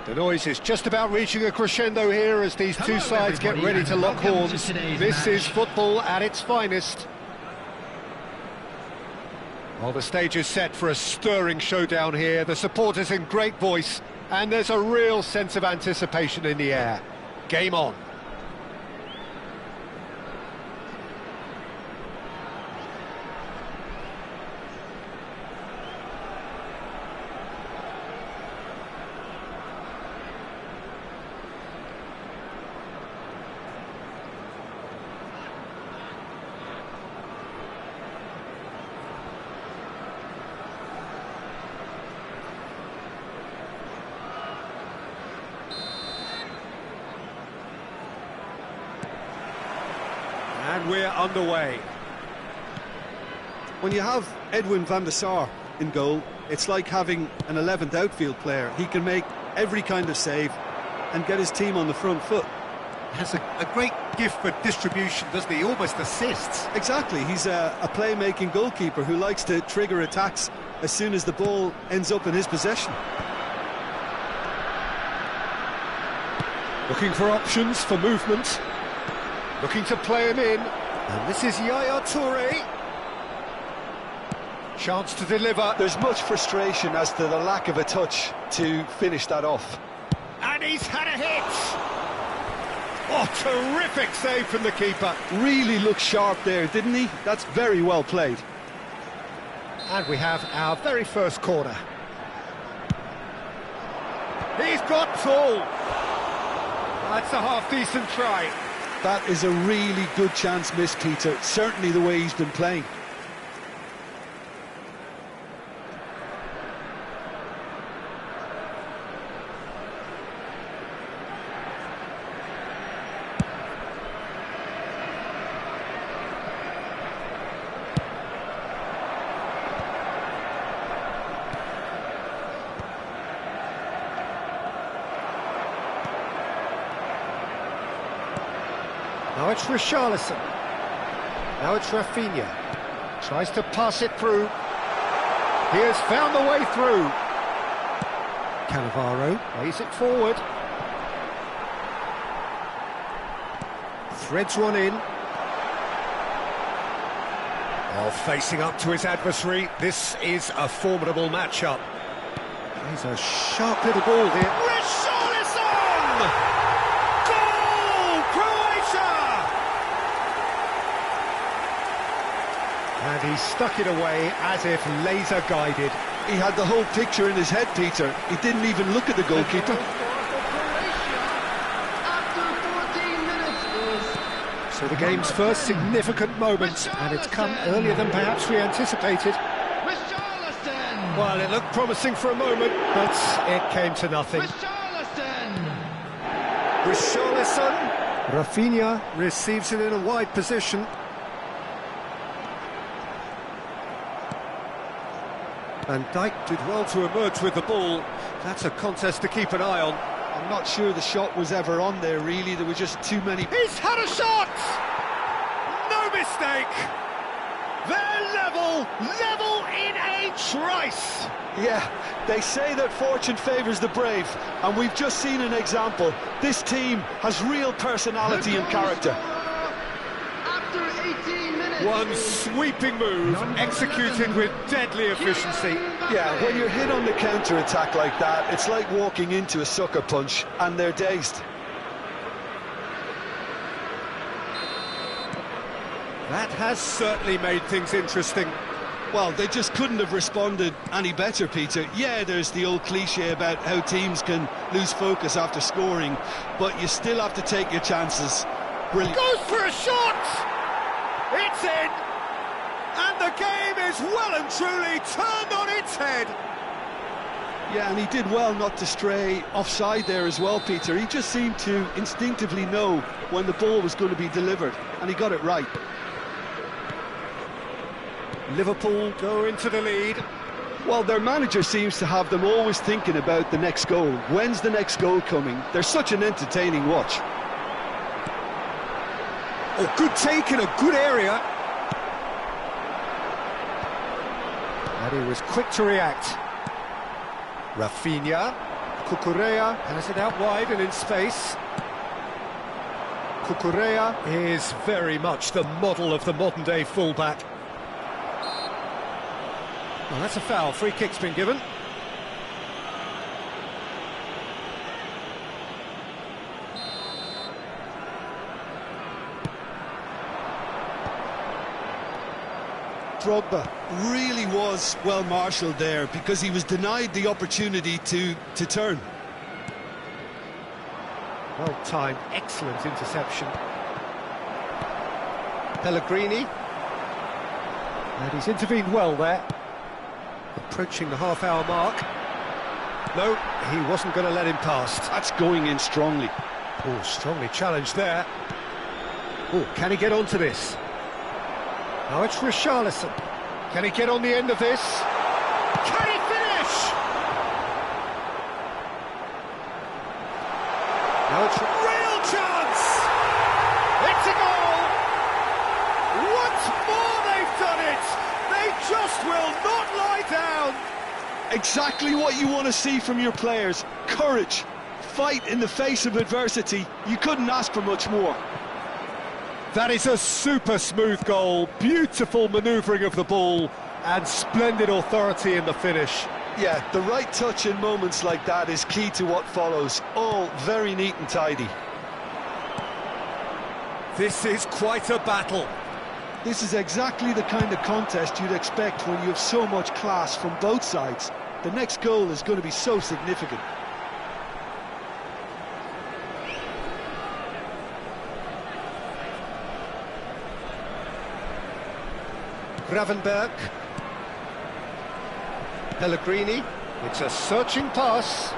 The noise is just about reaching a crescendo here as these two sides get ready to lock horns. This is football at its finest. Well, the stage is set for a stirring showdown here. The supporters in great voice, and there's a real sense of anticipation in the air. Game on. And we're underway. When you have Edwin van der Sar in goal, it's like having an 11th outfield player. He can make every kind of save and get his team on the front foot. Has a great gift for distribution, doesn't he? Almost assists. Exactly, he's a playmaking goalkeeper who likes to trigger attacks as soon as the ball ends up in his possession. Looking for options for movement. Looking to play him in. And this is Yaya Toure. Chance to deliver. There's much frustration as to the lack of a touch to finish that off. And he's had a hit. Oh, terrific save from the keeper. Really looked sharp there, didn't he? That's very well played. And we have our very first corner. He's got tall. That's a half-decent try. That is a really good chance missed, Peter. Certainly the way he's been playing. Now it's Richarlison. Now it's Rafinha. Tries to pass it through. He has found the way through. Cannavaro plays it forward. Threads one in. Oh, facing up to his adversary. This is a formidable matchup. He's a sharp little ball here. Richarlison! And he stuck it away as if laser-guided. He had the whole picture in his head, Peter. He didn't even look at the goalkeeper. So the game's first significant moment, and it's come earlier than perhaps we anticipated. Well, it looked promising for a moment, but it came to nothing. Richarlison. Rafinha receives it in a wide position. And Dijk did well to emerge with the ball. That's a contest to keep an eye on. I'm not sure the shot was ever on there, really. There were just too many... He's had a shot! No mistake! They're level in a trice! Yeah, they say that fortune favours the brave, and we've just seen an example. This team has real personality and character. One sweeping move, executed with deadly efficiency. Yeah, when you're hit on the counter-attack like that, it's like walking into a sucker punch, and they're dazed. That has certainly made things interesting. Well, they just couldn't have responded any better, Peter. Yeah, there's the old cliche about how teams can lose focus after scoring, but you still have to take your chances. Brilliant. Goes for a shot! It's in! And the game is well and truly turned on its head! Yeah, and he did well not to stray offside there as well, Peter. He just seemed to instinctively know when the ball was going to be delivered, and he got it right. Liverpool go into the lead. Well, their manager seems to have them always thinking about the next goal. When's the next goal coming? They're such an entertaining watch. Oh, good take in a good area. And he was quick to react. Rafinha. Cucurella has it out wide and in space. Cucurella is very much the model of the modern-day fullback. Well, that's a foul. Free kick's been given. Drogba really was well marshalled there because he was denied the opportunity to turn. Well timed, excellent interception. Pellegrini. And he's intervened well there. Approaching the half-hour mark. No, he wasn't going to let him pass. That's going in strongly. Oh, strongly challenged there. Oh, can he get onto this? Now it's Richarlison. Can he get on the end of this? Can he finish? Now it's a real chance! It's a goal! Once more they've done it! They just will not lie down! Exactly what you want to see from your players. Courage, fight in the face of adversity. You couldn't ask for much more. That is a super smooth goal, beautiful manoeuvring of the ball, and splendid authority in the finish. Yeah, the right touch in moments like that is key to what follows. All very neat and tidy. This is quite a battle. This is exactly the kind of contest you'd expect when you have so much class from both sides. The next goal is going to be so significant. Gravenberg. Pellegrini. It's a searching pass.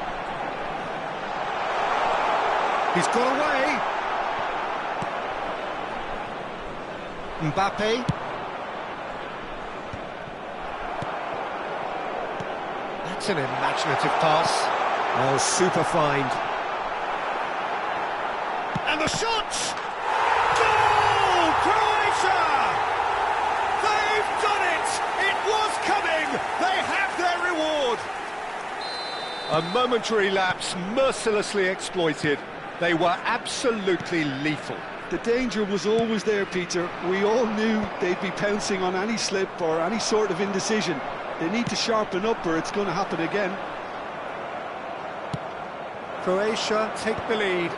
He's got away. Mbappe. That's an imaginative pass. Oh, super find. And the shot! Goal! Croatia! They've done it! It was coming! They have their reward! A momentary lapse mercilessly exploited. They were absolutely lethal. The danger was always there, Peter. We all knew they'd be pouncing on any slip or any sort of indecision. They need to sharpen up or it's going to happen again. Croatia take the lead.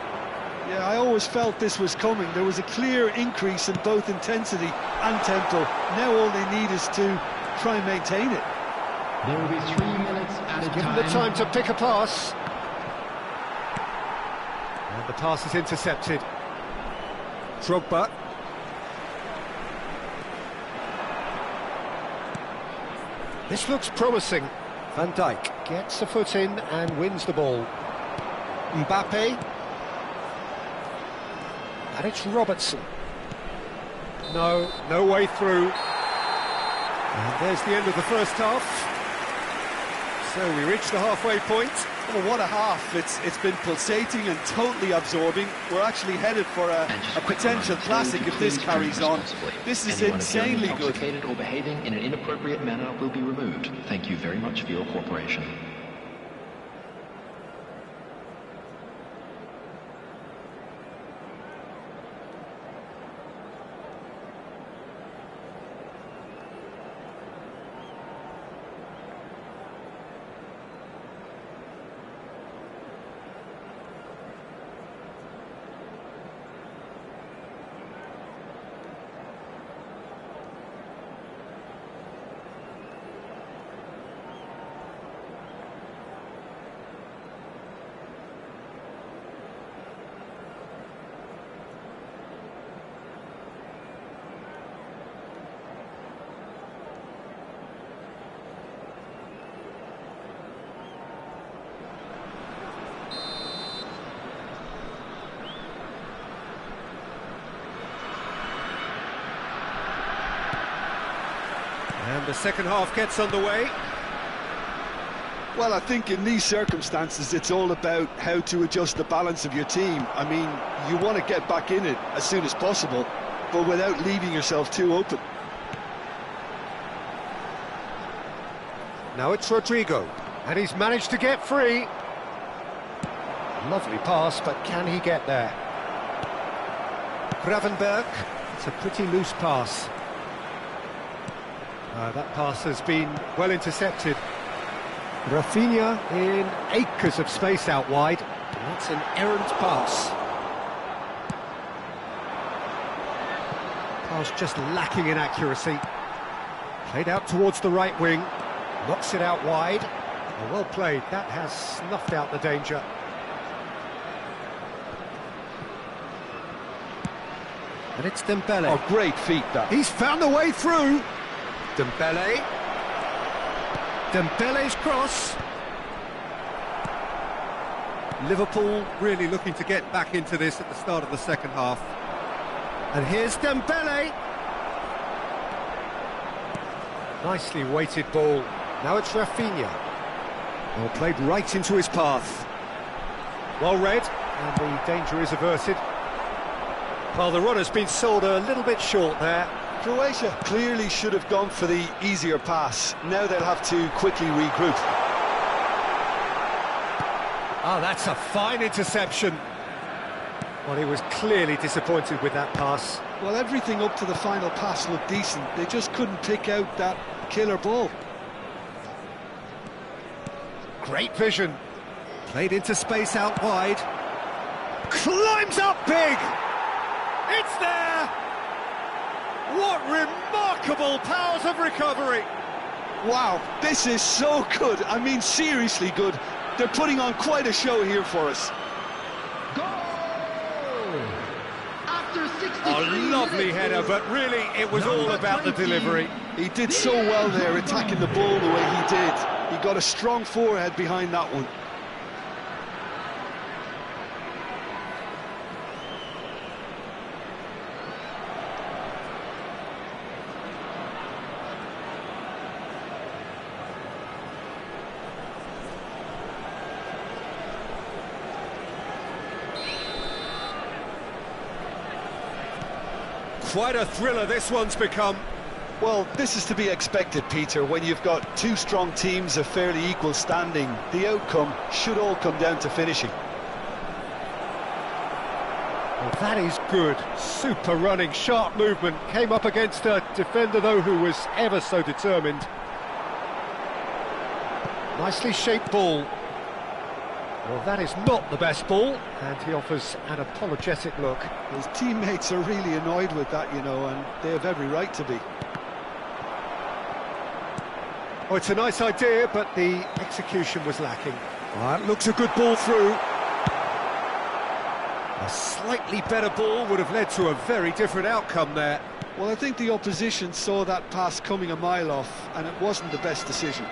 Yeah, I always felt this was coming. There was a clear increase in both intensity and tempo. Now all they need is to try and maintain it. There will be 3 minutes at a time. Give them the time to pick a pass. And the pass is intercepted. Drogba. This looks promising. Van Dijk gets a foot in and wins the ball. Mbappe. And it's Robertson. No way through. And there's the end of the first half. So we reach the halfway point. Oh, what a half. It's been pulsating and totally absorbing. We're actually headed for a potential classic if this carries on. This is insanely good. Anyone or behaving in an inappropriate manner will be removed. Thank you very much for your cooperation. And the second half gets underway. Well, I think in these circumstances it's all about how to adjust the balance of your team. I mean, you want to get back in it as soon as possible, but without leaving yourself too open. Now it's Rodrigo, and he's managed to get free. Lovely pass, but can he get there? Gravenberg, it's a pretty loose pass. That pass has been well intercepted. Rafinha in acres of space out wide. That's an errant pass. Pass just lacking in accuracy. Played out towards the right wing. Knocks it out wide. Well played. That has snuffed out the danger. And it's Dembele. Oh, great feet, that. He's found a way through. Dembele. Dembele's cross. Liverpool really looking to get back into this at the start of the second half. And here's Dembele. Nicely weighted ball. Now it's Rafinha. Well, played right into his path. Well read, and the danger is averted. Well, the runner's been sold a little bit short there. Croatia clearly should have gone for the easier pass. Now they'll have to quickly regroup. Oh, that's a fine interception. Well, he was clearly disappointed with that pass. Well, everything up to the final pass looked decent. They just couldn't pick out that killer ball. Great vision. Played into space out wide. Climbs up big! It's there! What remarkable powers of recovery! Wow, this is so good. I mean, seriously good. They're putting on quite a show here for us. Goal! After 63 A lovely header, but really it was all about the delivery. He did so well there, attacking the ball the way he did. He got a strong forehead behind that one. Quite a thriller this one's become. Well, this is to be expected, Peter, when you've got two strong teams of fairly equal standing. The outcome should all come down to finishing. Well, that is good. Super running, sharp movement. Came up against a defender, though, who was ever so determined. Nicely shaped ball. Well, that is not the best ball, and he offers an apologetic look. His teammates are really annoyed with that, you know, and they have every right to be. Oh, it's a nice idea, but the execution was lacking. Oh, that looks a good ball through. A slightly better ball would have led to a very different outcome there. Well, I think the opposition saw that pass coming a mile off, and it wasn't the best decision.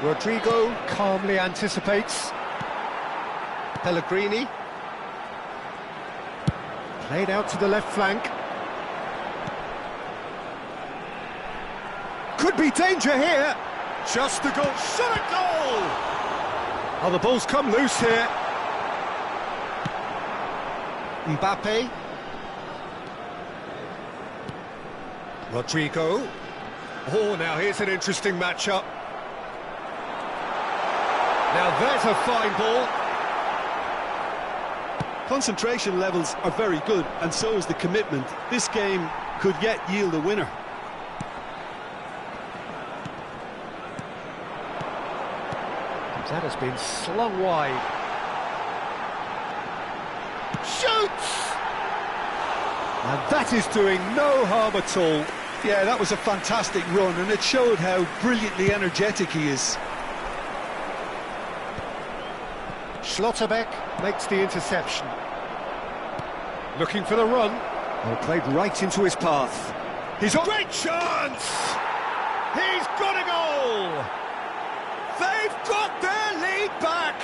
Rodrigo calmly anticipates. Pellegrini. Played out to the left flank. Could be danger here. Just a goal. Shot a goal! Oh, the ball's come loose here. Mbappe. Rodrigo. Oh, now here's an interesting matchup. Now there's a fine ball. Concentration levels are very good, and so is the commitment. This game could yet yield a winner. That has been slung wide. Shoots! And that is doing no harm at all. Yeah, that was a fantastic run, and it showed how brilliantly energetic he is. Schlotterbeck makes the interception. Looking for the run. Well, played right into his path. He's a great chance! He's got a goal! They've got their lead back!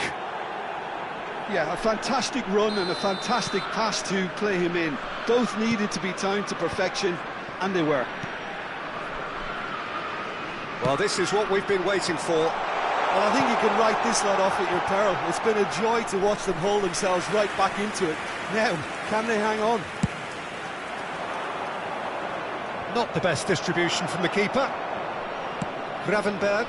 Yeah, a fantastic run and a fantastic pass to play him in. Both needed to be timed to perfection, and they were. Well, this is what we've been waiting for. Well, I think you can write this lot off at your peril. It's been a joy to watch them hold themselves right back into it. Now, can they hang on? Not the best distribution from the keeper. Gravenberg.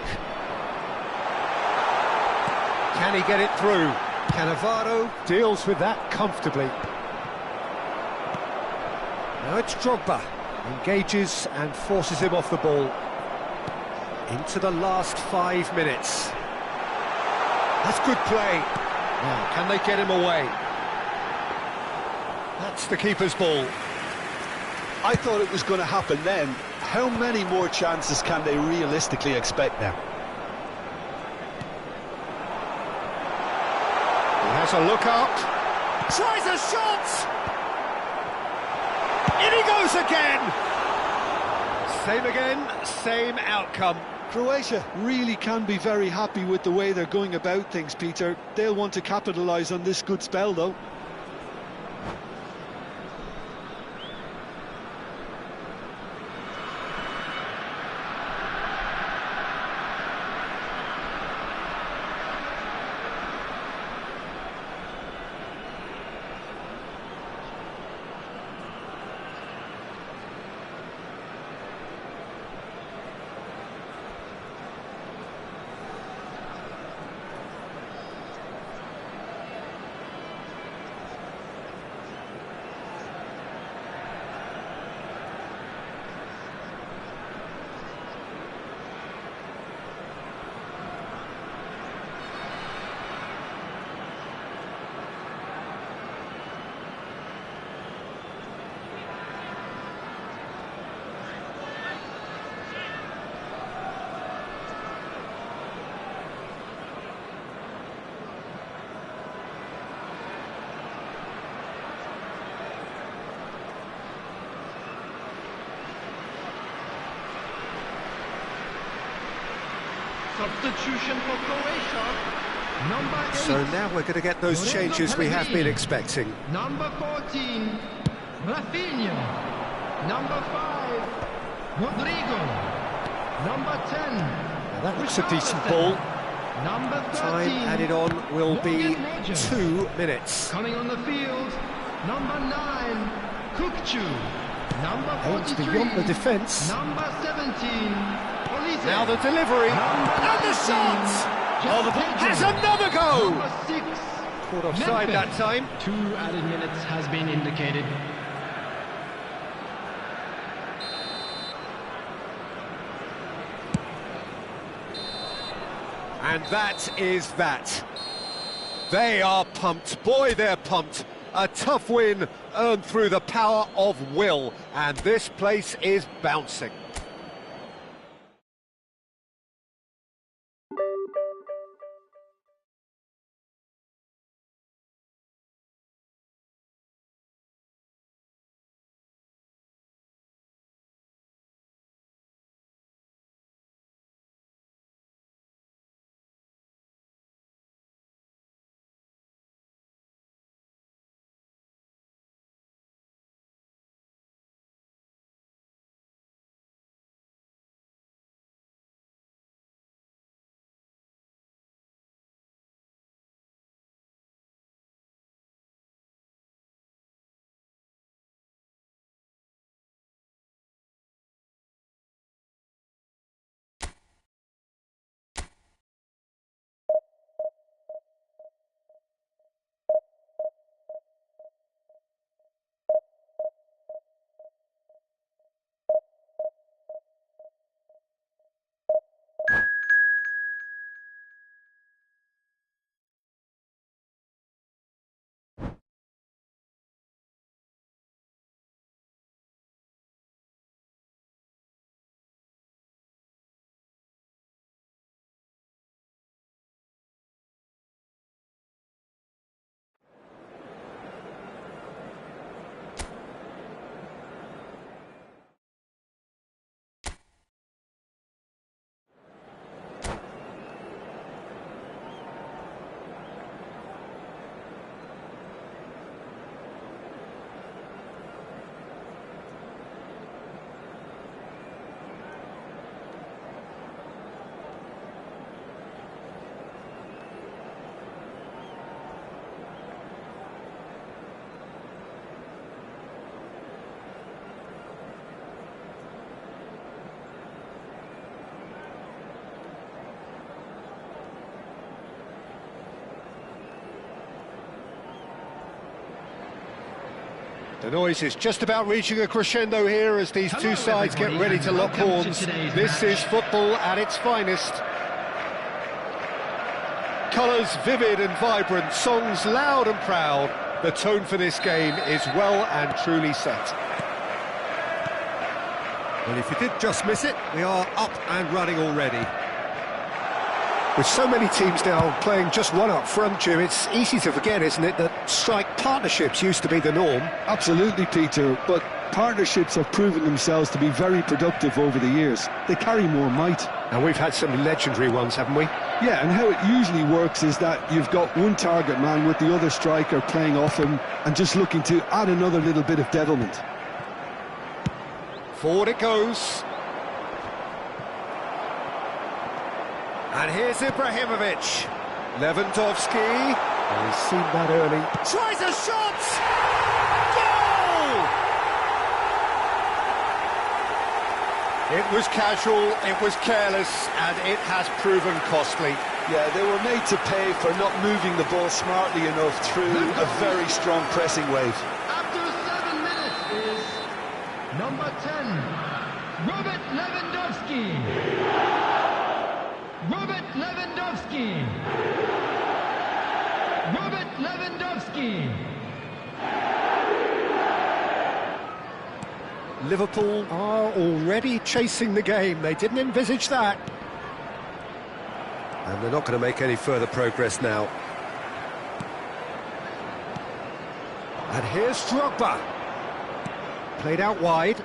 Can he get it through? Cannavaro deals with that comfortably. Now it's Drogba. Engages and forces him off the ball. Into the last 5 minutes. That's good play. Now, can they get him away? That's the keeper's ball. I thought it was going to happen then. How many more chances can they realistically expect now? He has a look up. Tries a shot! In he goes again! Same again, same outcome. Croatia really can be very happy with the way they're going about things, Peter. They'll want to capitalise on this good spell, though. Substitution for Croatia. Number 8. So now we're going to get those changes we have been expecting. Number 14, Rafinha. Number 5, Rodrigo. Number 10. Now that looks a decent ball. Number 13, Time added on will be 2 minutes. coming on the field. Number 9, Kukcu. Number 43, Aims beyond the defence. Number 17. Now the delivery, and the shot! Oh, the ball has another go! Number 6, Caught offside that time. 2 added minutes has been indicated. And that is that. They are pumped. Boy, they're pumped. A tough win earned through the power of will. And this place is bouncing. The noise is just about reaching a crescendo here as these two sides get ready to lock horns. This is football at its finest. Colours vivid and vibrant, songs loud and proud. The tone for this game is well and truly set. Well, if you did just miss it, we are up and running already. With so many teams now playing just one up front, Jim, it's easy to forget, isn't it, that strike partnerships used to be the norm. Absolutely, Peter, but partnerships have proven themselves to be very productive over the years. They carry more might. And we've had some legendary ones, haven't we? Yeah, and how it usually works is that you've got one target man with the other striker playing off him and just looking to add another little bit of devilment. Forward it goes. And here's Ibrahimovic. Lewandowski. Oh, he's seen that early. Tries a shot! Goal! It was casual, it was careless, and it has proven costly. Yeah, they were made to pay for not moving the ball smartly enough through a very strong pressing wave. After 7 minutes is number 10, Robert Lewandowski. Robert Lewandowski. Robert Lewandowski. Liverpool are already chasing the game. They didn't envisage that. And they're not going to make any further progress now. And here's Drogba. Played out wide.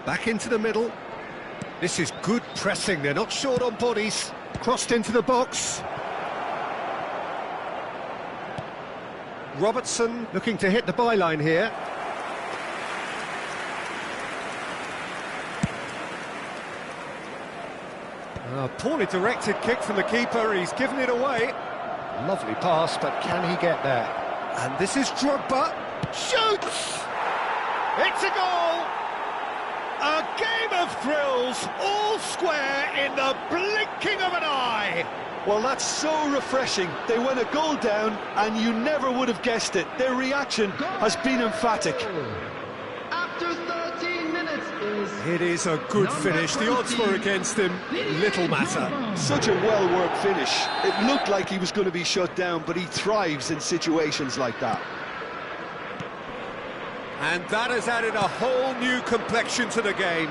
Back into the middle. This is good pressing. They're not short on bodies. Crossed into the box. Robertson looking to hit the byline here. A poorly directed kick from the keeper. He's given it away. Lovely pass, but can he get there? And this is Drogba. Shoots! It's a goal! A game of thrills, all square in the blinking of an eye. Well, that's so refreshing. They went a goal down and you never would have guessed it. Their reaction has been emphatic. After 13 minutes is... It is a good finish. The odds were against him. Little matter. Such a well-worked finish. It looked like he was going to be shut down, but he thrives in situations like that. And that has added a whole new complexion to the game.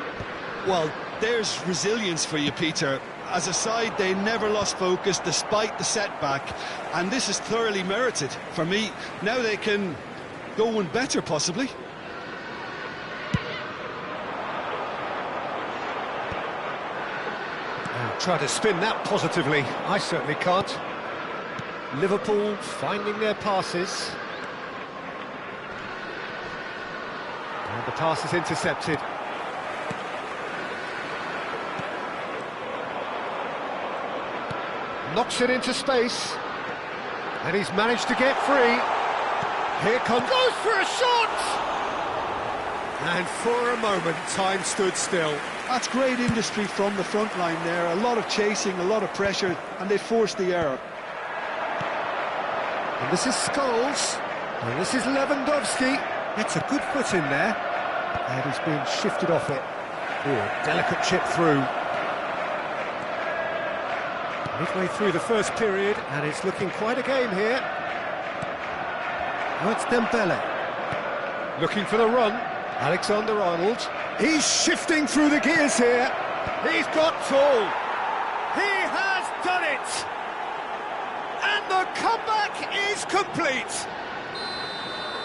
Well, there's resilience for you, Peter. As a side, they never lost focus despite the setback, and this is thoroughly merited for me. Now they can go one better, possibly. Try to spin that positively. I certainly can't. Liverpool finding their passes. And the pass is intercepted. Knocks it into space. And he's managed to get free. Here comes... Goes for a shot! And for a moment, time stood still. That's great industry from the front line there. A lot of chasing, a lot of pressure, and they forced the error. And this is Scholes. And this is Lewandowski. Gets a good foot in there. And he's being shifted off it. Ooh, delicate chip through. Midway through the first period, and it's looking quite a game here. Oh, it's Dembele. Looking for the run. Alexander-Arnold. He's shifting through the gears here. He's got tall. He has done it. And the comeback is complete.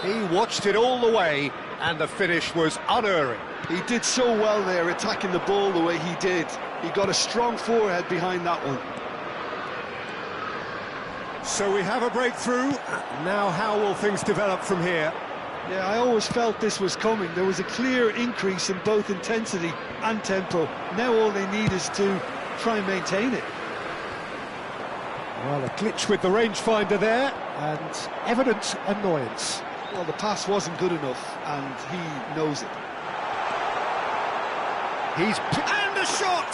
He watched it all the way, and the finish was unerring. He did so well there, attacking the ball the way he did. He got a strong forehead behind that one. So we have a breakthrough. Now how will things develop from here? Yeah, I always felt this was coming. There was a clear increase in both intensity and tempo. Now all they need is to try and maintain it. Well, a glitch with the rangefinder there, and evident annoyance. Well, the pass wasn't good enough, and he knows it. And the shot!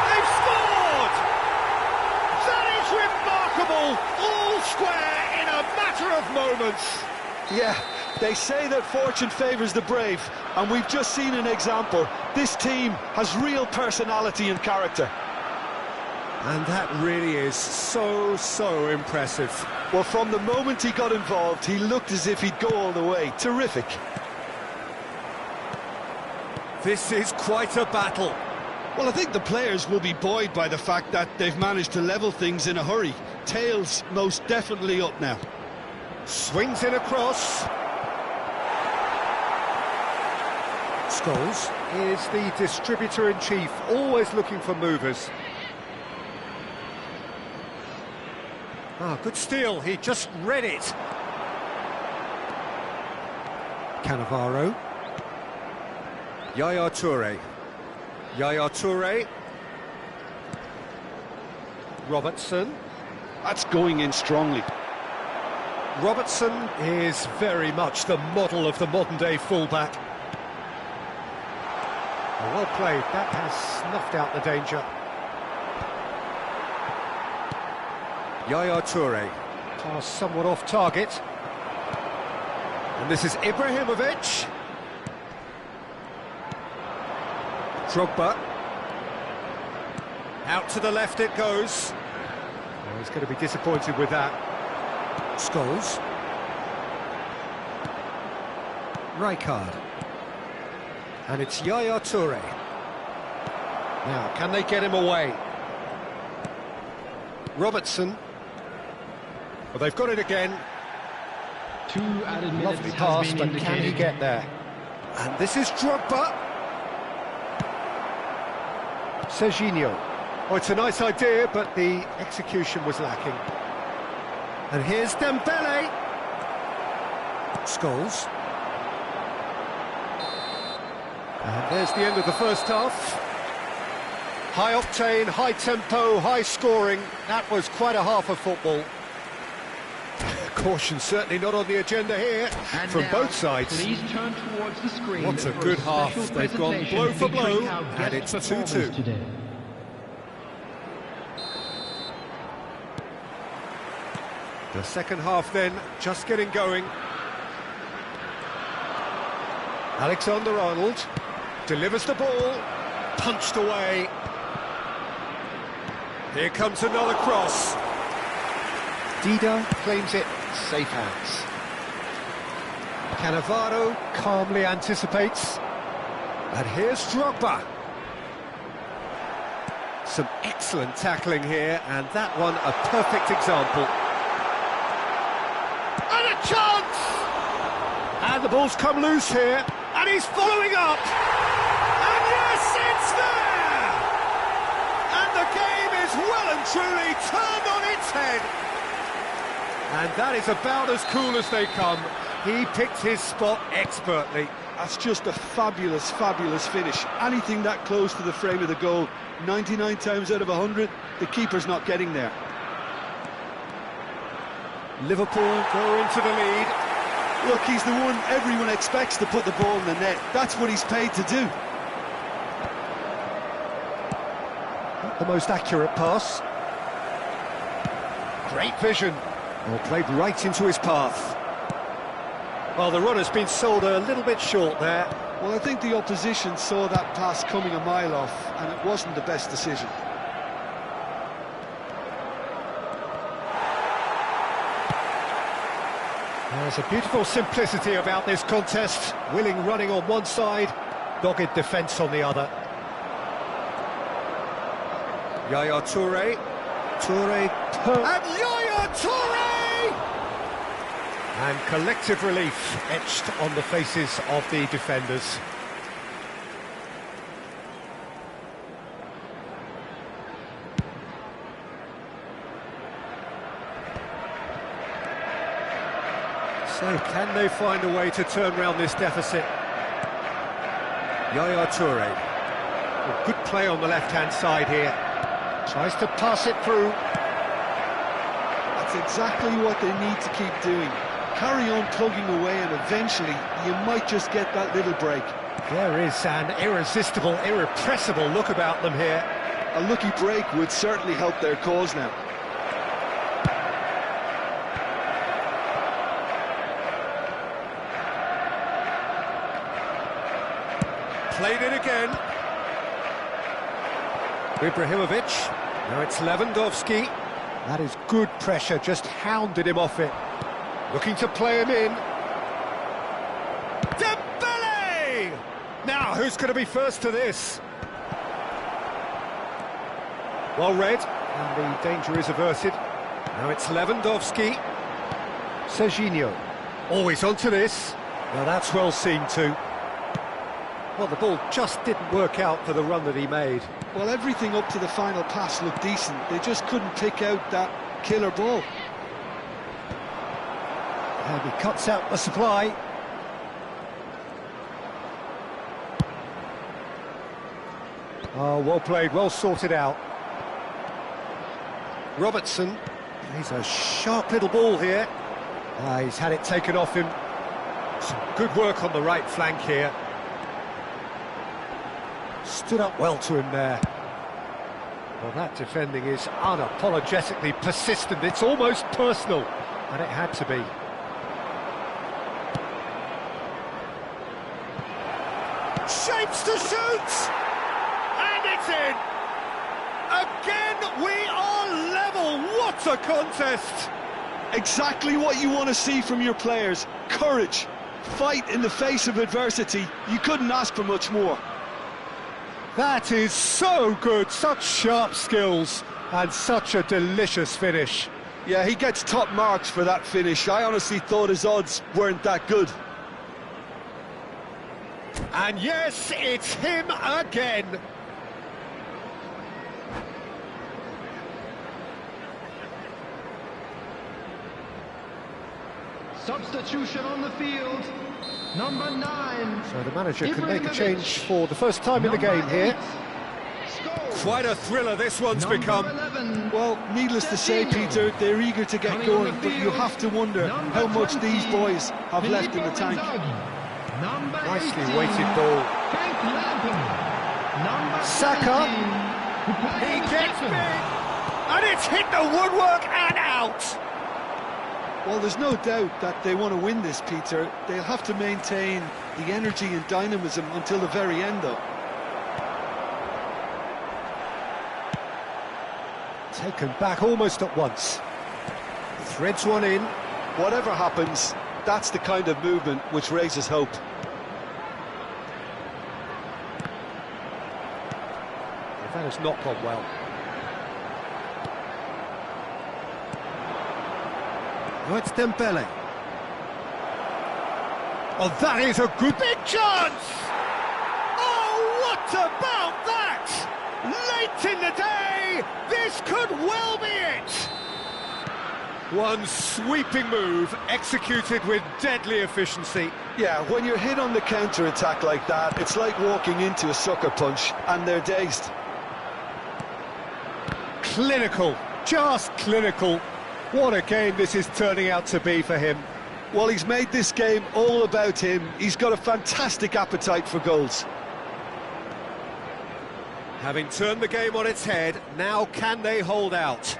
They've scored! That is remarkable! All square in a matter of moments. Yeah, They say that fortune favours the brave, and we've just seen an example. This team has real personality and character. And that really is so impressive. Well, from the moment he got involved, he looked as if he'd go all the way. Terrific. This is quite a battle. Well, I think the players will be buoyed by the fact that they've managed to level things in a hurry. Tails most definitely up now. Swings in across. Scholes is the distributor-in-chief, always looking for movers. Ah, good steal, he just read it. Cannavaro. Yaya Toure. Yaya Toure. Robertson. That's going in strongly. Robertson is very much the model of the modern-day fullback. Well played, that has snuffed out the danger. Yaya Toure, pass somewhat off target. And this is Ibrahimovic. Drogba. Out to the left it goes. Oh, he's going to be disappointed with that. Scholes. Rijkaard. And it's Yaya Toure. Now, can they get him away? Robertson. Well, they've got it again. 2 added minutes Lovely has pass, been but can he indicated. get there? And this is Drogba. Serginho. Oh, it's a nice idea, but the execution was lacking. And here's Dembele. Scholes. And there's the end of the first half. High octane, high tempo, high scoring. That was quite a half of football. Caution certainly not on the agenda here And from now, both sides. Please turn towards the screen. What a for good special half. They've gone presentation blow for featuring blow, our and guest it's performers 2-2. today. The second half then, just getting going. Alexander-Arnold delivers the ball, punched away. Here comes another cross. Dida claims it, safe hands. Cannavaro calmly anticipates. And here's Drogba. Some excellent tackling here, and that one a perfect example. And a chance! And the ball's come loose here, and he's following up! And yes, it's there! And the game is well and truly turned on its head! And that is about as cool as they come. He picked his spot expertly. That's just a fabulous, fabulous finish. Anything that close to the frame of the goal, 99 times out of 100, the keeper's not getting there. Liverpool go into the lead. Look, he's the one everyone expects to put the ball in the net. That's what he's paid to do. Not the most accurate pass. Great vision. Well, played right into his path. Well, the run has been sold a little bit short there. Well, I think the opposition saw that pass coming a mile off, and it wasn't the best decision. There's a beautiful simplicity about this contest. Willing running on one side, dogged defence on the other. Yaya Toure. And Yaya Toure! And collective relief etched on the faces of the defenders. So, can they find a way to turn around this deficit? Yaya Toure. Well, good play on the left-hand side here. Tries to pass it through. That's exactly what they need to keep doing. Carry on plugging away, and eventually you might just get that little break. There is an irresistible, irrepressible look about them here. A lucky break would certainly help their cause now. Played it again. Ibrahimovic. Now it's Lewandowski. That is good pressure, just hounded him off it. Looking to play him in. Dembele! Now, who's going to be first to this? Well read, and the danger is averted. Now it's Lewandowski. Serginho. Always onto this. Now that's well seen too. Well, the ball just didn't work out for the run that he made. Well, everything up to the final pass looked decent. They just couldn't pick out that killer ball. And he cuts out the supply. Oh, well played, well sorted out. Robertson. He's a sharp little ball here. He's had it taken off him. Some good work on the right flank here. Stood up well to him there. Well, that defending is unapologetically persistent. It's almost personal, and it had to be. Shapes to shoot! And it's in! Again, we are level! What a contest! Exactly what you want to see from your players. Courage, fight in the face of adversity. You couldn't ask for much more. That is so good, such sharp skills, and such a delicious finish. Yeah, he gets top marks for that finish. I honestly thought his odds weren't that good. And yes, it's him again. Substitution on the field. Number 9. So the manager can make a change for the first time in the game here. Quite a thriller this one's become. 11. Well, needless to say, Peter, they're eager to get Coming going, on the but you field, have to wonder number how much 20, these boys have left in the tank. Number Nicely 18, weighted ball. Frank Lampard. Number Saka. 17, He Bukayo gets Saka. big, and it's hit the woodwork and out. Well, there's no doubt that they want to win this, Peter. They'll have to maintain the energy and dynamism until the very end, though. Taken back almost at once. Threads one in. Whatever happens, that's the kind of movement which raises hope. That has not gone well. Now it's Dembele. Oh, that is a good big chance! Oh, what about that? Late in the day, this could well be it! One sweeping move, executed with deadly efficiency. Yeah, when you're hit on the counter-attack like that, it's like walking into a sucker punch, and they're dazed. Clinical, just clinical. What a game this is turning out to be for him. Well, he's made this game all about him. He's got a fantastic appetite for goals. Having turned the game on its head, now can they hold out?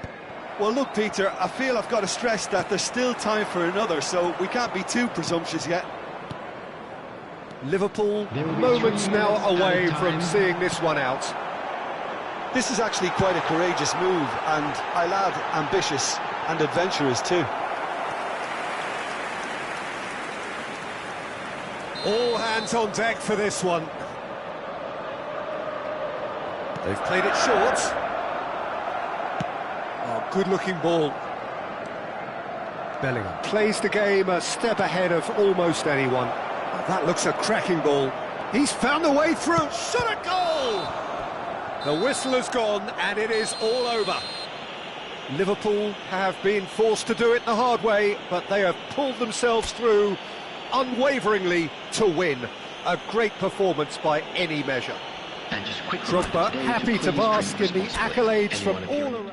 Well, look, Peter, I feel I've got to stress that there's still time for another, so we can't be too presumptuous yet. Liverpool There will be moments 3 now minutes away added from time. seeing this one out. This is actually quite a courageous move, and I'll add ambitious and adventurous too. All hands on deck for this one. They've played it short. Oh, good-looking ball. Bellingham plays the game a step ahead of almost anyone. Oh, that looks a cracking ball. He's found a way through. Shot a goal! The whistle has gone, and it is all over. Liverpool have been forced to do it the hard way, but they have pulled themselves through unwaveringly to win. A great performance by any measure. And just quick Drogba happy to bask in the accolades from all around.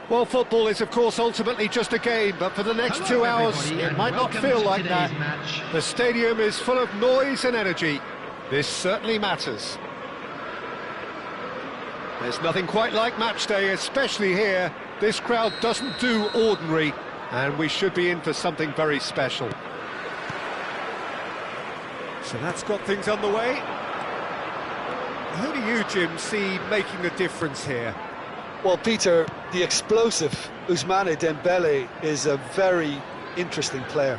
Well, football is, of course, ultimately just a game, but for the next Hello, 2 hours, everybody, it and might not welcome feel to like that. today's match. The stadium is full of noise and energy. This certainly matters. There's nothing quite like match day, especially here. This crowd doesn't do ordinary, and we should be in for something very special. So that's got things underway. Who do you, Jim, see making the difference here? Well, Peter, the explosive Ousmane Dembele is a very interesting player.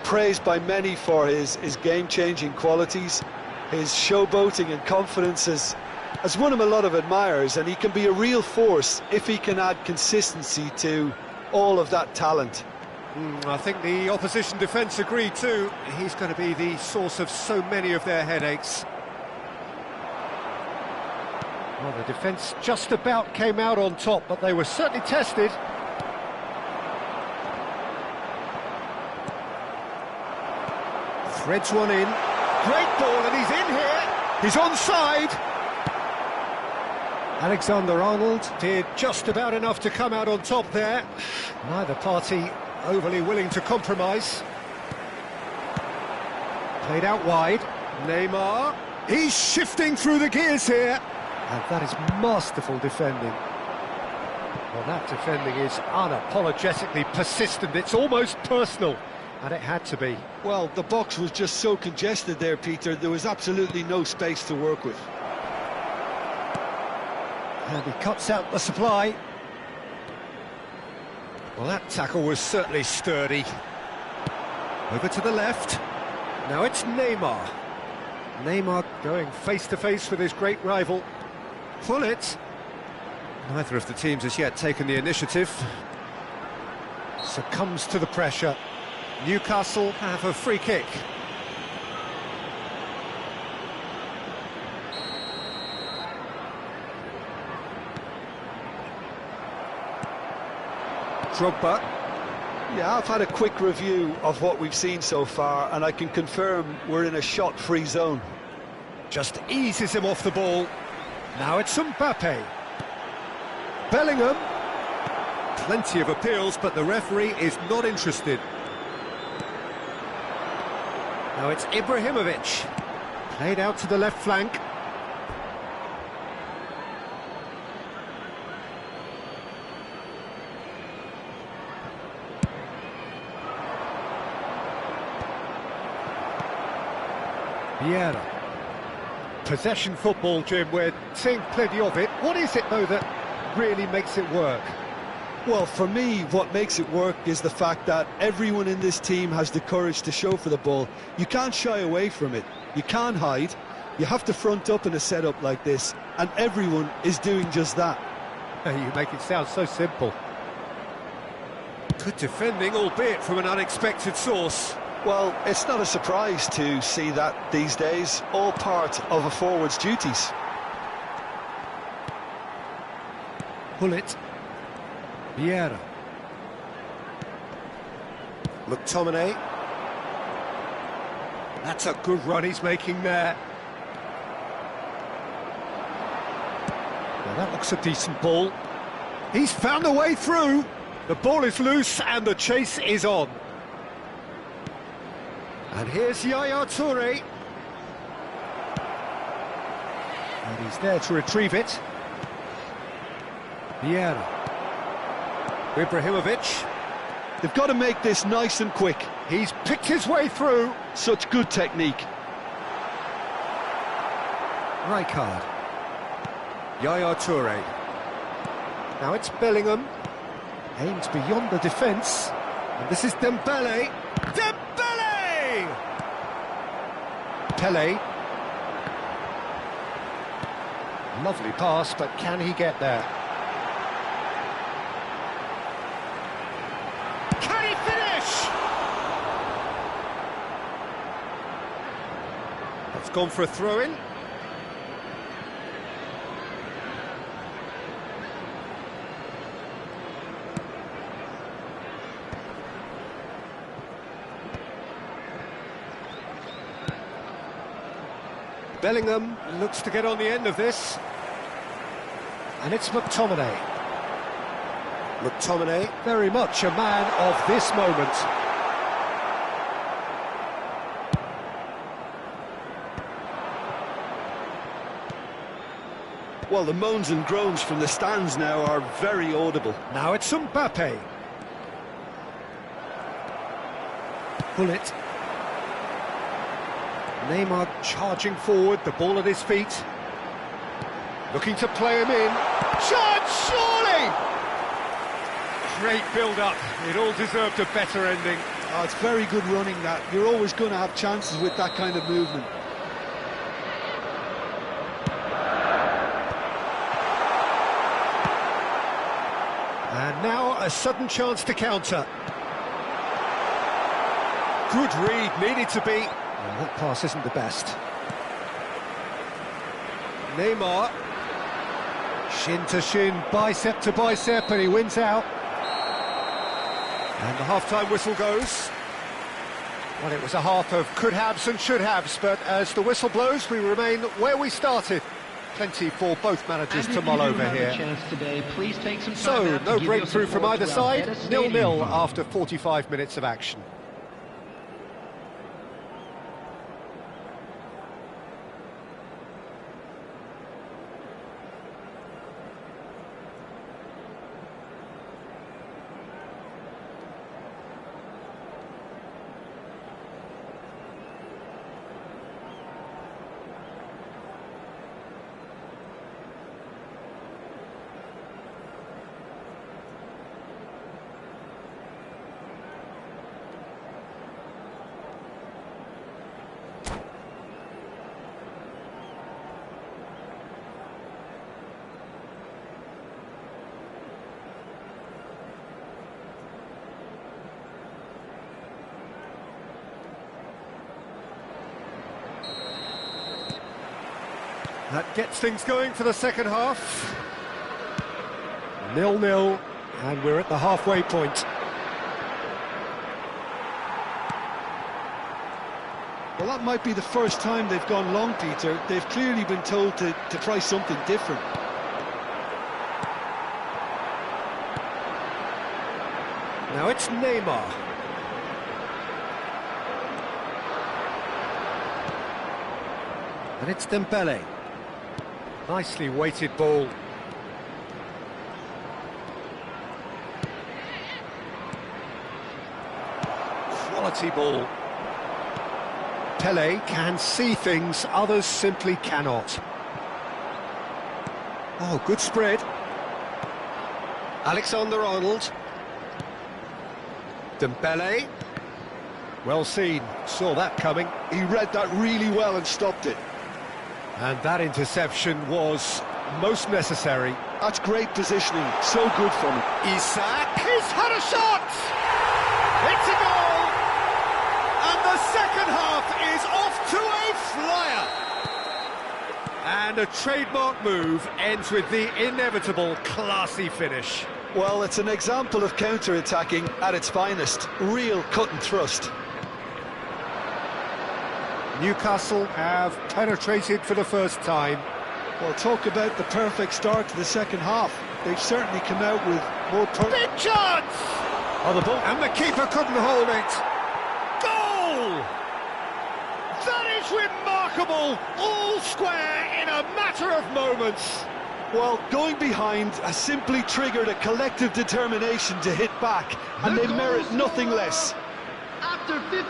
Praised by many for his game-changing qualities. His showboating and confidence has won him a lot of admirers, and he can be a real force if he can add consistency to all of that talent. I think the opposition defence agree too. He's going to be the source of so many of their headaches. Well, the defence just about came out on top, but they were certainly tested. Threads one in. Great ball, and he's in here. He's onside. Alexander-Arnold did just about enough to come out on top there. Neither party overly willing to compromise. Played out wide. Neymar. He's shifting through the gears here. And that is masterful defending. Well, that defending is unapologetically persistent. It's almost personal. And it had to be. Well, the box was just so congested there, Peter. There was absolutely no space to work with. And he cuts out the supply. Well, that tackle was certainly sturdy. Over to the left. Now it's Neymar. Neymar going face-to-face with his great rival. Pull it. Neither of the teams has yet taken the initiative. Succumbs to the pressure. Newcastle have a free kick. Drogba. Yeah, I've had a quick review of what we've seen so far, and I can confirm we're in a shot-free zone. Just eases him off the ball. Now it's Mbappe. Bellingham. Plenty of appeals, but the referee is not interested. Now it's Ibrahimovic. Played out to the left flank. Vieira. Possession football, Jim, we're seeing plenty of it. What is it, though, that really makes it work? Well, for me, what makes it work is the fact that everyone in this team has the courage to show for the ball. You can't shy away from it. You can't hide. You have to front up in a setup like this, and everyone is doing just that. You make it sound so simple. Good defending, albeit from an unexpected source. Well, it's not a surprise to see that these days, all part of a forward's duties. Pull it. Vieira. McTominay. That's a good run he's making there. Well, that looks a decent ball. He's found a way through. The ball is loose and the chase is on. And here's Yaya Toure. And he's there to retrieve it. Vieira. Ibrahimovic. They've got to make this nice and quick. He's picked his way through. Such good technique. Rijkaard. Yaya Toure. Now it's Bellingham. Aims beyond the defence. And this is Dembele. Dembele! Pele. Lovely pass, but can he get there? Can he finish? That's gone for a throw-in. Bellingham looks to get on the end of this. And it's McTominay. McTominay, very much a man of this moment. Well, the moans and groans from the stands now are very audible. Now it's Mbappe. Bullet. Neymar charging forward, the ball at his feet. Looking to play him in. Chance, surely! Great build-up. It all deserved a better ending. Oh, it's very good running, that. You're always going to have chances with that kind of movement. And now a sudden chance to counter. Good read, needed to be. Well, that pass isn't the best. Neymar. Shin to shin, bicep to bicep, and he wins out. And the half-time whistle goes. Well, it was a half of could-haves and should-haves, but as the whistle blows, we remain where we started. Plenty for both managers to mull over here. So, no breakthrough from either side, 0-0 after 45 minutes of action. That gets things going for the second half. 0-0, and we're at the halfway point. Well, that might be the first time they've gone long, Peter. They've clearly been told to try something different. Now it's Neymar. And it's Dembele. Nicely weighted ball. Quality ball. Pele can see things others simply cannot. Oh, good spread. Alexander-Arnold. Dembele. Well seen, saw that coming. He read that really well and stopped it. And that interception was most necessary. That's great positioning, so good from him. Isak has had a shot! It's a goal! And the second half is off to a flyer! And a trademark move ends with the inevitable classy finish. Well, it's an example of counter-attacking at its finest. Real cut and thrust. Newcastle have penetrated for the first time. Well, talk about the perfect start to the second half. They've certainly come out with more... Big chance! Oh, the ball. And the keeper couldn't hold it. Goal! That is remarkable! All square in a matter of moments. Well, going behind has simply triggered a collective determination to hit back, and they merit nothing less.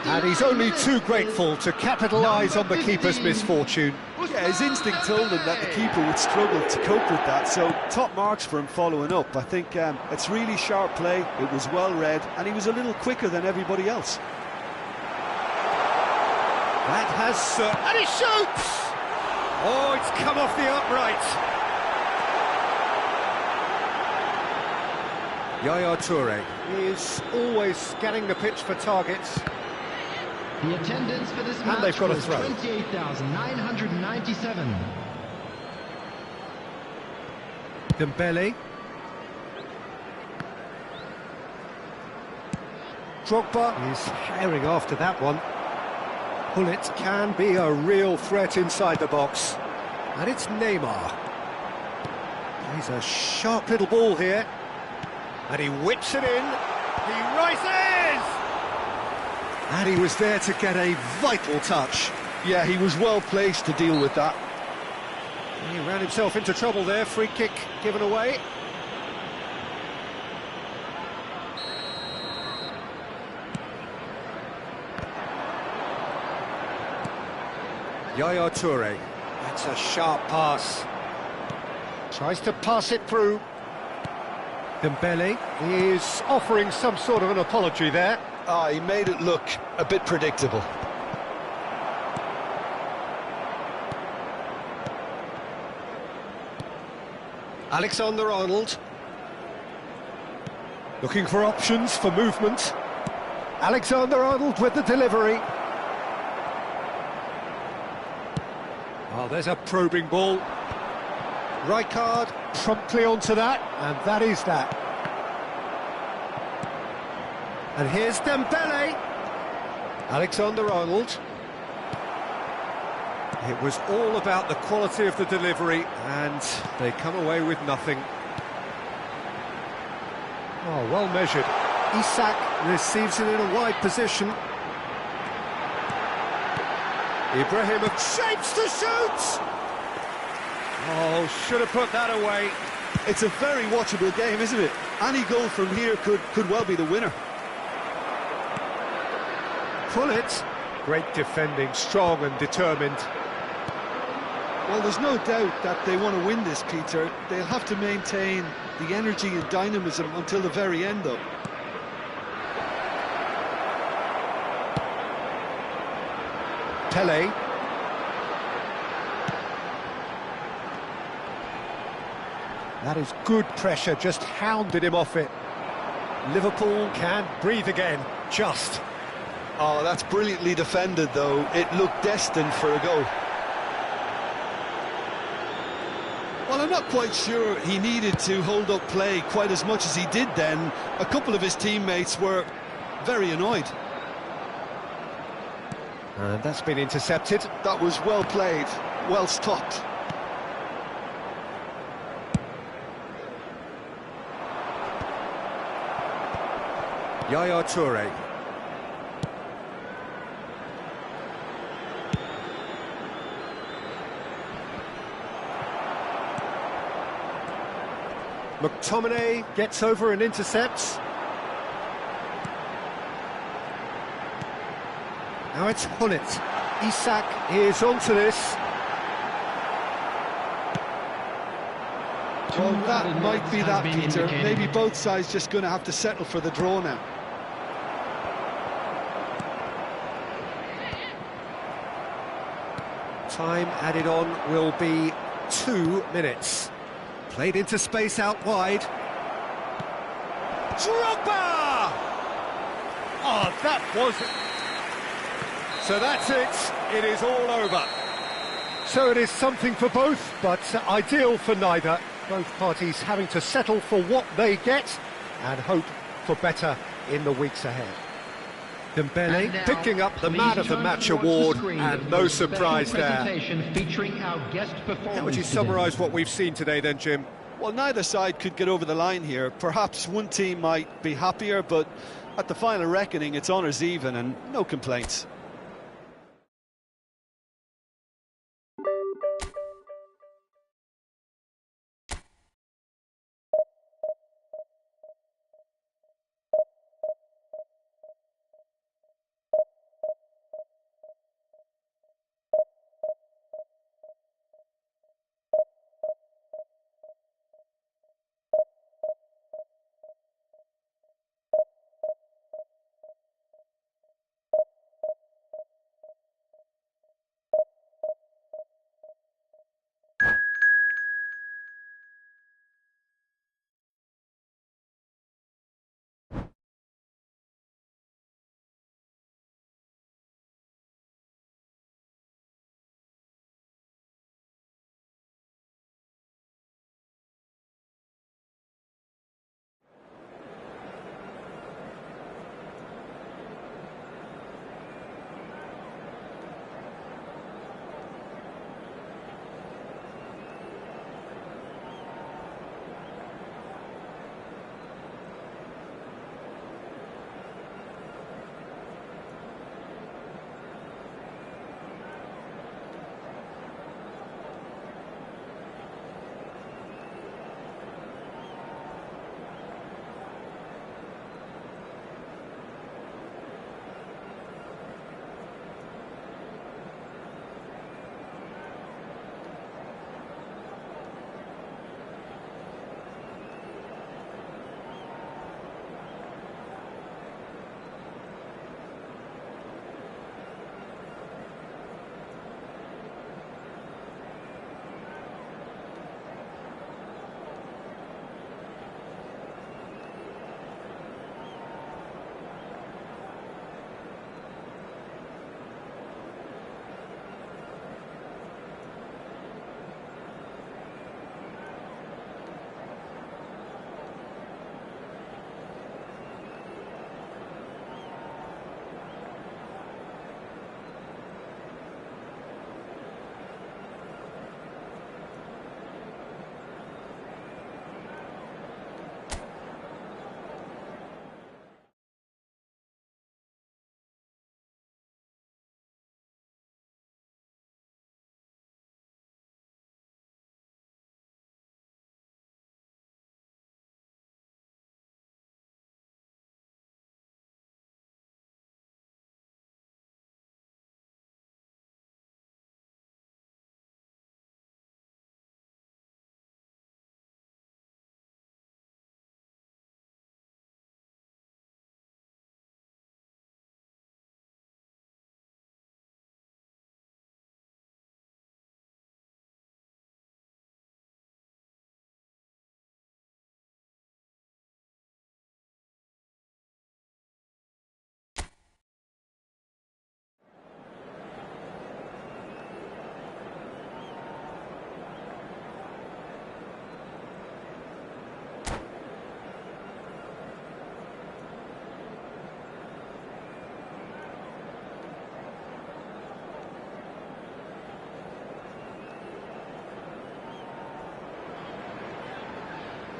And he's only too grateful to capitalise on the keeper's misfortune. Yeah, his instinct told him that the keeper would struggle to cope with that, so top marks for him following up. I think it's really sharp play, it was well read, and he was a little quicker than everybody else. That has... and he shoots! Oh, it's come off the upright. Yaya Toure is always scanning the pitch for targets. The attendance for this and match they've got a was throw. 28,997. Dembele. Drogba is herring after that one. Bullet can be a real threat inside the box. And it's Neymar. He's a sharp little ball here. And he whips it in. He rises! And he was there to get a vital touch. Yeah, he was well placed to deal with that. He ran himself into trouble there. Free kick given away. Yaya Toure. That's a sharp pass. Tries to pass it through. Dembele is offering some sort of an apology there. He made it look a bit predictable. Alexander-Arnold. Looking for options for movement. Alexander-Arnold with the delivery. Oh, there's a probing ball. Rijkaard promptly onto that, and that is that. And here's Dembele. Alexander-Arnold. It was all about the quality of the delivery, and they come away with nothing. Oh, well measured. Isak receives it in a wide position. Ibrahimovic shapes to shoot! Oh, should have put that away. It's a very watchable game, isn't it? Any goal from here could well be the winner. Pull it. Great defending, strong and determined. Well, there's no doubt that they want to win this, Peter. They'll have to maintain the energy and dynamism until the very end, though. Pele. That is good pressure, just hounded him off it. Liverpool can breathe again, just. Oh, that's brilliantly defended, though. It looked destined for a goal. Well, I'm not quite sure he needed to hold up play quite as much as he did then. A couple of his teammates were very annoyed. And that's been intercepted. That was well played, well stopped. Yaya Toure. McTominay gets over and intercepts. Now it's Hullet. Isak is onto this. Well, that might be that, Peter. Maybe both sides just going to have to settle for the draw now. Time added on will be 2 minutes. Played into space out wide. Drogba! Oh, that was it. So that's it. It is all over. So it is something for both, but ideal for neither. Both parties having to settle for what they get and hope for better in the weeks ahead. Dembele picking up the Man of the Match award, and no surprise there. How would you summarise what we've seen today then, Jim? Well, neither side could get over the line here. Perhaps one team might be happier, but at the final reckoning, it's honours even and no complaints.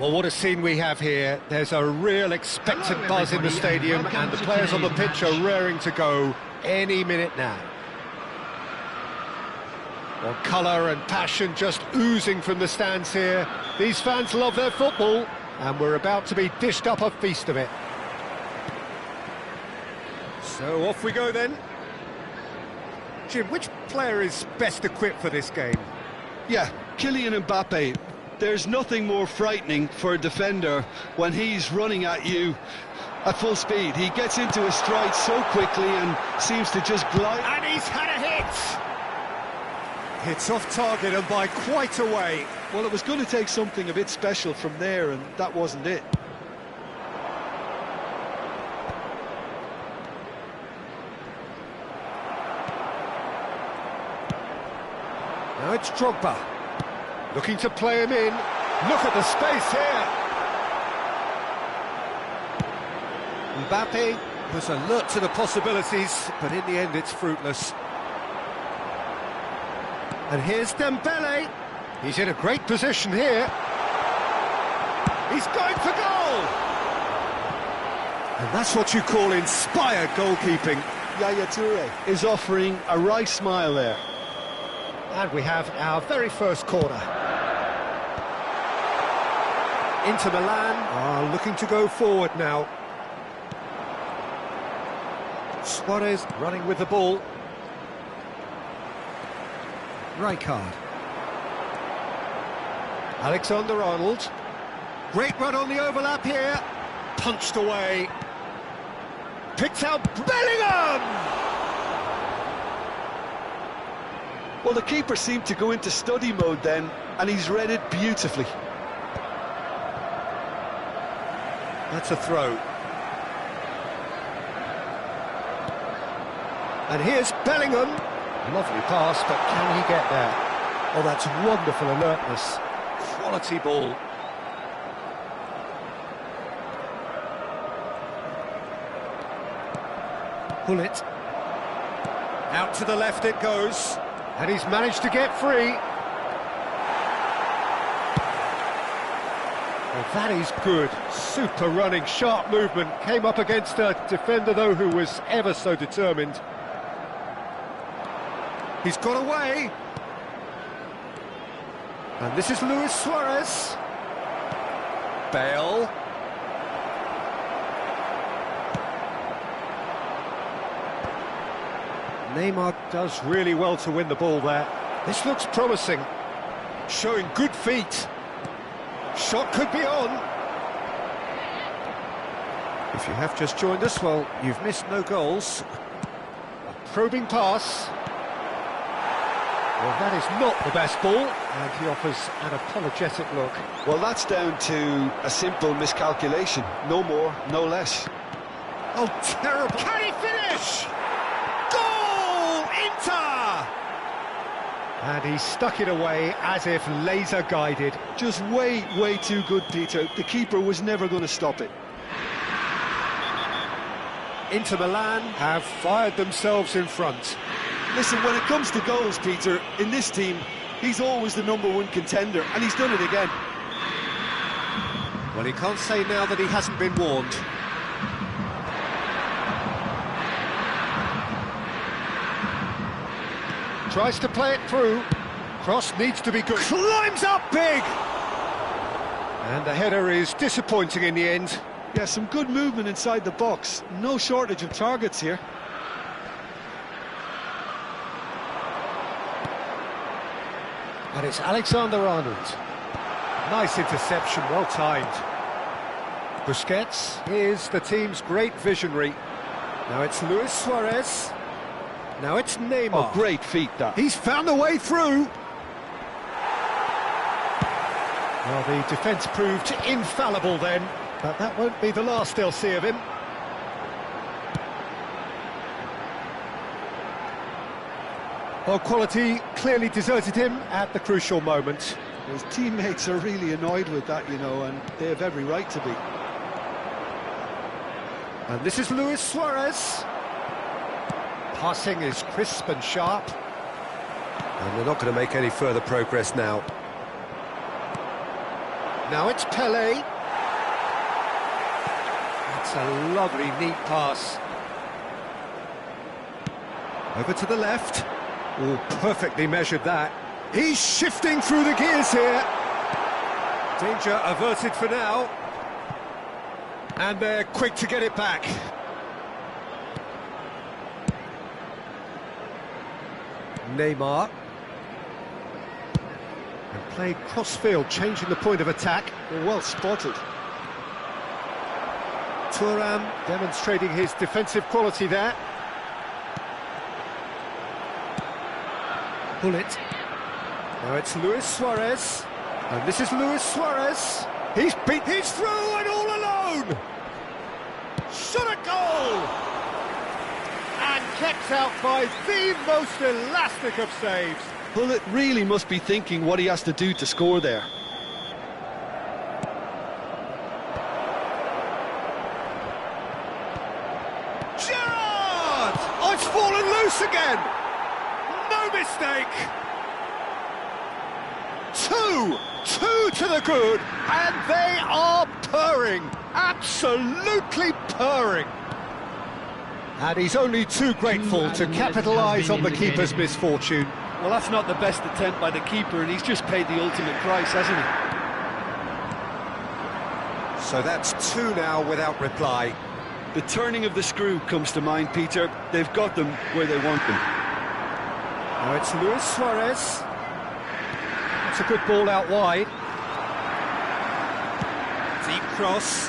Well, what a scene we have here. There's a real expectant buzz in the stadium, and the players on the pitch are raring to go any minute now. Well, colour and passion just oozing from the stands here. These fans love their football, and we're about to be dished up a feast of it. So off we go then. Jim, which player is best equipped for this game? Yeah, Kylian Mbappe. There's nothing more frightening for a defender when he's running at you at full speed. He gets into a stride so quickly and seems to just glide. And he's had a hit! It's off target and by quite a way. Well, it was going to take something a bit special from there, and that wasn't it. Now it's Drogba, looking to play him in. Look at the space here. Mbappe was alert to the possibilities, but in the end it's fruitless. And here's Dembele. He's in a great position here. He's going for goal! And that's what you call inspired goalkeeping. Yaya Toure is offering a right smile there. And we have our very first corner. Inter Milan are looking to go forward now. Suarez running with the ball. Rijkaard. Alexander-Arnold. Great run on the overlap here. Punched away. Picked out Bellingham! Well, the keeper seemed to go into study mode then, and he's read it beautifully. That's a throw. And here's Bellingham. Lovely pass, but can he get there? Oh, that's wonderful alertness. Quality ball. Pull it. Out to the left it goes. And he's managed to get free. Well, that is good. Super running, sharp movement. Came up against a defender, though, who was ever so determined. He's got away. And this is Luis Suarez. Bale. Neymar does really well to win the ball there. This looks promising. Showing good feet. Shot could be on. If you have just joined us, well, you've missed no goals. A probing pass. Well, that is not the best ball, and he offers an apologetic look. Well, that's down to a simple miscalculation. No more, no less. Oh, terrible. Can he finish? Goal! Inter! And he stuck it away as if laser-guided. Just way, way too good, Peter. The keeper was never going to stop it. Inter Milan have fired themselves in front. Listen, when it comes to goals, Peter, in this team, he's always the #1 contender, and he's done it again. Well, he can't say now that he hasn't been warned. Tries to play it through. Cross needs to be good. Climbs up big! And the header is disappointing in the end. Yeah, some good movement inside the box. No shortage of targets here. And it's Alexander-Arnold. Nice interception, well timed. Busquets is the team's great visionary. Now it's Luis Suarez. Now it's Neymar. Oh, great feat, that. He's found a way through. Well, the defence proved infallible then, but that won't be the last they'll see of him. Well, quality clearly deserted him at the crucial moment. His teammates are really annoyed with that, you know, and they have every right to be. And this is Luis Suarez. Passing is crisp and sharp. And they're not going to make any further progress now. Now it's Pele. That's a lovely, neat pass. Over to the left. Oh, perfectly measured that. He's shifting through the gears here. Danger averted for now. And they're quick to get it back. Neymar. And played cross-field, changing the point of attack. Well spotted. Thuram demonstrating his defensive quality there. Bullet. Now it's Luis Suarez. And this is Luis Suarez. He's through and all alone! Shot a goal! And kept out by the most elastic of saves. Bullet really must be thinking what he has to do to score there. Gerrard! Oh, it's fallen loose again! No mistake! Two to the good, and they are purring, absolutely purring. And he's only too grateful to capitalise on the keeper's misfortune. Well, that's not the best attempt by the keeper, and he's just paid the ultimate price, hasn't he? So that's two now without reply. The turning of the screw comes to mind, Peter. They've got them where they want them. Now it's Luis Suarez. That's a good ball out wide. Deep cross.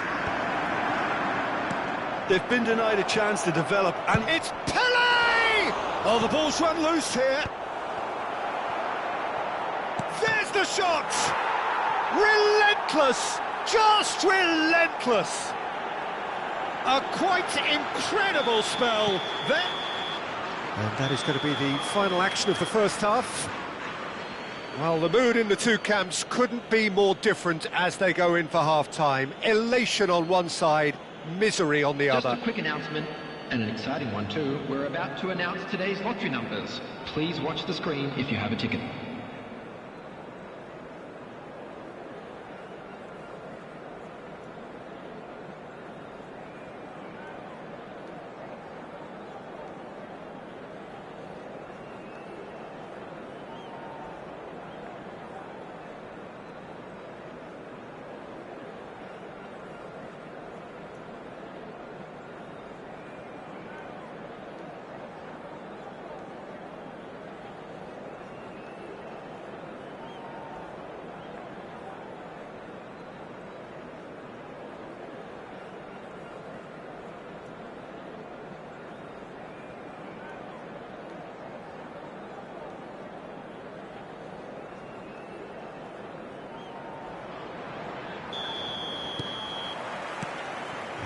They've been denied a chance to develop, and It's Pele! Oh, the ball's run loose here. There's the shot! Relentless! Just relentless! A quite incredible spell there. And that is going to be the final action of the first half. Well, the mood in the two camps couldn't be more different as they go in for half-time. Elation on one side, misery on the Just other. a quick announcement, and an exciting one too. We're about to announce today's lottery numbers. Please watch the screen if you have a ticket.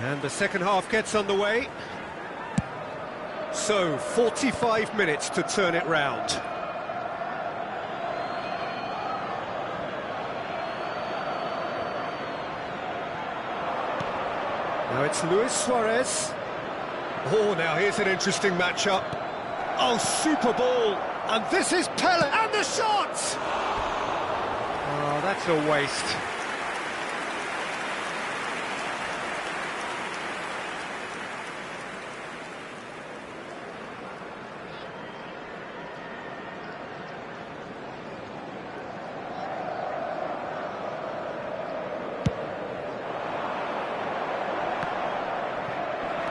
And the second half gets underway. So, 45 minutes to turn it round. Now it's Luis Suarez. Oh, now here's an interesting matchup. Oh, super ball. And this is Pele. And the shot! Oh, that's a waste.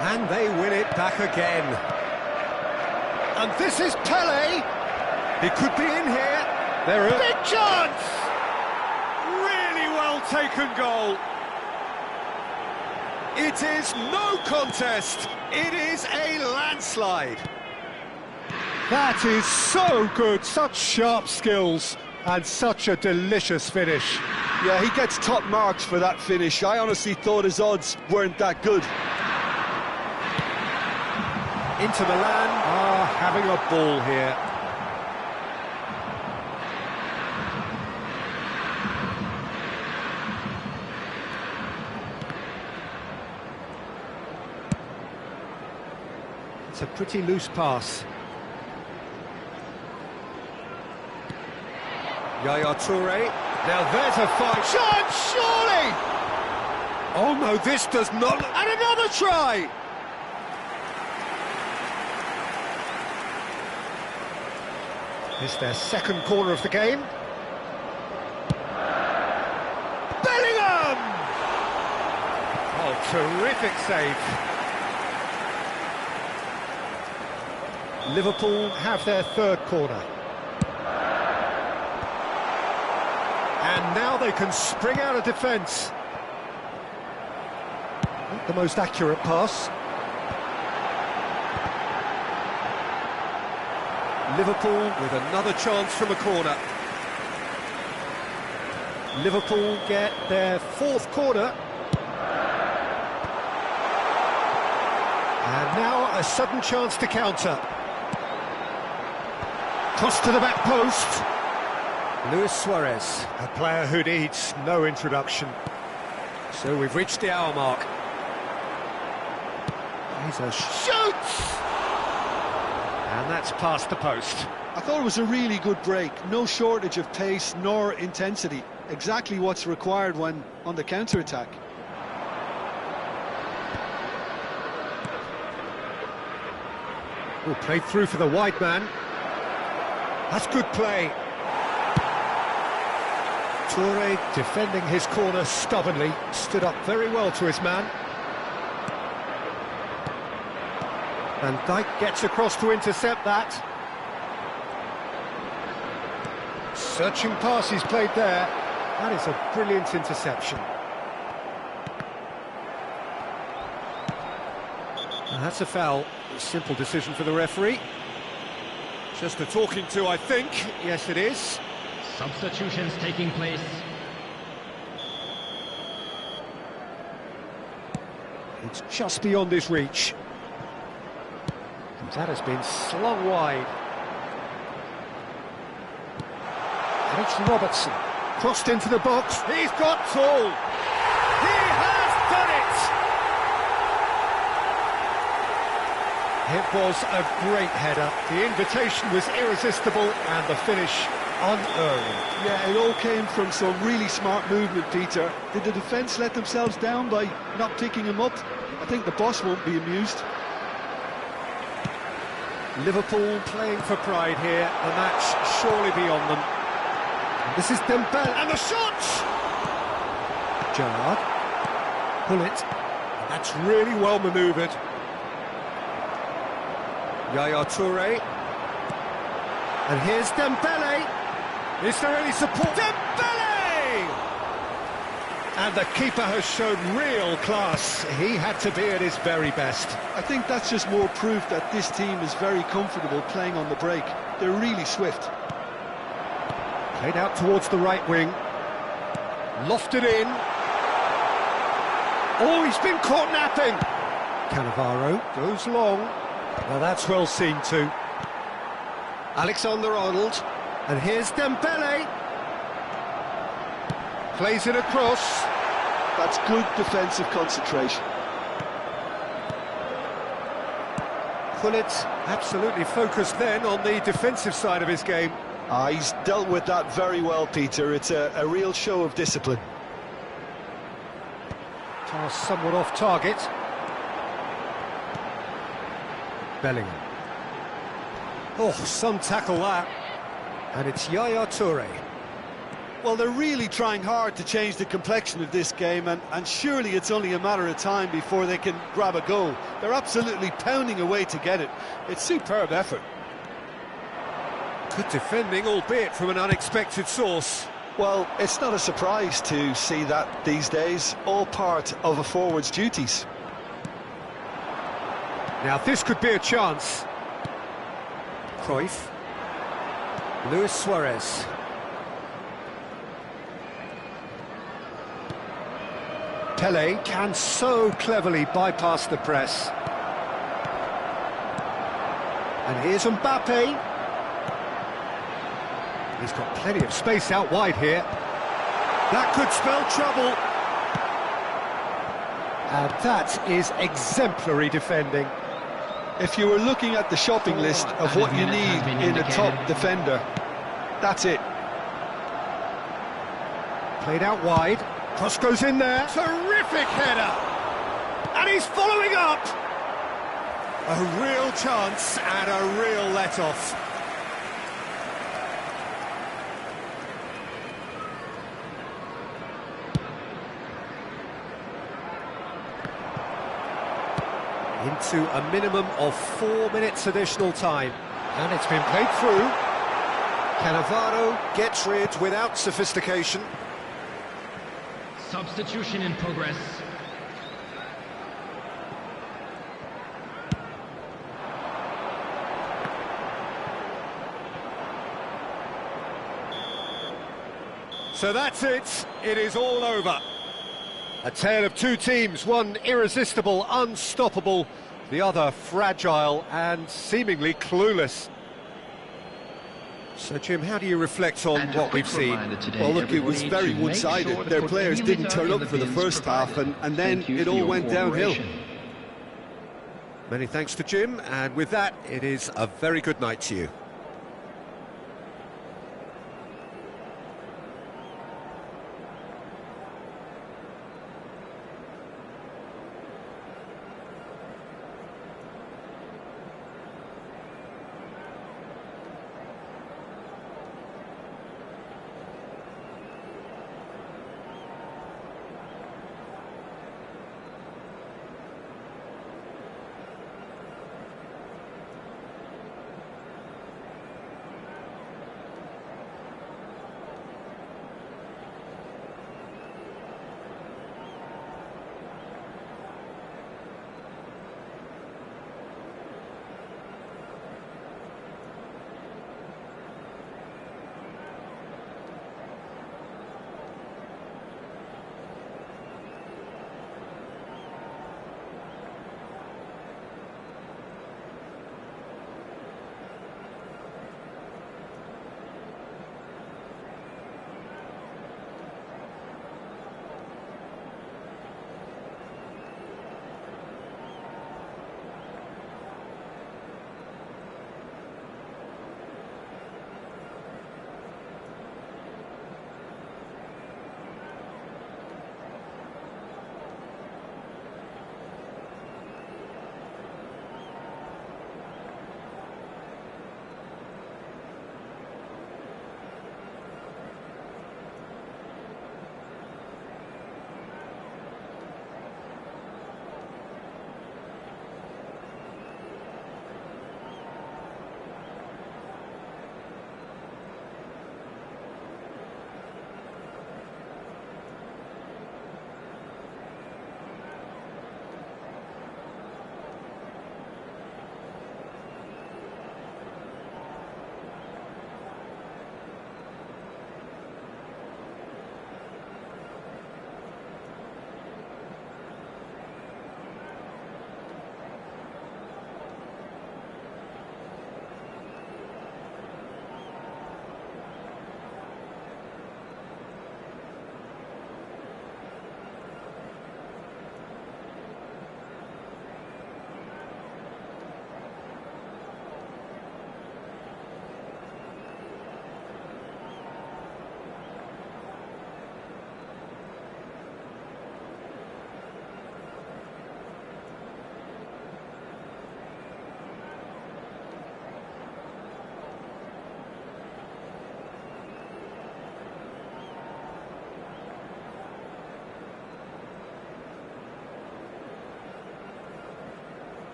And they win it back again. And this is Pele. He could be in here. There is big chance. Really well taken goal. It is no contest. It is a landslide. That is so good. Such sharp skills and such a delicious finish. yeah, he gets top marks for that finish. I honestly thought his odds weren't that good. Inter Milan are having a ball here. It's a pretty loose pass. Yaya Toure. Now there's a fine shot, surely! Oh no, this does not... And another try! It's their second corner of the game. Bellingham! Oh, terrific save. Liverpool have their third corner. And now they can spring out of defence. Not the most accurate pass. Liverpool with another chance from a corner. Liverpool get their fourth corner. And now a sudden chance to counter. Cross to the back post. Luis Suarez, a player who needs no introduction. So we've reached the hour mark. He's a shoots! And that's past the post. I thought it was a really good break. No shortage of pace nor intensity. Exactly what's required when on the counter-attack. Oh, played through for the wide man. That's good play. Toure defending his corner stubbornly, stood up very well to his man. And Dijk gets across to intercept that. Searching pass he's played there. That is a brilliant interception. And that's a foul. A simple decision for the referee. Just a talking to, I think. Yes, it is. Substitutions taking place. It's just beyond his reach. That has been slung wide. And it's Robertson. Crossed into the box. He's got full. He has done it! It was a great header. The invitation was irresistible and the finish unerring. Yeah, it all came from some really smart movement, Peter. Did the defence let themselves down by not picking him up? I think the boss won't be amused. Liverpool playing for pride here. The match surely beyond them. And this is Dembele. And the shot! Gerrard. Pull it. And that's really well manoeuvred. Yaya Toure. And here's Dembele. Is there any support? Dembele! And the keeper has shown real class. He had to be at his very best. I think that's just more proof that this team is very comfortable playing on the break. They're really swift. Played out towards the right wing. Lofted in. Oh, he's been caught napping. Cannavaro goes long. Well, that's well seen too. Alexander-Arnold. And here's Dembele. Plays it across. That's good defensive concentration. Gullit absolutely focused then on the defensive side of his game. He's dealt with that very well, Peter. It's a real show of discipline. Pass somewhat off target. Bellingham. Oh, some tackle that. And it's Yaya Toure. Well, they're really trying hard to change the complexion of this game, and surely it's only a matter of time before they can grab a goal. They're absolutely pounding away to get it. It's superb effort. Good defending, albeit from an unexpected source. Well, it's not a surprise to see that these days, all part of a forward's duties. Now this could be a chance. Cruyff. Luis Suarez. Pele can so cleverly bypass the press. And here's Mbappe. He's got plenty of space out wide here. That could spell trouble. And that is exemplary defending. If you were looking at the shopping list of what you need in a top defender, that's it. Played out wide. Cross goes in there. Terrific header! And he's following up! A real chance and a real let-off. Into a minimum of 4 minutes additional time. And it's been played through. Cannavaro gets rid without sophistication. Substitution in progress. So that's it. It is all over. A tale of two teams, one irresistible, unstoppable, the other fragile and seemingly clueless. So, Jim, how do you reflect on what we've seen? Well, look, it was very one-sided. Their players didn't turn up for the first half, and then it all went downhill. Many thanks to Jim, and with that, it is a very good night to you.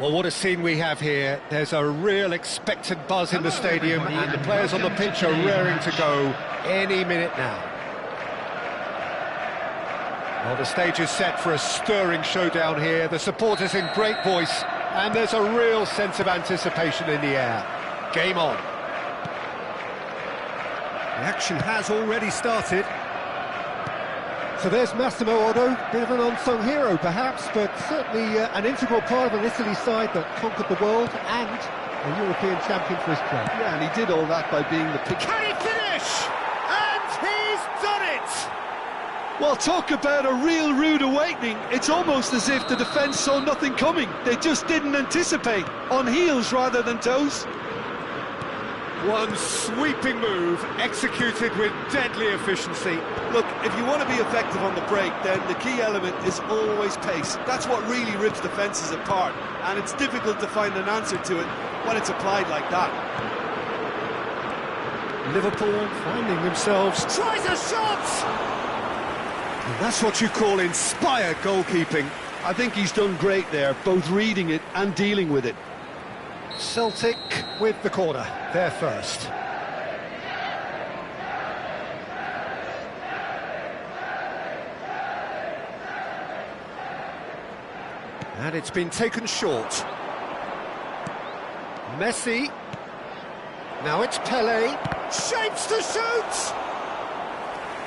Well, what a scene we have here. There's a real expectant buzz in the stadium, and the players on the pitch are raring to go any minute now. Well, the stage is set for a stirring showdown here. The supporters in great voice, and there's a real sense of anticipation in the air. Game on. The action has already started. So there's Massimo Otto, bit of an unsung hero perhaps, but certainly an integral part of an Italy side that conquered the world and a European champion for his club. Yeah, and he did all that by being the pick. Can he finish? And he Well, talk about a real rude awakening. It's almost as if the defence saw nothing coming. They just didn't anticipate. On heels rather than toes. One sweeping move, executed with deadly efficiency. Look, if you want to be effective on the break, then the key element is always pace. That's what really rips defences apart, and it's difficult to find an answer to it when it's applied like that. Liverpool finding themselves. Tries a shot! And that's what you call inspired goalkeeping. I think he's done great there, both reading it and dealing with it. Celtic with the corner, they're first. And it's been taken short. Messi. Now it's Pele. Shapes to shoot!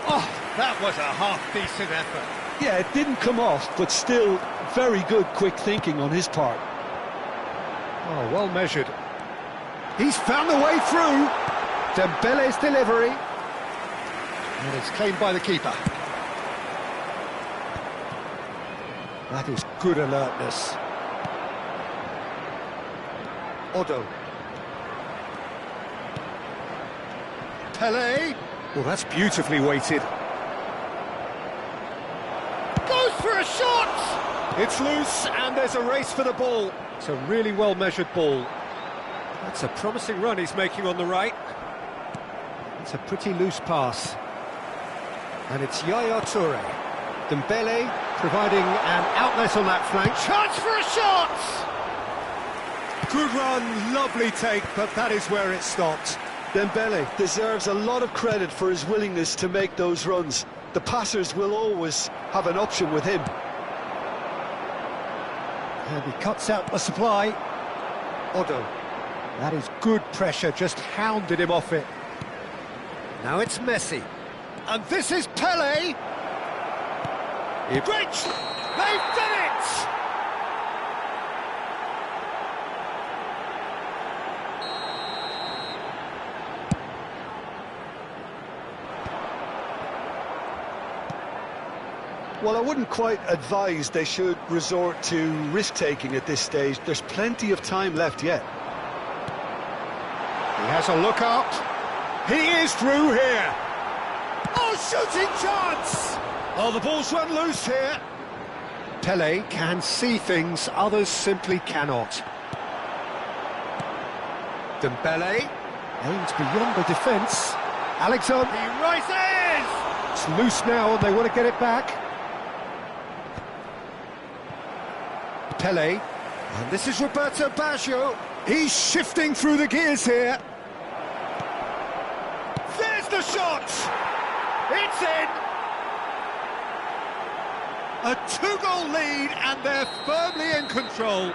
Oh, that was a half-decent effort. Yeah, it didn't come off, but still very good quick thinking on his part. Oh, well measured. He's found the way through. Dembele's delivery. And it's claimed by the keeper. That is good alertness. Odo. Pele. Well, that's beautifully weighted. Goes for a shot! It's loose, and there's a race for the ball. It's a really well-measured ball. That's a promising run he's making on the right. It's a pretty loose pass. And it's Yaya Toure. Dembele providing an outlet on that flank. Chance for a shot! Good run, lovely take, but that is where it stopped. Dembele deserves a lot of credit for his willingness to make those runs. The passers will always have an option with him. And he cuts out the supply. Odo. That is good pressure, just hounded him off it. Now it's Messi. And this is Pele. Great! They've done it! Well, I wouldn't quite advise they should resort to risk-taking at this stage. There's plenty of time left yet. He has a look up. He is through here. Oh, shooting chance! Oh, the ball's run loose here. Pele can see things others simply cannot. Dembele aims beyond the defence. Alexander, he rises! It's loose now and they want to get it back. Pele, and this is Roberto Baggio. He's shifting through the gears here. There's the shot! It's in! A two-goal lead, and they're firmly in control.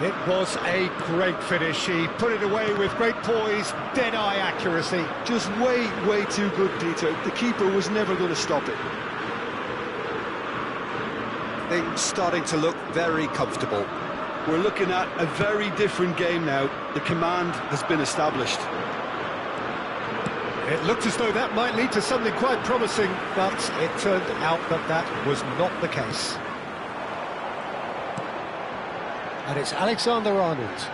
It was a great finish. He put it away with great poise, dead-eye accuracy. Just way too good, Peter. The keeper was never going to stop it. Things starting to look very comfortable. We're looking at a very different game now. The command has been established. It looked as though that might lead to something quite promising, but it turned out that that was not the case. And it's Alexander-Arnold.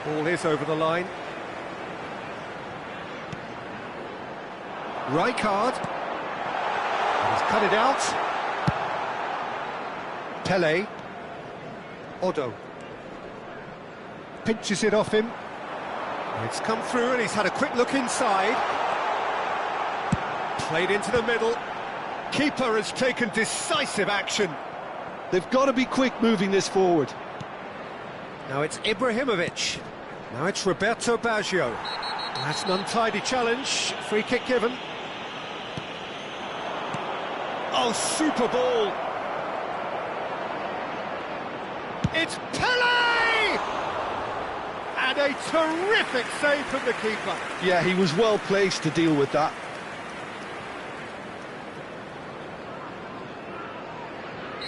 Ball is over the line. Rijkaard. He's cut it out. Pele. Odo. Pinches it off him. It's come through and he's had a quick look inside. Played into the middle. Keeper has taken decisive action. They've got to be quick moving this forward. Now it's Ibrahimovic. Now it's Roberto Baggio. That's an untidy challenge. Free kick given. Oh, super ball. It's Pele! And a terrific save from the keeper. Yeah, he was well placed to deal with that.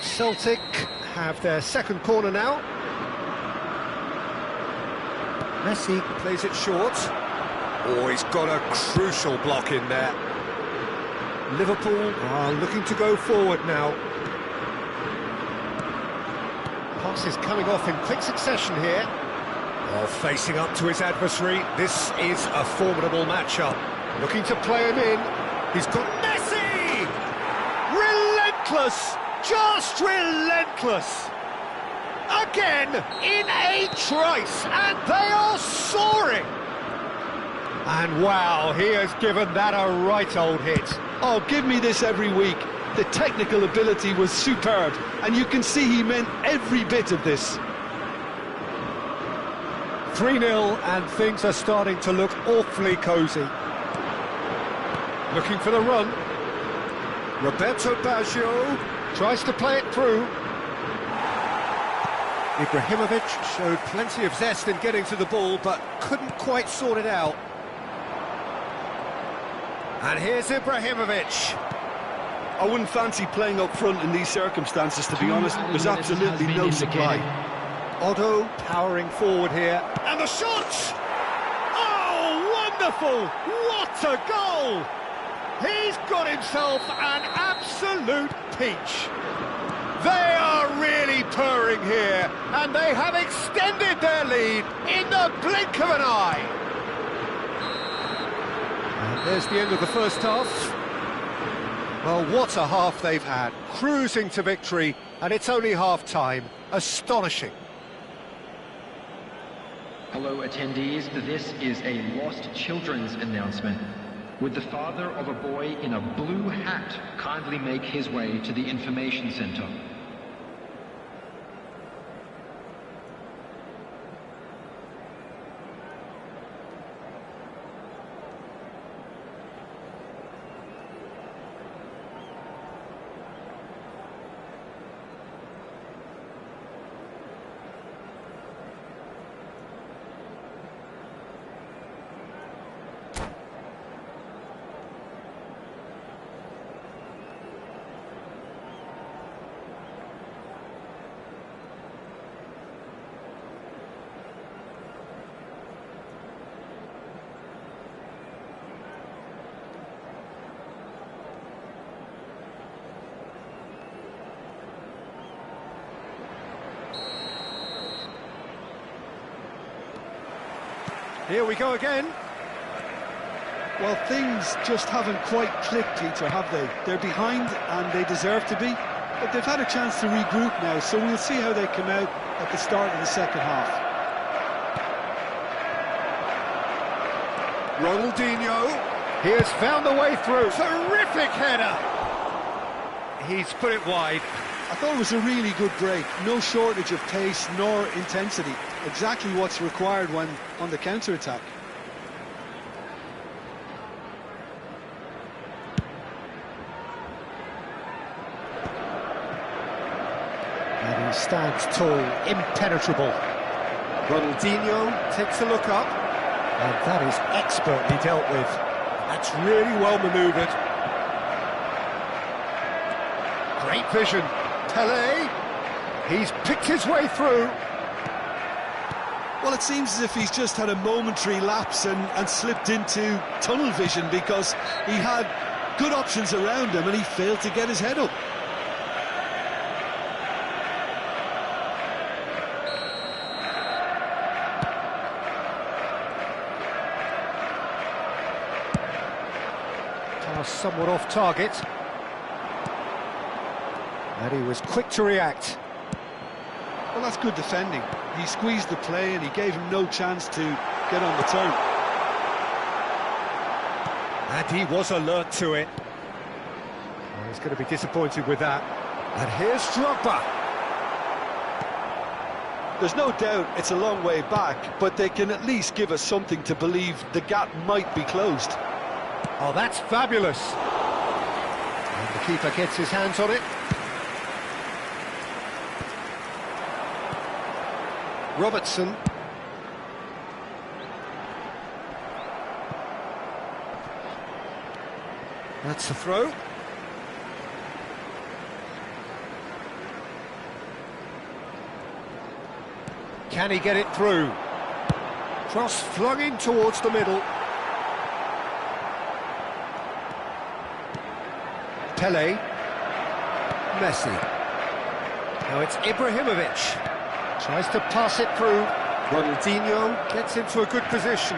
Celtic have their second corner now. Messi plays it short. Oh, he's got a crucial block in there. Liverpool are looking to go forward now. Passes coming off in quick succession here. While facing up to his adversary, this is a formidable matchup. Looking to play him in. He's got Messi! Relentless! Just relentless! Again, in a trice, and they are soaring! And wow, he has given that a right old hit. Oh, give me this every week. The technical ability was superb, and you can see he meant every bit of this. 3-0, and things are starting to look awfully cosy. Looking for the run. Roberto Baggio tries to play it through. Ibrahimovic showed plenty of zest in getting to the ball, but couldn't quite sort it out. And here's Ibrahimovic. I wouldn't fancy playing up front in these circumstances, to be honest. There's absolutely no supply. Otto powering forward here. And the shot! Oh, wonderful! What a goal! He's got himself an absolute peach. They are really purring here, and they have extended their lead in the blink of an eye. And there's the end of the first half. Well, what a half they've had. Cruising to victory, and it's only half-time. Astonishing. Hello attendees, this is a lost children's announcement. Would the father of a boy in a blue hat kindly make his way to the information center? Here we go again. Well, things just haven't quite clicked, Peter, have they? They're behind, and they deserve to be. But they've had a chance to regroup now, so we'll see how they come out at the start of the second half. Ronaldinho. He has found the way through. Terrific header. He's put it wide. I thought it was a really good break. No shortage of pace nor intensity. Exactly what's required when on the counter-attack. And he stands tall, impenetrable. Ronaldinho takes a look up. And that is expertly dealt with. That's really well manoeuvred. Great vision. Pelé. He's picked his way through. Well, it seems as if he's just had a momentary lapse and slipped into tunnel vision, because he had good options around him and he failed to get his head up. Pass somewhat off target. And he was quick to react. Well, that's good defending. He squeezed the play and he gave him no chance to get on the turn. And he was alert to it. Oh, he's going to be disappointed with that. And here's Drogba. There's no doubt it's a long way back, but they can at least give us something to believe the gap might be closed. Oh, that's fabulous. And the keeper gets his hands on it. Robertson. That's the throw. Can he get it through? Cross flung in towards the middle. Pele. Messi. Now it's Ibrahimovic. Tries to pass it through. Ronaldinho gets into a good position.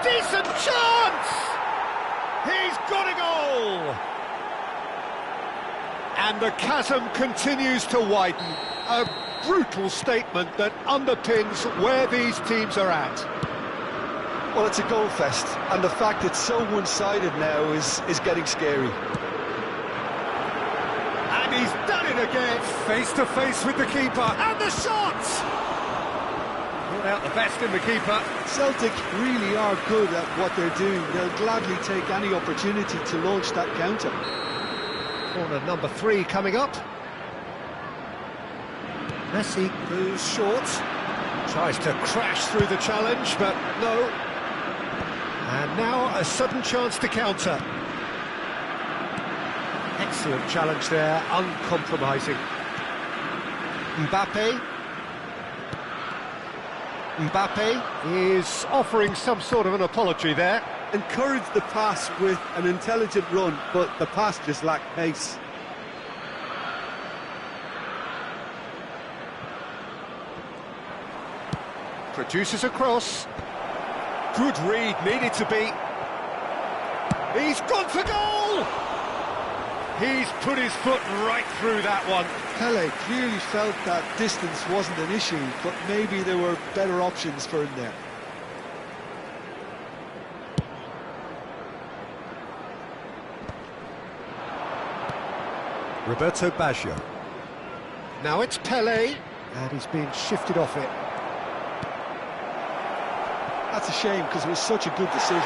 Decent chance! He's got a goal! And the chasm continues to widen. A brutal statement that underpins where these teams are at. Well, it's a goal fest, and the fact it's so one-sided now is getting scary. And he's done it again. Face to face with the keeper. And the shot! Brought out the best in the keeper. Celtic really are good at what they're doing. They'll gladly take any opportunity to launch that counter. Corner number 3 coming up. Messi goes short. Tries to crash through the challenge, but no. And now a sudden chance to counter. Excellent challenge there, uncompromising. Mbappe is offering some sort of an apology there. Encouraged the pass with an intelligent run, but the pass just lacked pace. Produces a cross. Good read, needed to be. He's gone for goal! He's put his foot right through that one. Pele clearly felt that distance wasn't an issue, but maybe there were better options for him there. Roberto Baggio. Now it's Pele, and he's being shifted off it. That's a shame, because it was such a good decision.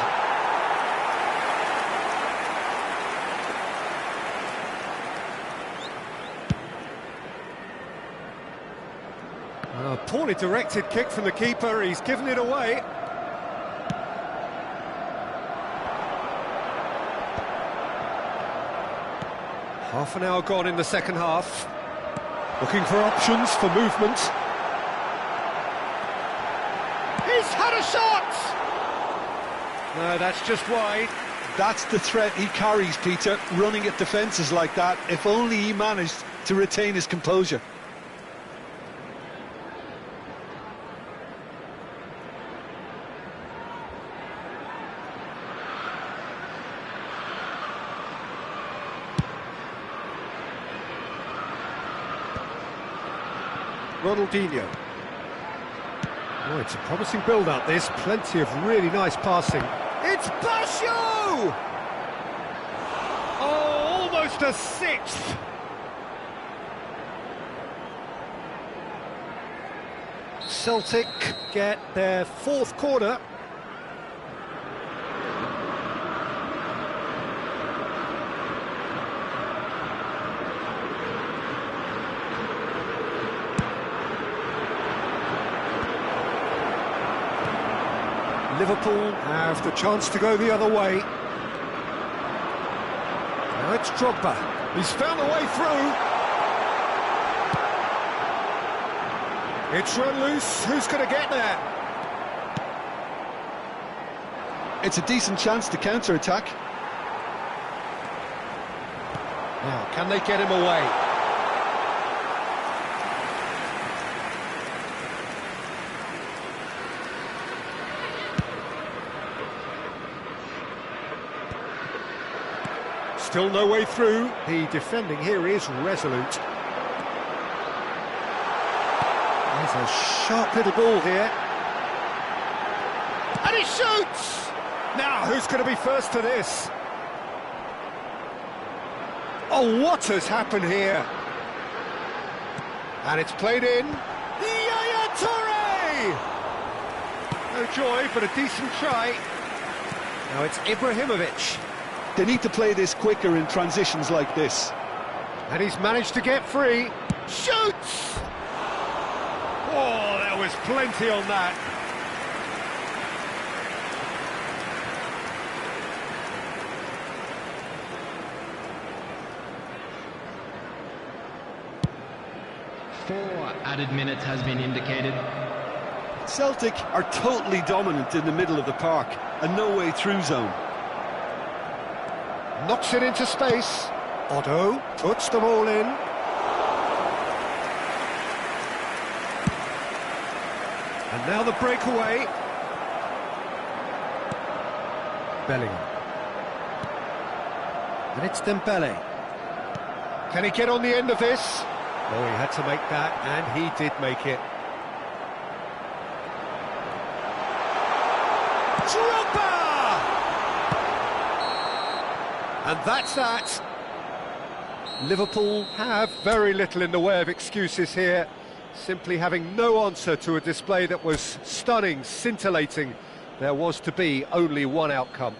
A poorly directed kick from the keeper, he's given it away. Half an hour gone in the second half. Looking for options for movement. He's had a shot! No, that's just wide. That's the threat he carries, Peter, running at defences like that. If only he managed to retain his composure. Ronaldinho. Oh, it's a promising build-up, this. Plenty of really nice passing. It's Baggio! Oh, almost a sixth! Celtic get their 4th corner. Liverpool have the chance to go the other way. Now it's Drogba. He's found a way through. It's run loose. Who's going to get there? It's a decent chance to counter-attack. Now, can they get him away? Still no way through. The defending here is resolute. There's a sharp little ball here. And he shoots! Now, who's going to be first to this? Oh, what has happened here? And it's played in. Yaya Toure! No joy, but a decent try. Now it's Ibrahimovic. They need to play this quicker in transitions like this. And he's managed to get free. Shoots! Oh, there was plenty on that. Four added minutes has been indicated. Celtic are totally dominant in the middle of the park, a no-way-through zone. Knocks it into space. Otto puts them all in. And now the breakaway. Bellingham. And it's Dembele. Can he get on the end of this? Oh, he had to make that, and he did make it. And that's that. Liverpool have very little in the way of excuses here, simply having no answer to a display that was stunning, scintillating. There was to be only one outcome.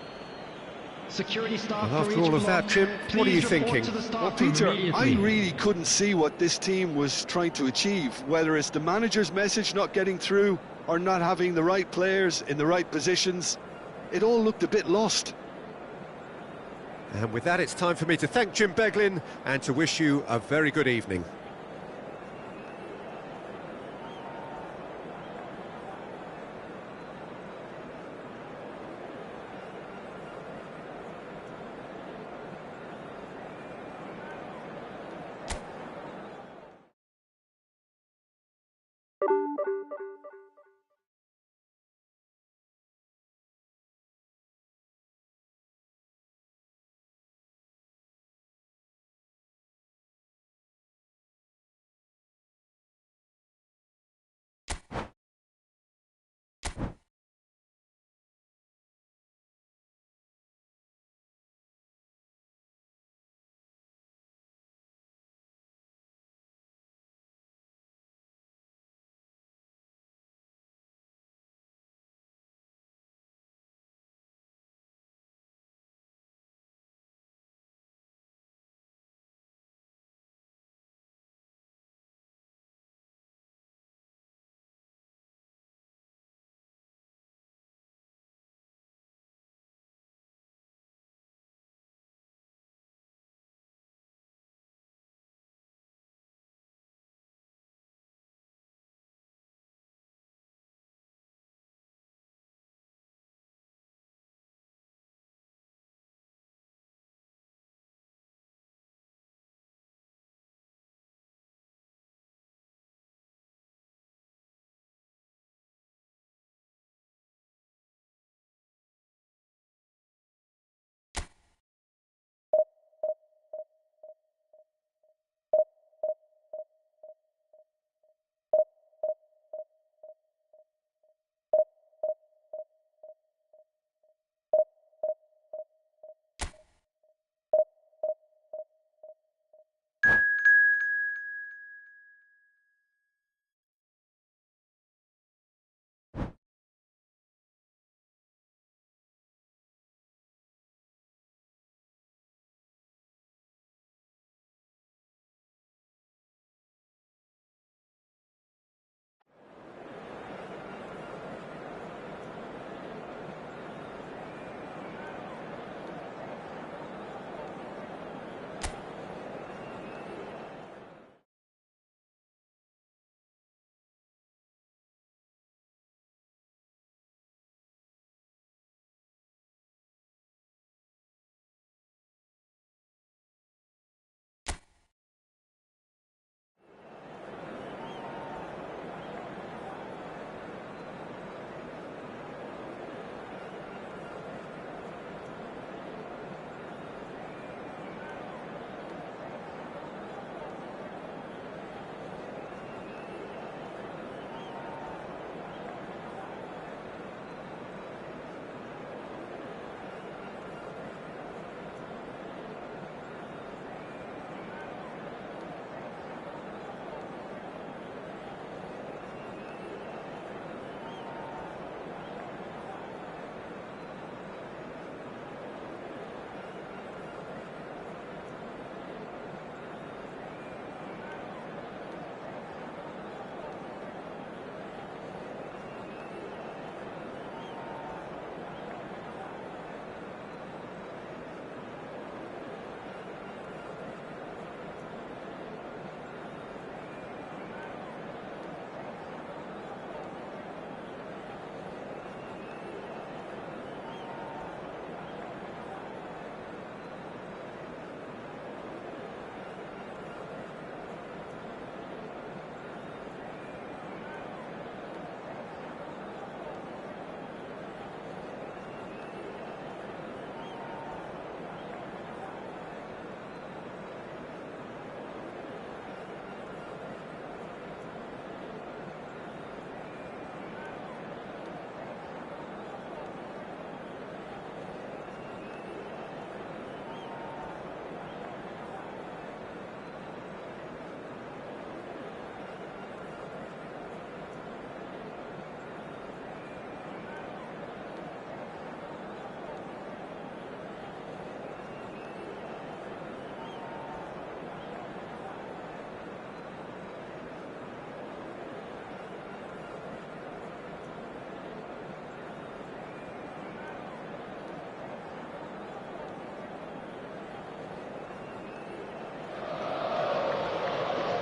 Security staff. And after all of that, Jim, what are you thinking? Well, Peter, I really couldn't see what this team was trying to achieve, whether it's the manager's message not getting through or not having the right players in the right positions. It all looked a bit lost. And with that, it's time for me to thank Jim Beglin and to wish you a very good evening.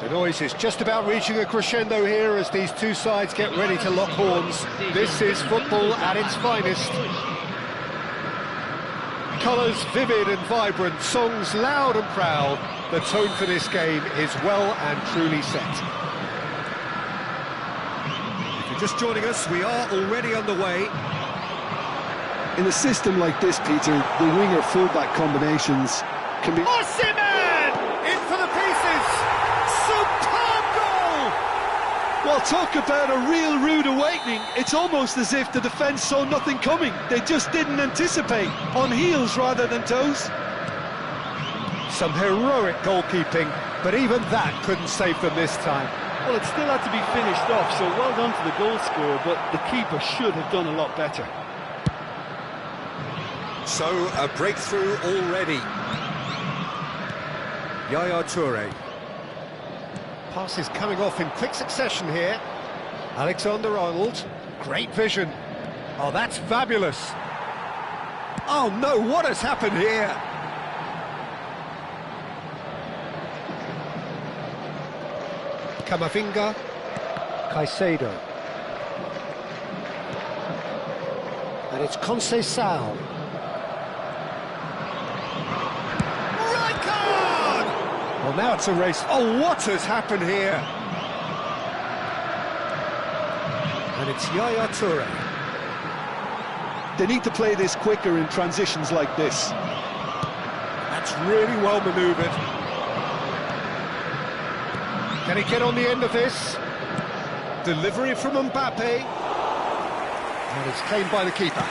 The noise is just about reaching a crescendo here as these two sides get ready to lock horns. This is football at its finest. Colours vivid and vibrant, songs loud and proud. The tone for this game is well and truly set. If you're just joining us, we are already underway. In a system like this, Peter, the winger-fullback combinations can be... Osimhen! In for the pieces! Superb goal! Well, talk about a real rude awakening. It's almost as if the defence saw nothing coming. They just didn't anticipate, on heels rather than toes. Some heroic goalkeeping, but even that couldn't save them this time. Well, it still had to be finished off, so well done to the goal scorer, but the keeper should have done a lot better. So, a breakthrough already. Yaya Toure. Passes coming off in quick succession here. Alexander-Arnold, great vision. Oh, that's fabulous. Oh no, what has happened here? Camavinga, Caicedo. And it's Conceição. Well, now it's a race. Oh, what has happened here? And it's Yaya Toure. They need to play this quicker in transitions like this. That's really well manoeuvred. Can he get on the end of this? Delivery from Mbappe. And it's claimed by the keeper.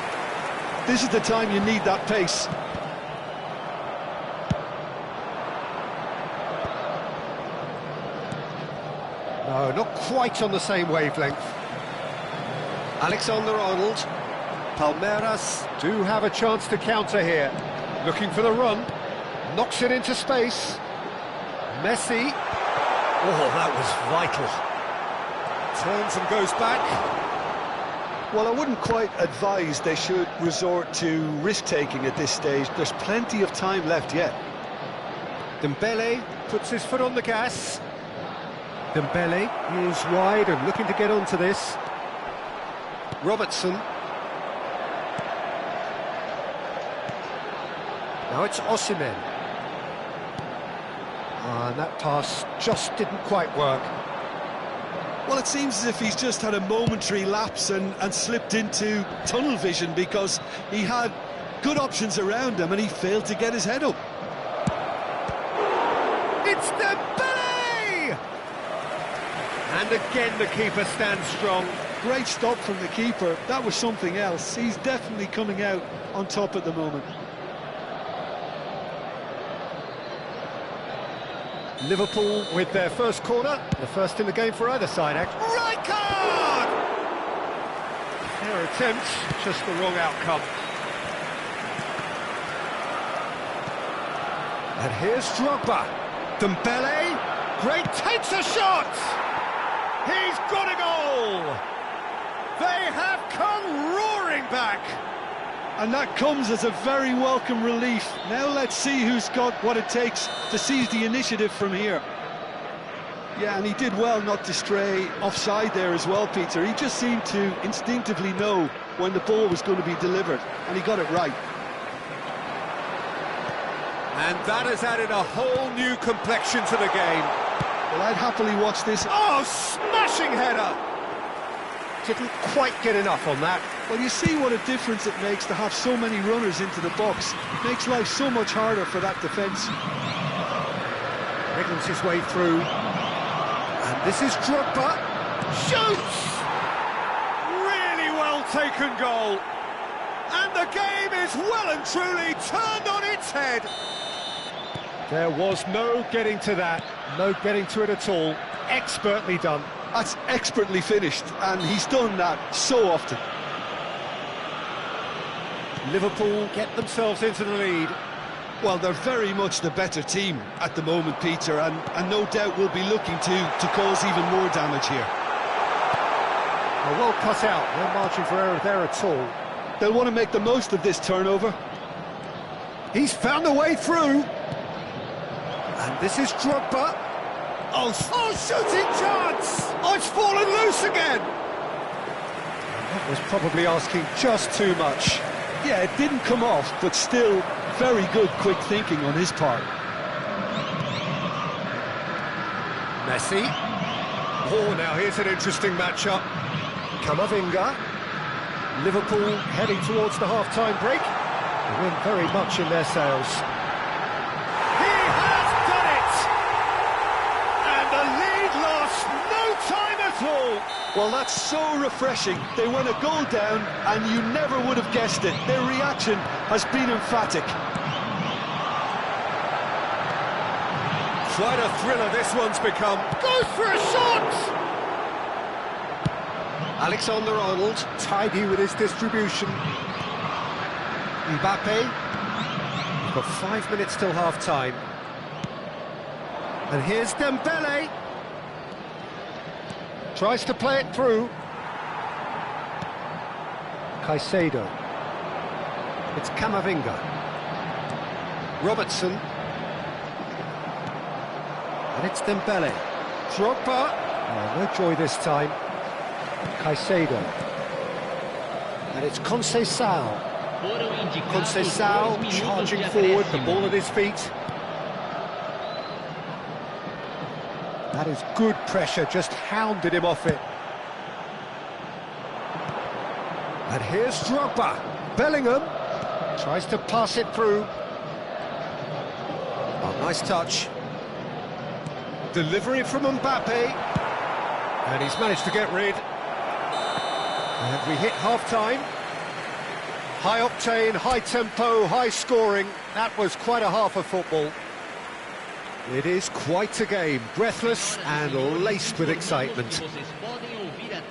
This is the time you need that pace. No, not quite on the same wavelength. Alexander-Arnold. Palmeiras do have a chance to counter here. Looking for the run. Knocks it into space. Messi. Oh, that was vital. Turns and goes back. Well, I wouldn't quite advise they should resort to risk-taking at this stage. There's plenty of time left yet. Dembele puts his foot on the gas. Dembele is wide and looking to get onto this. Robertson. Now it's Osimhen. And that pass just didn't quite work. Well, it seems as if he's just had a momentary lapse and slipped into tunnel vision because he had good options around him and he failed to get his head up. It's Dembele! And again the keeper stands strong. Great stop from the keeper. That was something else. He's definitely coming out on top at the moment. Liverpool with their first corner, the first in the game for either side. Right card! Their attempt, just the wrong outcome. And here's Drogba. Dembele, great, takes a shot! He's got a goal! They have come roaring back! And that comes as a very welcome relief. Now let's see who's got what it takes to seize the initiative from here. Yeah, and he did well not to stray offside there as well, Peter. He just seemed to instinctively know when the ball was going to be delivered, and he got it right. And that has added a whole new complexion to the game. Well, I'd happily watch this. Oh, smashing header! Didn't quite get enough on that. Well, you see what a difference it makes to have so many runners into the box. It makes life so much harder for that defence. Wriggles his way through. And this is Drogba. Shoots! Really well taken goal. And the game is well and truly turned on its head. There was no getting to that. No getting to it at all. Expertly done. That's expertly finished, and he's done that so often. Liverpool get themselves into the lead. Well, they're very much the better team at the moment, Peter, and no doubt will be looking to cause even more damage here. Well cut out, no margin for error there at all. They'll want to make the most of this turnover. He's found a way through. And this is Drogba. Oh, shooting chance! Oh, it's fallen loose again! That was probably asking just too much. Yeah, it didn't come off, but still very good quick thinking on his part. Messi. Oh, now here's an interesting matchup. Camavinga. Liverpool heading towards the half-time break. The wind very much in their sails. He has done it! And the lead lost no time at all! Well, that's so refreshing. They went a goal down, and you never would have guessed it. Their reaction has been emphatic. Quite a thriller this one's become. Goes for a shot! Alexander-Arnold, tidy with his distribution. Mbappe. We've got 5 minutes till half-time. And here's Dembele. Tries to play it through. Caicedo. It's Camavinga. Robertson. And it's Dembele. Drogba. Oh, no joy this time. Caicedo. And it's Conceição. Conceição charging forward, the ball at his feet. That is good pressure, just hounded him off it. And here's Drogba. Bellingham tries to pass it through. Oh, nice touch. Delivery from Mbappe. And he's managed to get rid. And we hit half-time. High octane, high tempo, high scoring. That was quite a half of football. It is quite a game, breathless and laced with excitement.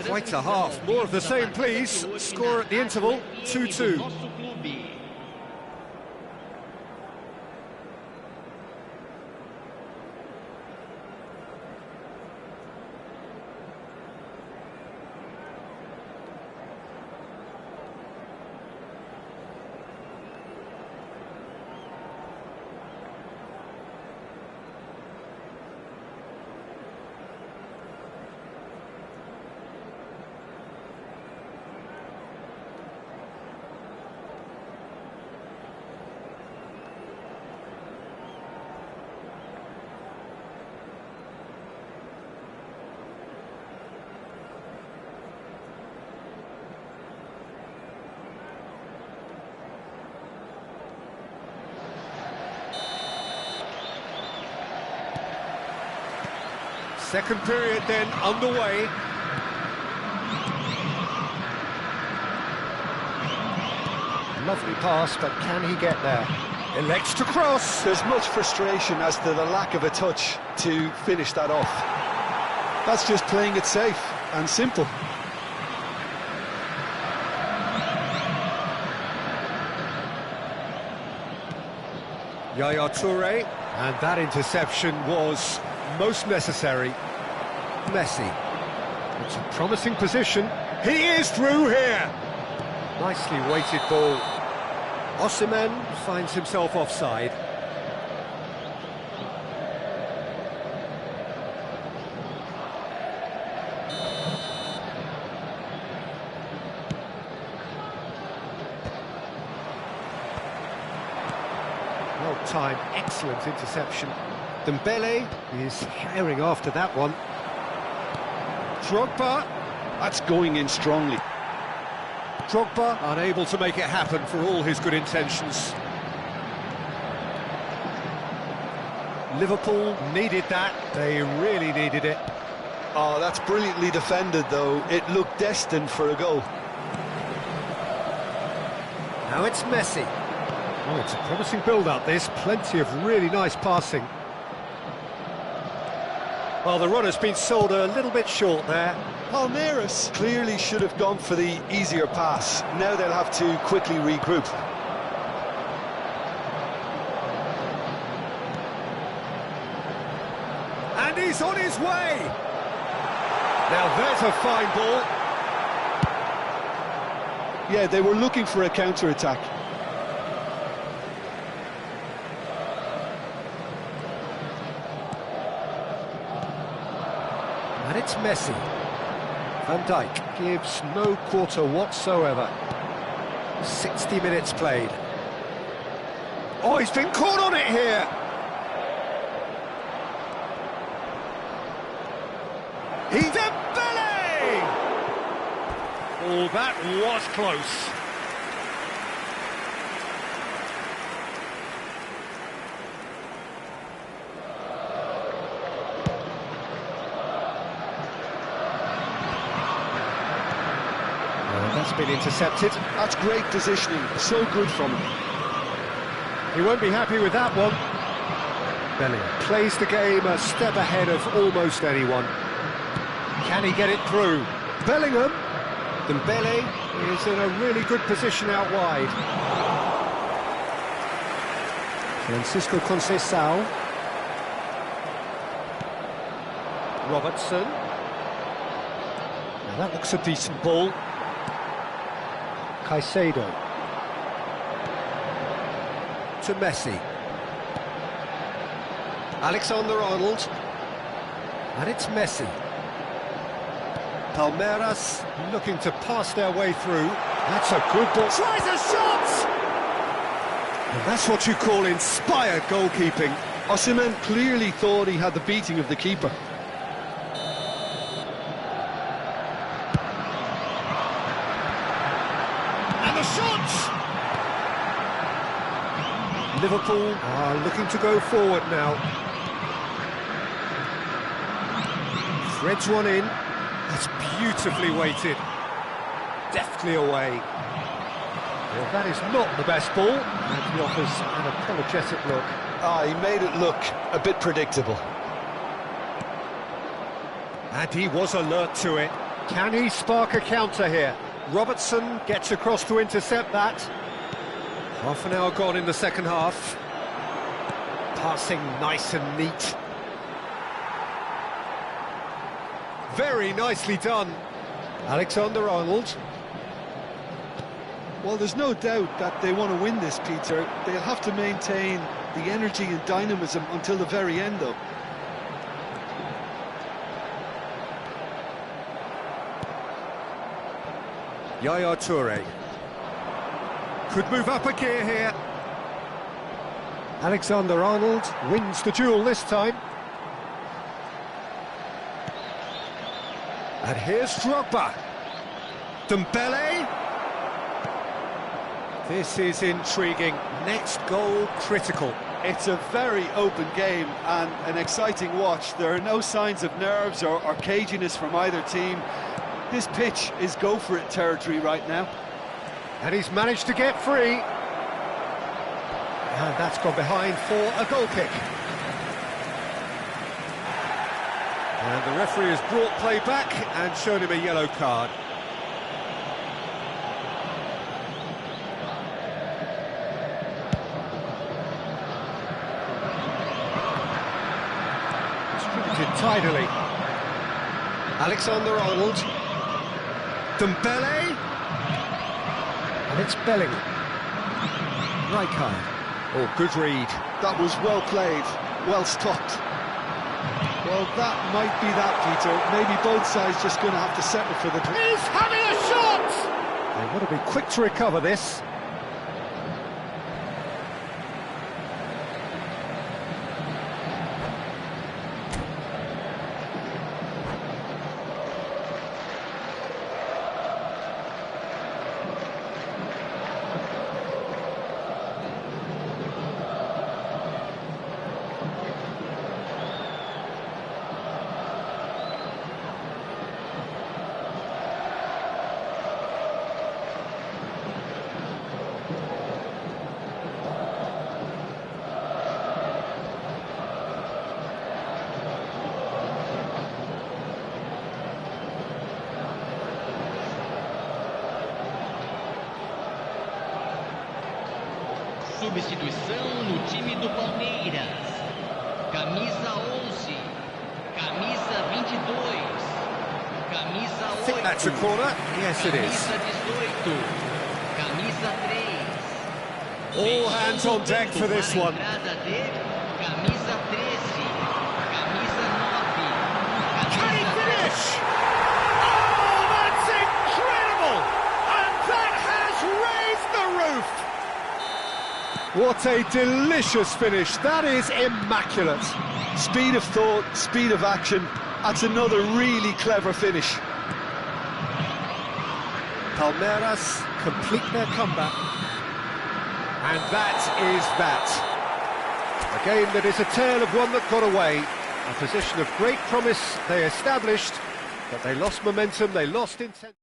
Quite a half. More of the same, please. Score at the interval, 2-2. Second period then underway. Lovely pass, but can he get there? Elects to cross. There's much frustration as to the lack of a touch to finish that off. That's just playing it safe and simple. Yaya Toure, and that interception was most necessary. Messi. It's a promising position. He is through here. Nicely weighted ball. Osimhen finds himself offside. Well timed, excellent interception. Dembele is herring after that one. Drogba. That's going in strongly. Drogba unable to make it happen for all his good intentions. Liverpool needed that. They really needed it. Oh, that's brilliantly defended, though. It looked destined for a goal. Now it's Messi. Oh, it's a promising build-up, this. Plenty of really nice passing. Well, the runner's been sold a little bit short there. Palmeiras clearly should have gone for the easier pass. Now they'll have to quickly regroup. And he's on his way! Now there's a fine ball. Yeah, they were looking for a counter-attack. it's Messi. Van Dijk gives no quarter whatsoever. 60 minutes played. Oh, he's been caught on it here! He's a belly! Oh, that was close. That's been intercepted. That's great positioning, so good from him. He won't be happy with that one. Bellingham plays the game a step ahead of almost anyone. Can he get it through? Bellingham. Dembele is in a really good position out wide. Francisco Conceição. Robertson. Now that looks a decent ball. Caicedo. To Messi. Alexander-Arnold. And it's Messi. Palmeiras looking to pass their way through. That's a good ball. Tries a shot! And that's what you call inspired goalkeeping. Osimhen clearly thought he had the beating of the keeper. And the shot! Liverpool are looking to go forward now. Threads one in. That's beautifully weighted. Deftly away. Well, that is not the best ball, and he offers an apologetic look. He made it look a bit predictable. And he was alert to it. Can he spark a counter here? Robertson gets across to intercept that. Half an hour gone in the second half. Passing nice and neat. Very nicely done. Alexander-Arnold. Well, there's no doubt that they want to win this, Peter. They'll have to maintain the energy and dynamism until the very end, though. Yaya Toure. Could move up a gear here. Alexander-Arnold wins the duel this time. And here's Drogba. Dembele. This is intriguing. Next goal critical. It's a very open game and an exciting watch. There are no signs of nerves or caginess from either team. This pitch is go-for-it territory right now. And he's managed to get free. And that's gone behind for a goal kick. And the referee has brought play back and shown him a yellow card. Distributed tidily. Alexander-Arnold. Dembele. And it's Bellingham. Rijkaard. Oh, good read. That was well played, well stopped. Well, that might be that, Peter. Maybe both sides just going to have to settle for the... He's having a shot! They've got to be quick to recover this. Substituição no time do Palmeiras. Camisa 11, camisa 22, camisa 8. I think that's a corner. Yes, it is. Camisa 18, camisa 3. All hands on deck for this one. Entrada de camisa 13, camisa 9, Can he camisa finish? What a delicious finish. That is immaculate. Speed of thought, speed of action. That's another really clever finish. Palmeiras complete their comeback. And that is that. A game that is a tale of one that got away. A position of great promise they established, but they lost momentum, they lost intensity.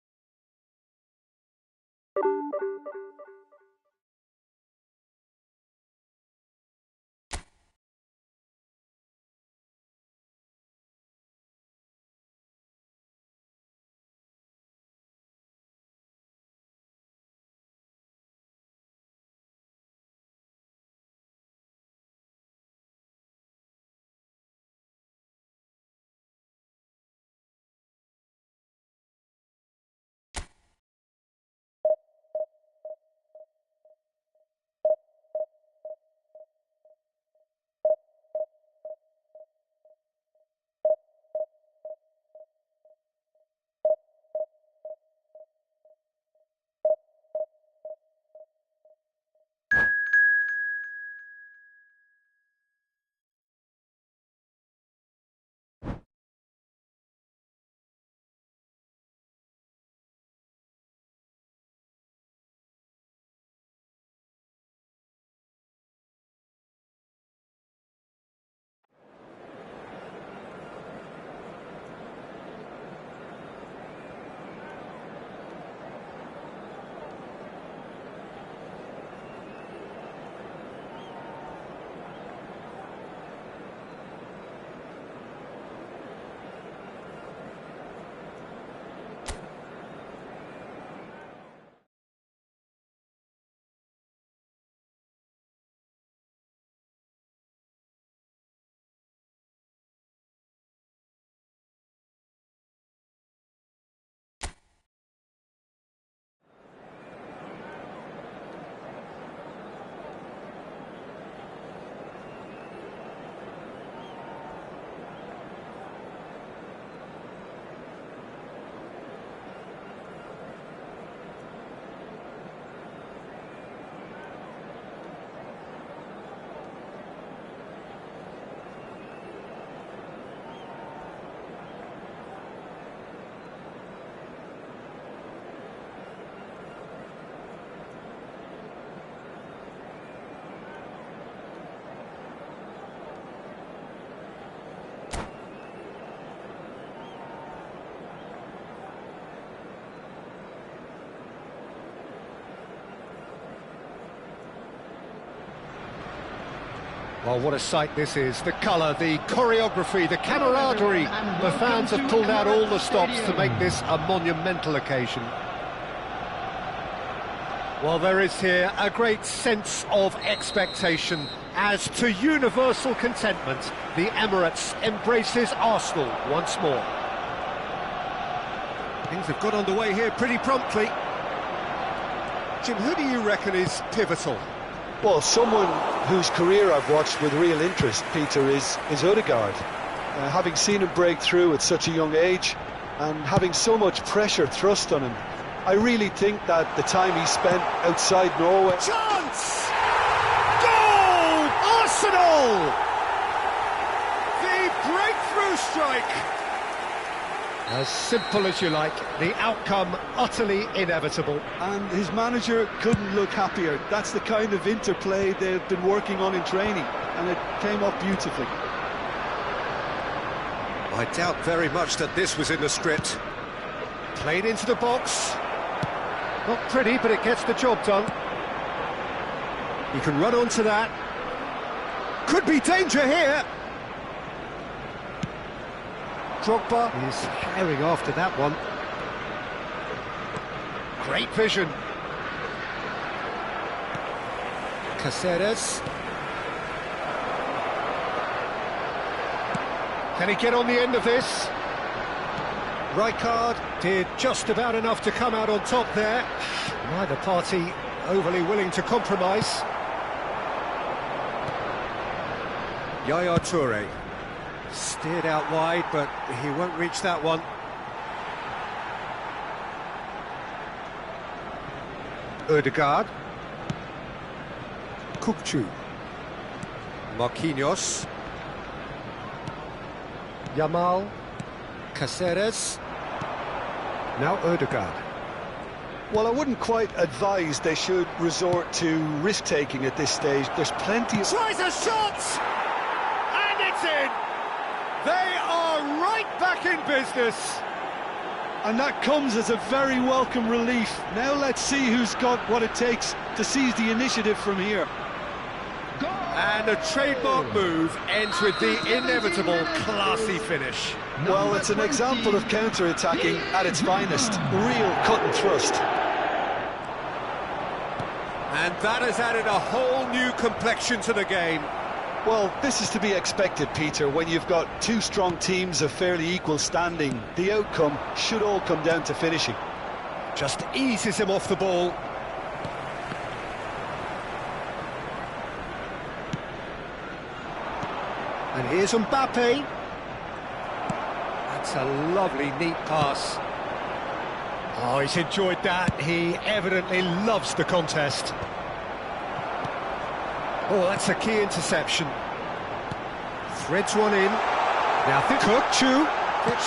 Well, what a sight this is. The colour, the choreography, the camaraderie. The fans have pulled out all the stops to make this a monumental occasion. Well, there is here a great sense of expectation. As to universal contentment, the Emirates embraces Arsenal once more. Things have got underway here pretty promptly. Jim, who do you reckon is pivotal? Well, someone whose career I've watched with real interest, Peter, is Odegaard. Having seen him break through at such a young age and having so much pressure thrust on him, I really think that the time he spent outside Norway... Chance! Goal! Arsenal! The breakthrough strike! As simple as you like, the outcome utterly inevitable. And his manager couldn't look happier. That's the kind of interplay they've been working on in training, and it came up beautifully. I doubt very much that this was in the script. Played into the box. Not pretty, but it gets the job done. He can run onto that. Could be danger here. Drogba is herring after that one. Great vision. Caceres. Can he get on the end of this? Rijkaard did just about enough to come out on top there. Neither party overly willing to compromise. Yaya Toure. Steered out wide, but he won't reach that one. Odegaard. Kukçu. Marquinhos. Yamal. Caceres. Now Ødegaard. Well, I wouldn't quite advise they should resort to risk-taking at this stage. There's plenty of... Tries a shot! And it's in! They are right back in business! And that comes as a very welcome relief. Now let's see who's got what it takes to seize the initiative from here. And a trademark move ends with the inevitable classy finish. Well, it's an example of counter-attacking at its finest. Real cut and thrust. And that has added a whole new complexion to the game. Well, this is to be expected, Peter, when you've got two strong teams of fairly equal standing. The outcome should all come down to finishing. Just eases him off the ball. And here's Mbappe. That's a lovely, neat pass. Oh, he's enjoyed that. He evidently loves the contest. Oh, that's a key interception. Threads one in. Now Kukçu.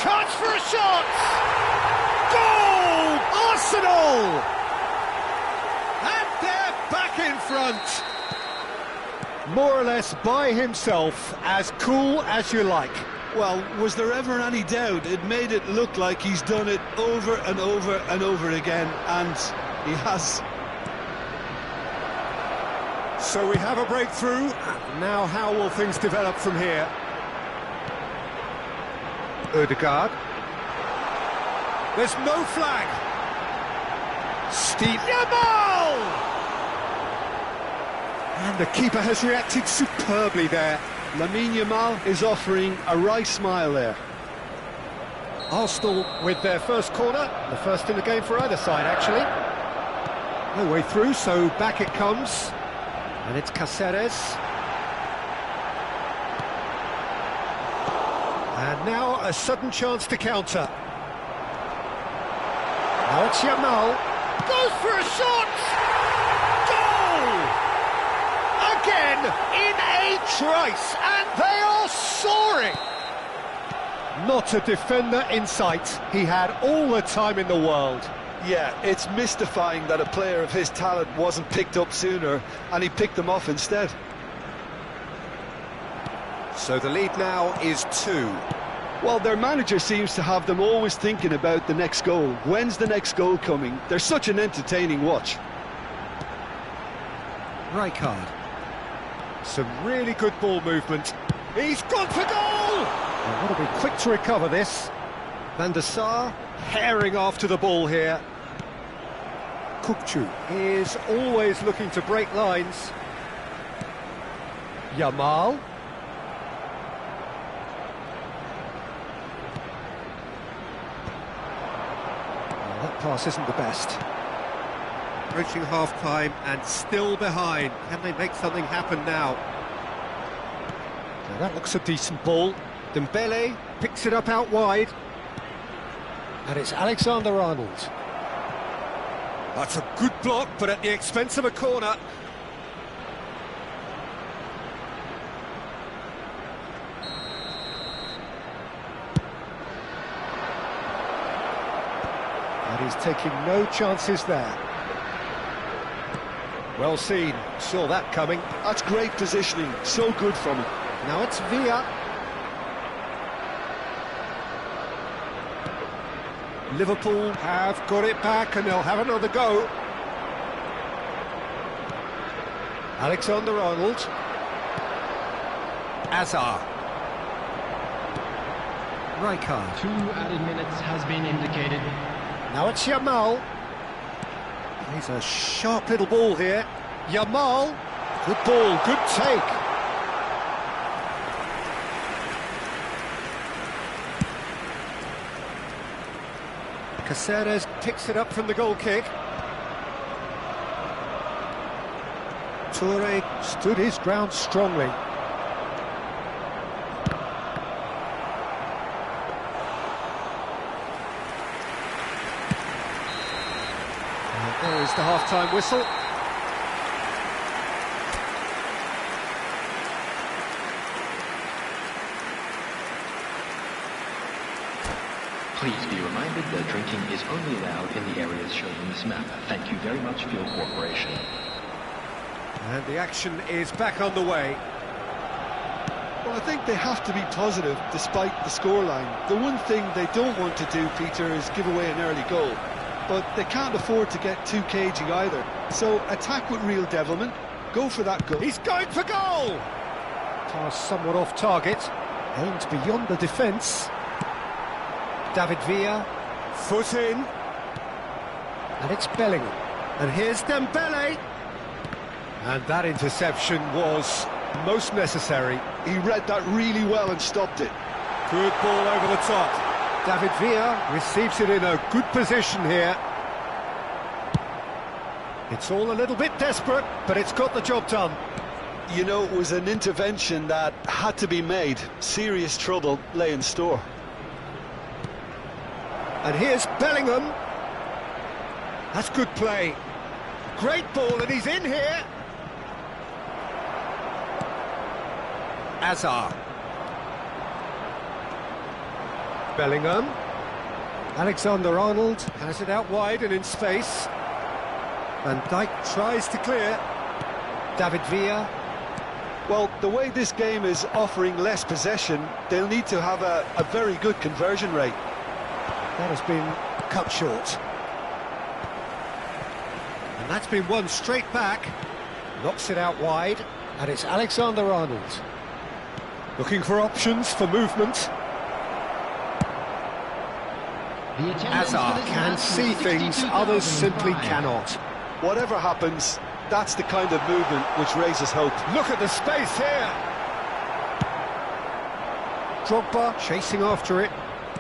Chance for a shot! Goal! Arsenal! And they're back in front. More or less by himself, as cool as you like. Well, was there ever any doubt? It made it look like he's done it over and over and over again, and he has. So we have a breakthrough. Now how will things develop from here? Ødegaard. There's no flag. Steve Yamal! And the keeper has reacted superbly there. Lamine Yamal is offering a right smile there. Arsenal with their first corner, the first in the game for either side, actually. No way through, so back it comes. And it's Caceres. And now a sudden chance to counter. Now it's Yamal. Goes for a shot! Goal! Again, in a trice, and they are soaring! Not a defender in sight. He had all the time in the world. Yeah, it's mystifying that a player of his talent wasn't picked up sooner, and he picked them off instead. So the lead now is 2. Well, their manager seems to have them always thinking about the next goal. When's the next goal coming? They're such an entertaining watch. Rijkaard. Some really good ball movement. He's gone for goal! Well, got to be quick to recover this. Van der Sar herring after the ball here. Kukçu is always looking to break lines. Yamal. Well, that pass isn't the best. Approaching half-time and still behind. Can they make something happen now? Now that looks a decent ball. Dembele picks it up out wide. And it's Alexander-Arnold. That's a good block, but at the expense of a corner. And he's taking no chances there. Well seen, saw that coming. That's great positioning, so good from him. Now it's Villa. Liverpool have got it back and they'll have another go. Alexander-Arnold. Azar. Rijkaard. 2 added minutes has been indicated. Now it's Yamal. He's a sharp little ball here. Yamal. Good ball, good take. Caceres picks it up from the goal kick. Toure stood his ground strongly. And there is the half-time whistle. Please be reminded that drinking is only allowed in the areas shown on this map. Thank you very much for your cooperation. And the action is back on the way. Well, I think they have to be positive despite the scoreline. The one thing they don't want to do, Peter, is give away an early goal. But they can't afford to get too cagey either. So attack with real devilment, go for that goal. He's going for goal! Pass somewhat off target, aimed beyond the defence. David Villa, Foot in, and it's Bellingham. and here's Dembele. And that interception was most necessary. He read that really well and stopped it. Good ball over the top. David Villa receives it in a good position here. It's all a little bit desperate, but it's got the job done. You know, it was an intervention that had to be made. Serious trouble lay in store. And here's Bellingham. That's good play. Great ball, and he's in here. Hazard. Bellingham. Alexander-Arnold, Has it out wide and in space. Van Dijk tries to clear. David Villa, Well, the way this game is offering less possession, they'll need to have a very good conversion rate. that has been cut short. And that's been won straight back. Knocks it out wide, and it's Alexander-Arnold. Looking for options for movement. The attendance for Hazard this can match see was things others simply 62,005. cannot. Whatever happens, that's the kind of movement which raises hope. Look at the space here. Drogba chasing after it.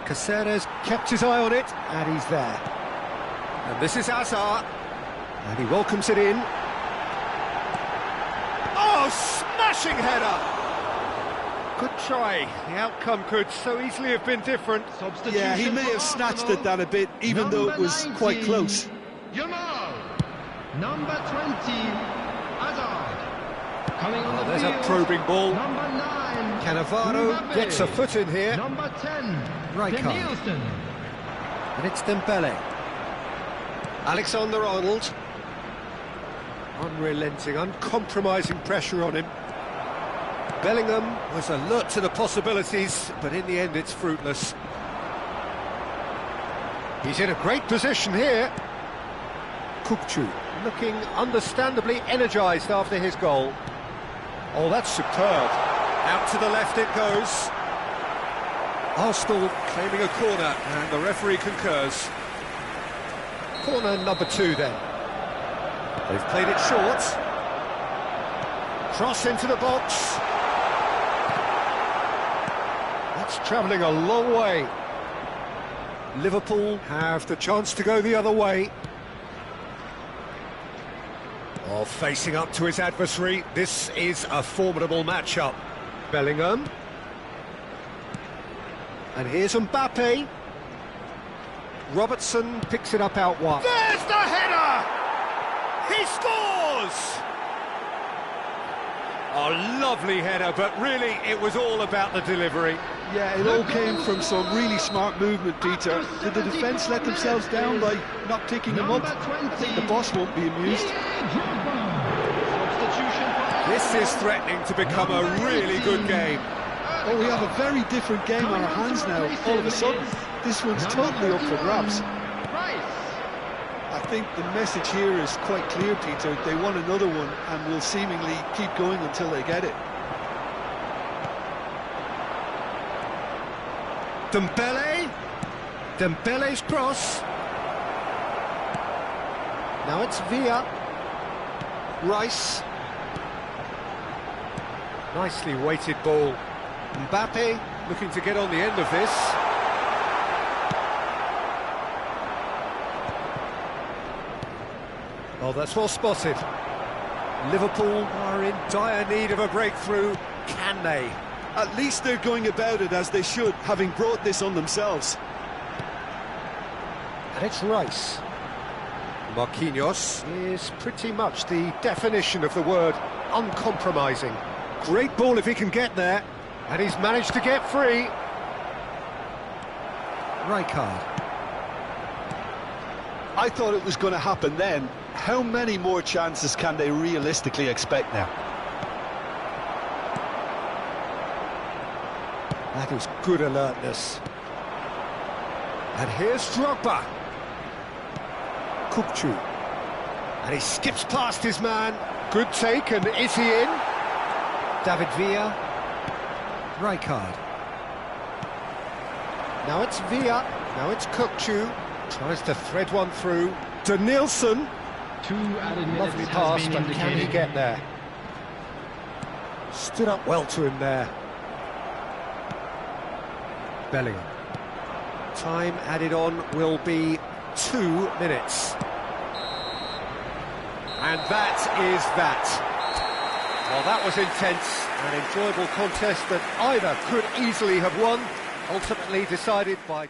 Caceres kept his eye on it, and he's there. And this is Hazard. And he welcomes it in. Oh, smashing header! Good try. The outcome could so easily have been different. Yeah, he may have snatched at that a bit, even though it was quite close. Jamal, number 20, Hazard. Coming on the There's a field, probing ball. Number 9, Cannavaro Mbappe. gets a foot in here. Number 10, Rijkaard. Danielson. And it's Dembele. Alexander-Arnold. Unrelenting, uncompromising pressure on him. Bellingham was alert to the possibilities, but in the end it's fruitless. He's in a great position here. Kukçu. Looking understandably energised after his goal. Oh, that's superb. Out to the left it goes. Arsenal claiming a corner, and the referee concurs. Corner number 2 then. They've played it short. Cross into the box. That's travelling a long way. Liverpool have the chance to go the other way. Oh, facing up to his adversary. This is a formidable matchup. Bellingham. And here's Mbappe. Robertson picks it up out wide. There's the header! He scores! Oh, lovely header, but really it was all about the delivery. Yeah, it all came from some really smart movement, Peter. Did the defence let themselves down by not picking him up? I think the boss won't be amused. Substitution for This is threatening to become a really good game. Oh, we have a very different game on our hands now. All of a sudden, this one's totally up for grabs. I think the message here is quite clear, Peter. They want another one and will seemingly keep going until they get it. Dembele. Dembele's cross. Now it's Villa. Rice. Nicely weighted ball. Mbappe looking to get on the end of this. Oh, that's well spotted. Liverpool are in dire need of a breakthrough. Can they? At least they're going about it as they should, having brought this on themselves. And it's Rice. Marquinhos is pretty much the definition of the word uncompromising. Great ball if he can get there, and he's managed to get free. Rijkaard. I thought it was going to happen then. How many more chances can they realistically expect now? That is good alertness. And here's Drogba. Kukçu. And he skips past his man. Good take, and is he in? David Villa. Rijkaard. Now it's Villa. Now it's Kukçu. Tries to thread one through. Denilson. 2 added minutes Lovely has pass, been but can he indicated. get there? Stood up well to him there. Bellingham. Time added on will be 2 minutes. And that is that. Well, that was intense, an enjoyable contest that either could easily have won, ultimately decided by...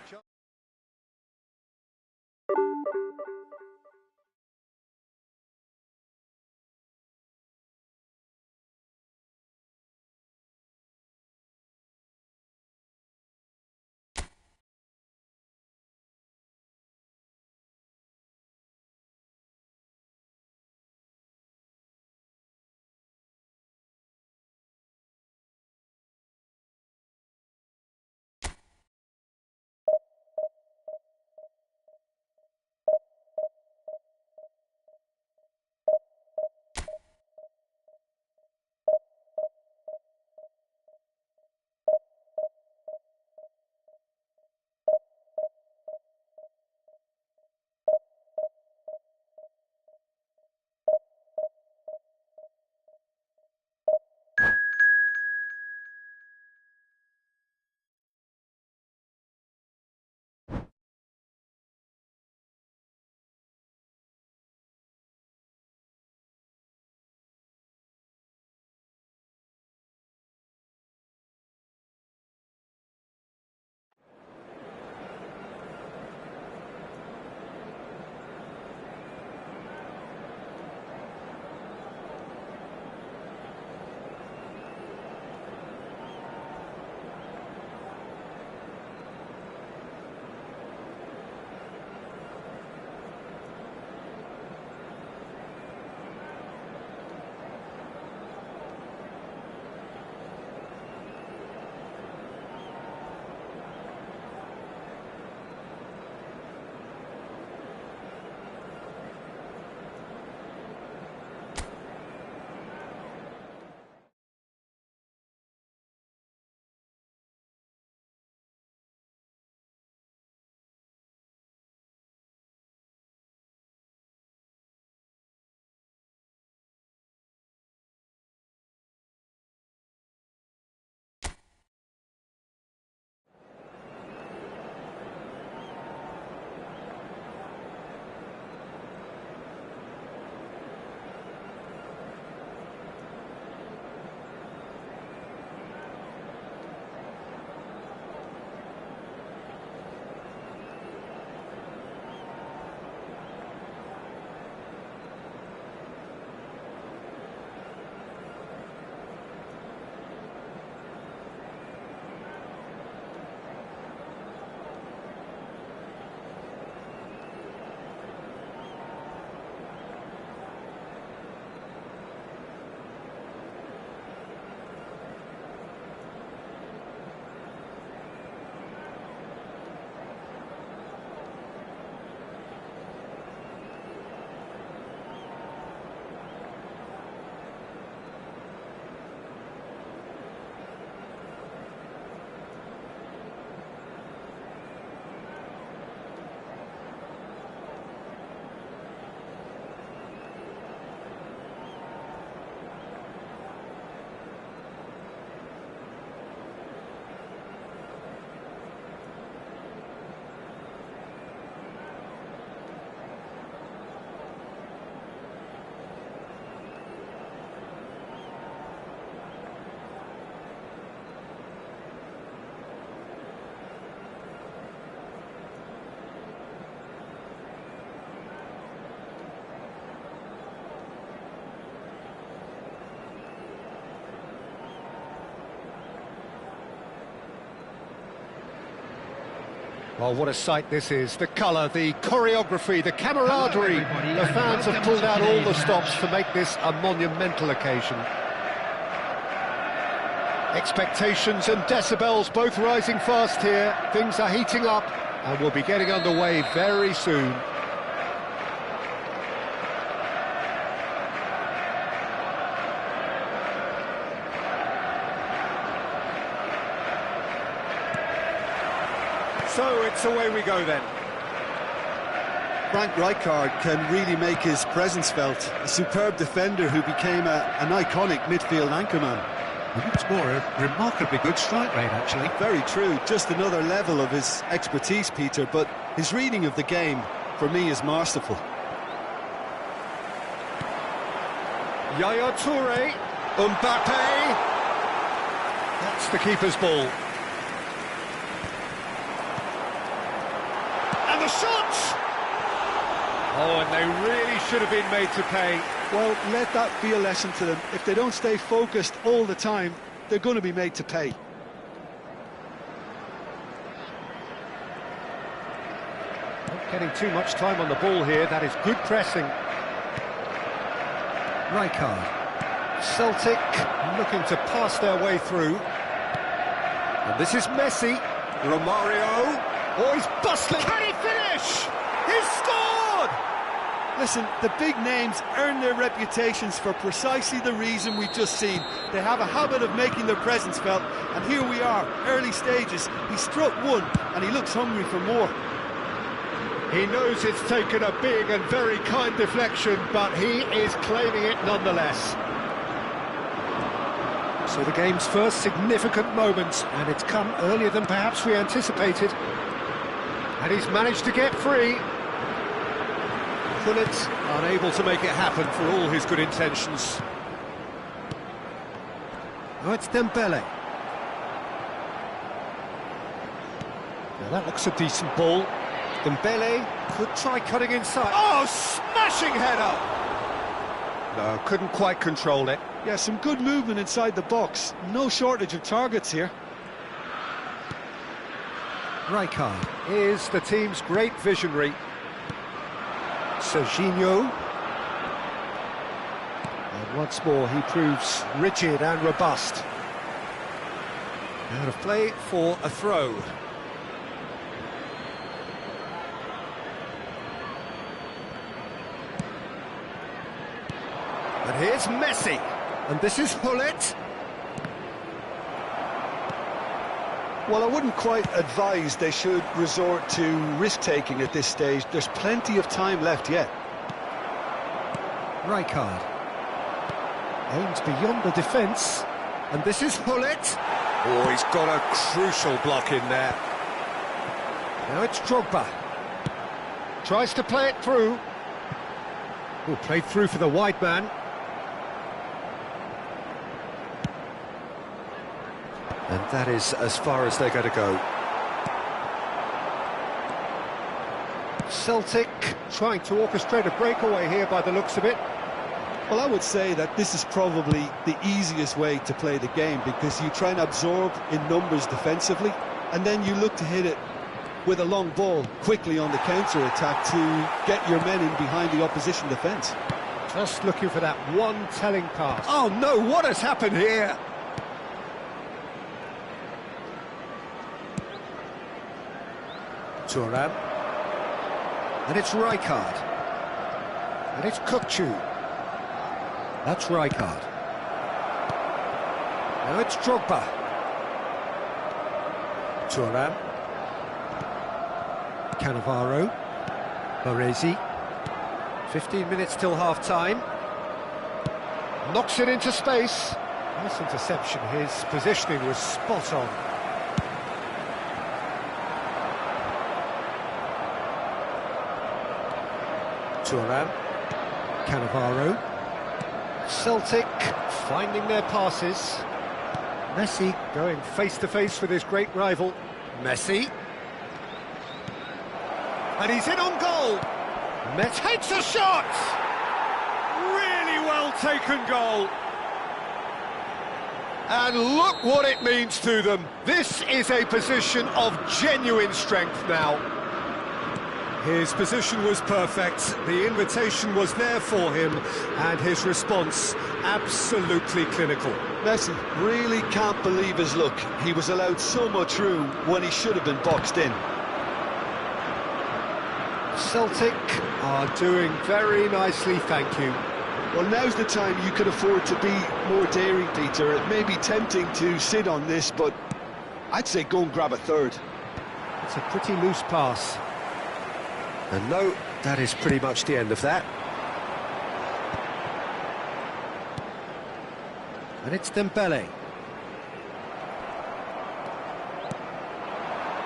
Well, what a sight this is. The colour, the choreography, the camaraderie. Hello, The fans have pulled out all the stops to make this a monumental occasion. Expectations and decibels both rising fast here. Things are heating up and we'll be getting underway very soon. So it's away we go then. Frank Rijkaard can really make his presence felt. A superb defender who became an iconic midfield anchorman. It's more a remarkably good strike rate, actually. Very true, just another level of his expertise, Peter, but his reading of the game, for me, is masterful. Yaya Toure, Mbappe. That's the keeper's ball. And the shot! Oh, and they really should have been made to pay. Well, let that be a lesson to them. If they don't stay focused all the time, they're going to be made to pay. Not getting too much time on the ball here. That is good pressing. Rijkaard. Celtic looking to pass their way through. And this is Messi. Romario. Oh, he's bustling. Can he finish? He's scored! Listen, the big names earn their reputations for precisely the reason we've just seen. They have a habit of making their presence felt, and here we are, early stages. He struck one, and he looks hungry for more. He knows it's taken a big and very kind deflection, but he is claiming it nonetheless. So the game's first significant moment, and it's come earlier than perhaps we anticipated. And he's managed to get free. Bullet unable to make it happen for all his good intentions. Oh, it's Dembele. Now that looks a decent ball. Dembele could try cutting inside. Oh, smashing header! No, couldn't quite control it. Yeah, some good movement inside the box. No shortage of targets here. Rijkaard is the team's great visionary. Serginho. And once more he proves rigid and robust. Out of play for a throw. And here's Messi. And this is Hullet. Well, I wouldn't quite advise they should resort to risk-taking at this stage. There's plenty of time left yet. Rijkaard aims beyond the defence, and this is Hullet. Oh, he's got a crucial block in there. Now it's Drogba. Tries to play it through. Oh, played through for the wide man. And that is as far as they're going to go. Celtic trying to orchestrate a breakaway here by the looks of it. Well, I would say that this is probably the easiest way to play the game, because you try and absorb in numbers defensively, and then you look to hit it with a long ball quickly on the counter-attack to get your men in behind the opposition defence. Just looking for that one telling pass. Oh no, what has happened here? Thuram. And it's Rijkaard. And it's Kukçu. That's Rijkaard. Now it's Drogba. Thuram. Cannavaro. Baresi. 15 minutes till half-time. Knocks it into space. Nice interception. His positioning was spot on. Thuram. Cannavaro. Celtic finding their passes. Messi going face-to-face with his great rival. Messi. And he's in on goal. Messi Takes a shot! Really well taken goal. And look what it means to them. This is a position of genuine strength now. His position was perfect, the invitation was there for him, and his response absolutely clinical. Messi really can't believe his luck. He was allowed so much room when he should have been boxed in. Celtic are doing very nicely, thank you. Well, now's the time you could afford to be more daring, Peter. It may be tempting to sit on this, but I'd say go and grab a third. It's a pretty loose pass. And no, that is pretty much the end of that. And it's Dembele.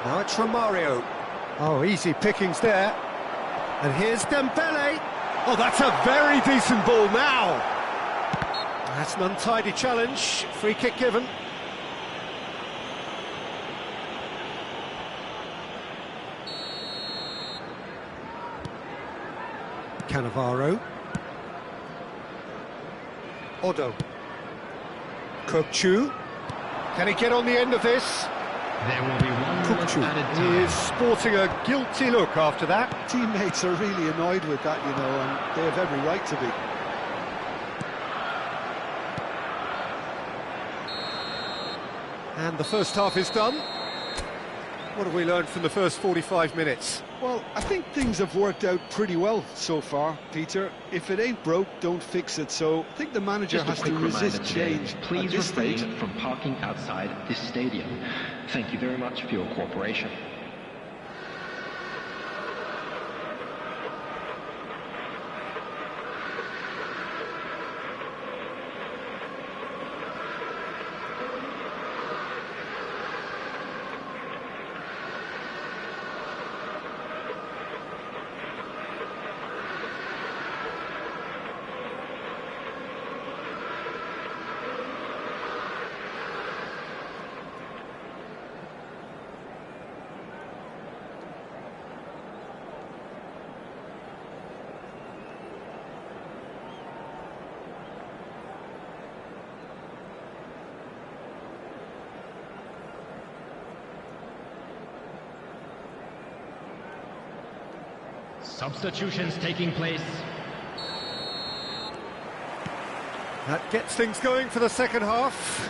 Now it's Romario. Oh, easy pickings there. And here's Dembele. Oh, that's a very decent ball now. That's an untidy challenge. Free kick given. Cannavaro. Odo. Kukçu. Can he get on the end of this? There will be 1 minute added He time. is sporting a guilty look after that. Teammates are really annoyed with that, you know, and they have every right to be. And the first half is done. What have we learned from the first 45 minutes? Well, I think things have worked out pretty well so far, Peter. If it ain't broke, don't fix it. So I think the manager Just a has to quick reminder resist today, change. please at this refrain stage. from parking outside this stadium. Thank you very much for your cooperation. Substitutions taking place. That gets things going for the second half.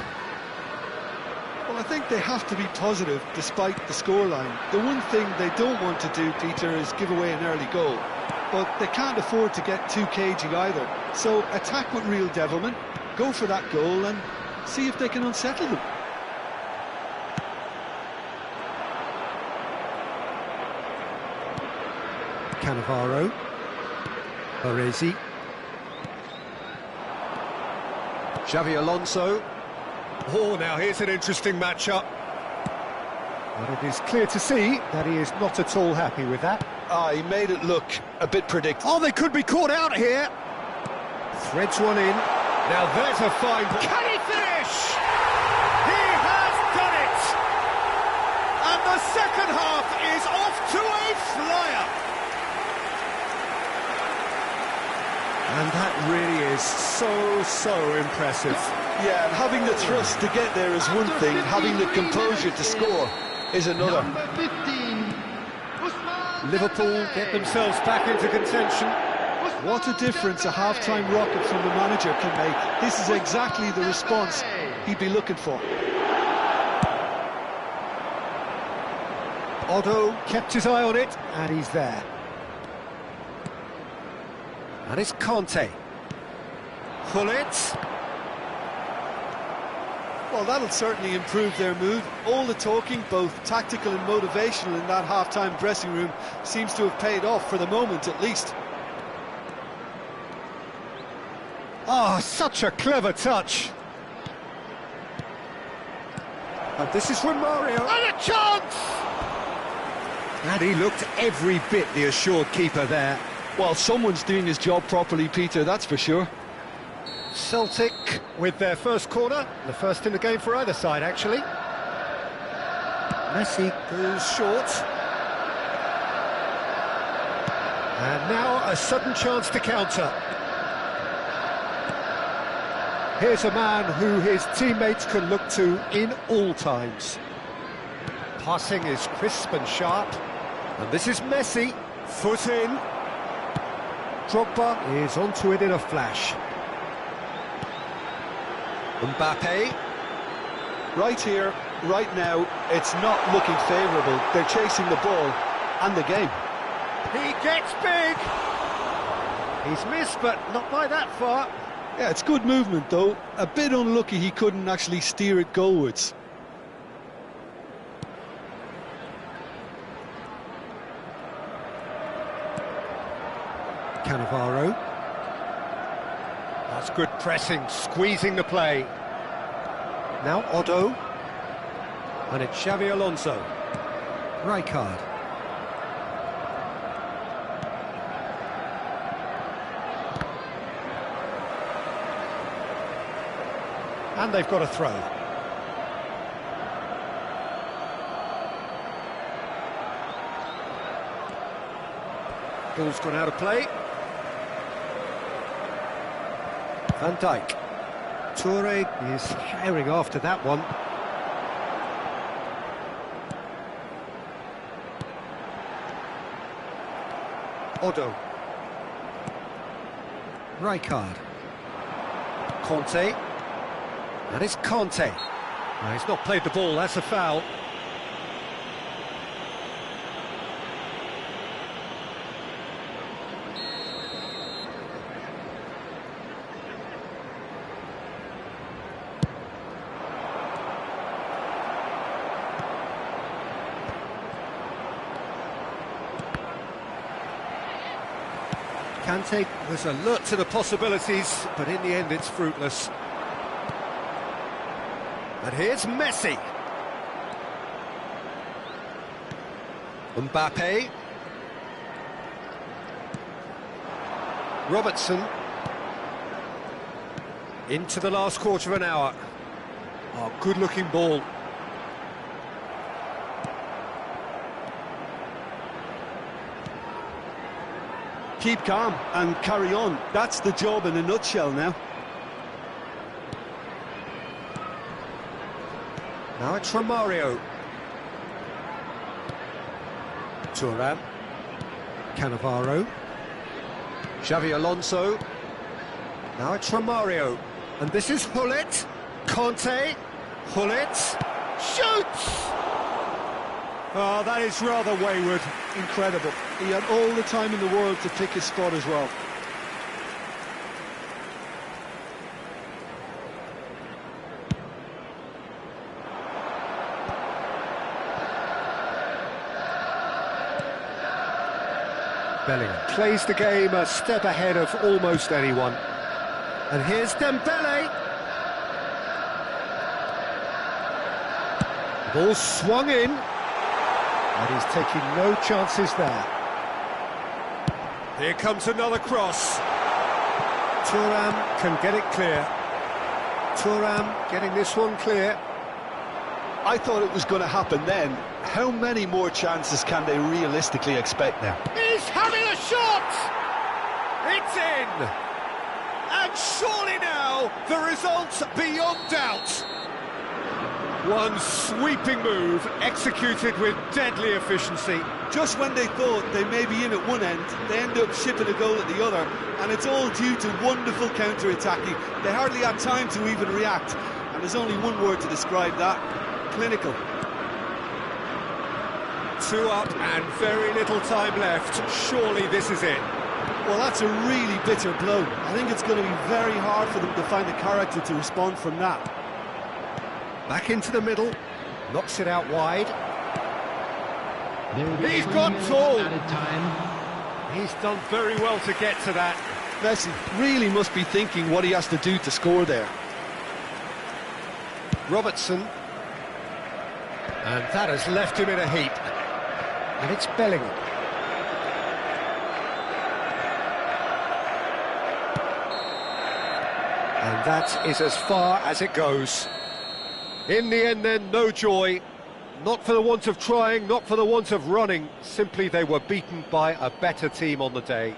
Well, I think they have to be positive despite the scoreline. The one thing they don't want to do, Peter, is give away an early goal. But they can't afford to get too cagey either. So attack with real devilment, go for that goal and see if they can unsettle them. Cannavaro. Baresi. Xavi Alonso. Oh, now here's an interesting matchup. But it is clear to see that he is not at all happy with that. He made it look a bit predictable. Oh, they could be caught out here. Threads one in. Now there's a fine... Can he finish? He has done it! And the second half is off to a flyer. And that really is so impressive. Yeah, and having the thrust to get there is one thing, having the composure to score is another. Number 15, Liverpool get themselves back into contention. What a difference a half-time rocket from the manager can make. This is exactly the response he'd be looking for. Odo kept his eye on it, and he's there. And it's Conte. Pull it. Well, that'll certainly improve their mood. All the talking, both tactical and motivational in that half-time dressing room, seems to have paid off for the moment at least. Oh, such a clever touch. And this is Romario. And a chance! And he looked every bit the assured keeper there. Well, someone's doing his job properly, Peter, that's for sure. Celtic with their first corner, the first in the game for either side, actually. Messi goes short. And now a sudden chance to counter. Here's a man who his teammates can look to in all times. Passing is crisp and sharp. And this is Messi. Foot in. Drogba is onto it in a flash. Mbappe. Right here, right now, it's not looking favourable. They're chasing the ball and the game. He gets big. He's missed, but not by that far. Yeah, it's good movement, though. A bit unlucky he couldn't actually steer it goalwards. Cannavaro. That's good pressing, squeezing the play. Now Otto. And it's Xavi Alonso. Rijkaard. And they've got a throw. Ball's gone out of play. Van Dijk. Toure is herring after that one. Otto. Rijkaard. Conte. And it's Conte. Now, he's not played the ball, that's a foul. Kante was alert to the possibilities, but in the end it's fruitless. And here's Messi. Mbappe. Robertson. Into the last quarter of an hour. Oh, good-looking ball. Keep calm and carry on. That's the job in a nutshell now. Now it's Romario. Thuram. Cannavaro. Xavi Alonso. Now it's Romario. And this is Hullet. Conte. Hullet. Shoots! Oh, that is rather wayward. Incredible. He had all the time in the world to pick his spot as well. Bellingham plays the game a step ahead of almost anyone. And here's Dembele. The ball swung in. And he's taking no chances there. Here comes another cross. Thuram can get it clear. Thuram getting this one clear. I thought it was going to happen then. How many more chances can they realistically expect now? He's having a shot! It's in! And surely now, the result's beyond doubt. One sweeping move, executed with deadly efficiency. Just when they thought they may be in at one end, they end up shipping a goal at the other, and it's all due to wonderful counter-attacking. They hardly had time to even react, and there's only one word to describe that: clinical. 2 up and very little time left. Surely this is it. Well, that's a really bitter blow. I think it's going to be very hard for them to find the character to respond from that. Back into the middle, knocks it out wide. He's got tall. Time. He's done very well to get to that. Messi really must be thinking what he has to do to score there. Robertson. And that has left him in a heap. And it's Bellingham. And that is as far as it goes. In the end then, no joy. Not for the want of trying, not for the want of running. Simply they were beaten by a better team on the day.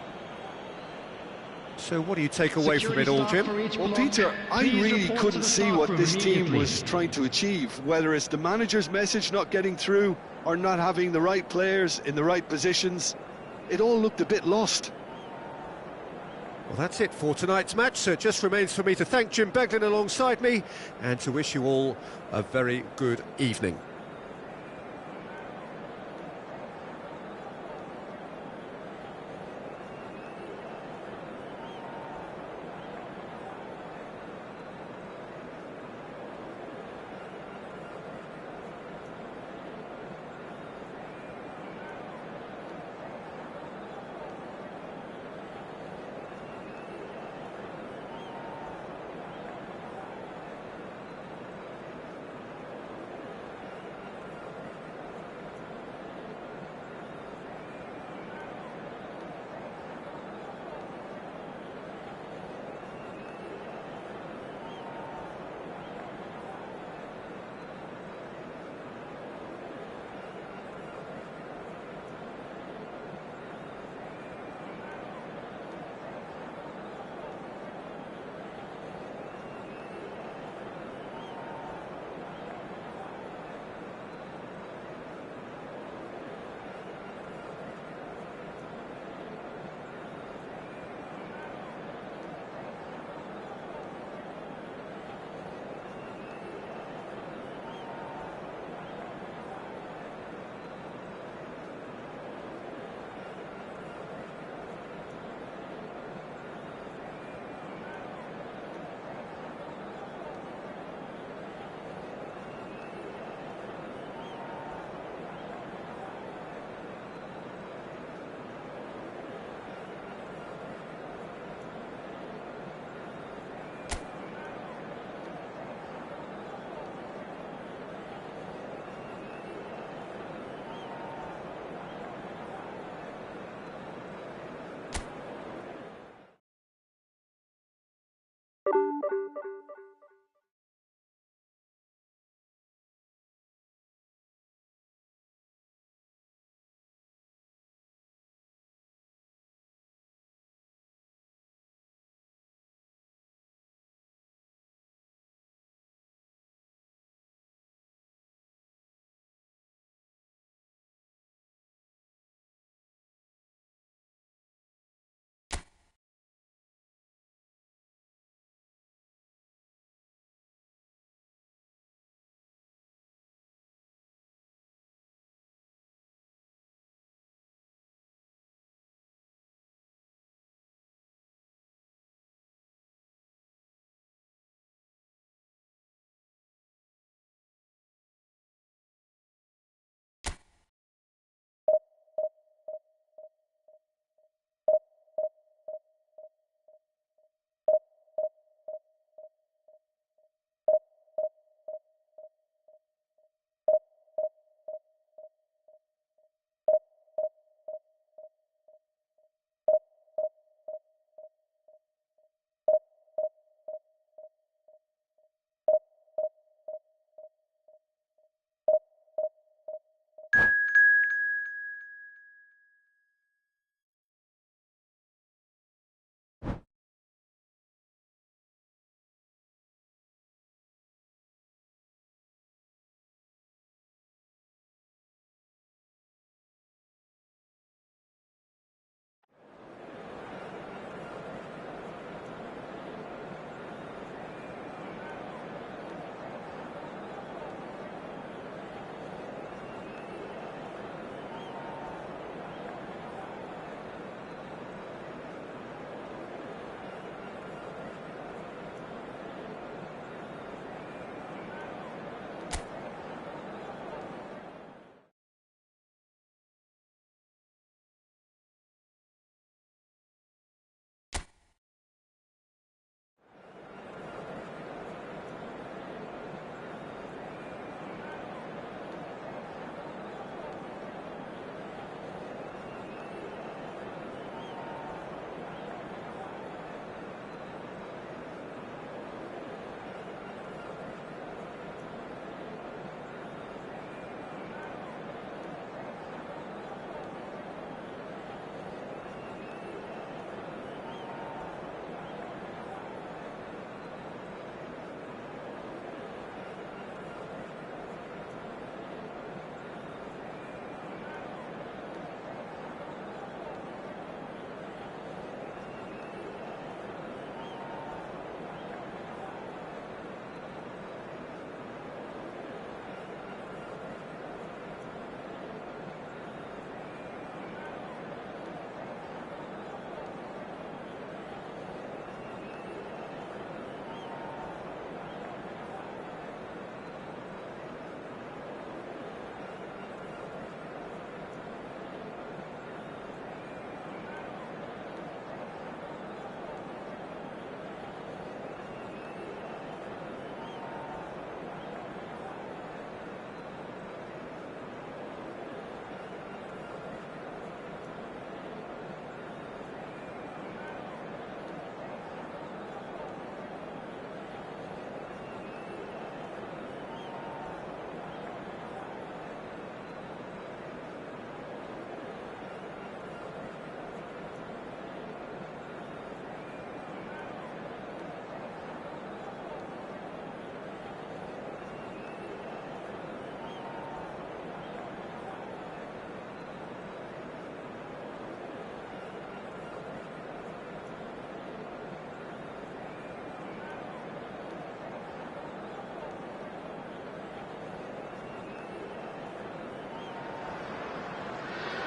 So what do you take away from it all, Jim? Well, Peter, I really couldn't see what this team was trying to achieve, whether it's the manager's message not getting through or not having the right players in the right positions. It all looked a bit lost. Well, that's it for tonight's match, so it just remains for me to thank Jim Beglin alongside me and to wish you all a very good evening.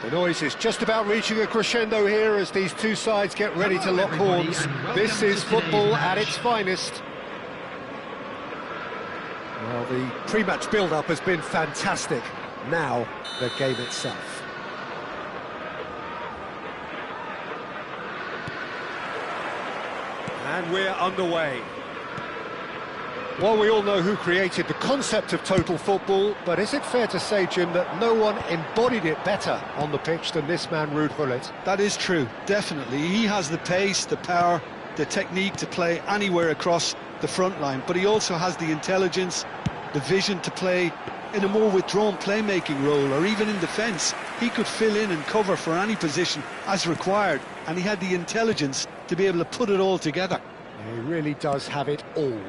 The noise is just about reaching a crescendo here as these two sides get ready to lock horns. This is football at its finest. Well, the pre-match build-up has been fantastic. Now, the game itself. And we're underway. Well, we all know who created the concept of total football, but is it fair to say, Jim, that no one embodied it better on the pitch than this man, Ruud Gullit? That is true, definitely. He has the pace, the power, the technique to play anywhere across the front line, but he also has the intelligence, the vision to play in a more withdrawn playmaking role, or even in defence. He could fill in and cover for any position as required, and he had the intelligence to be able to put it all together. He really does have it all.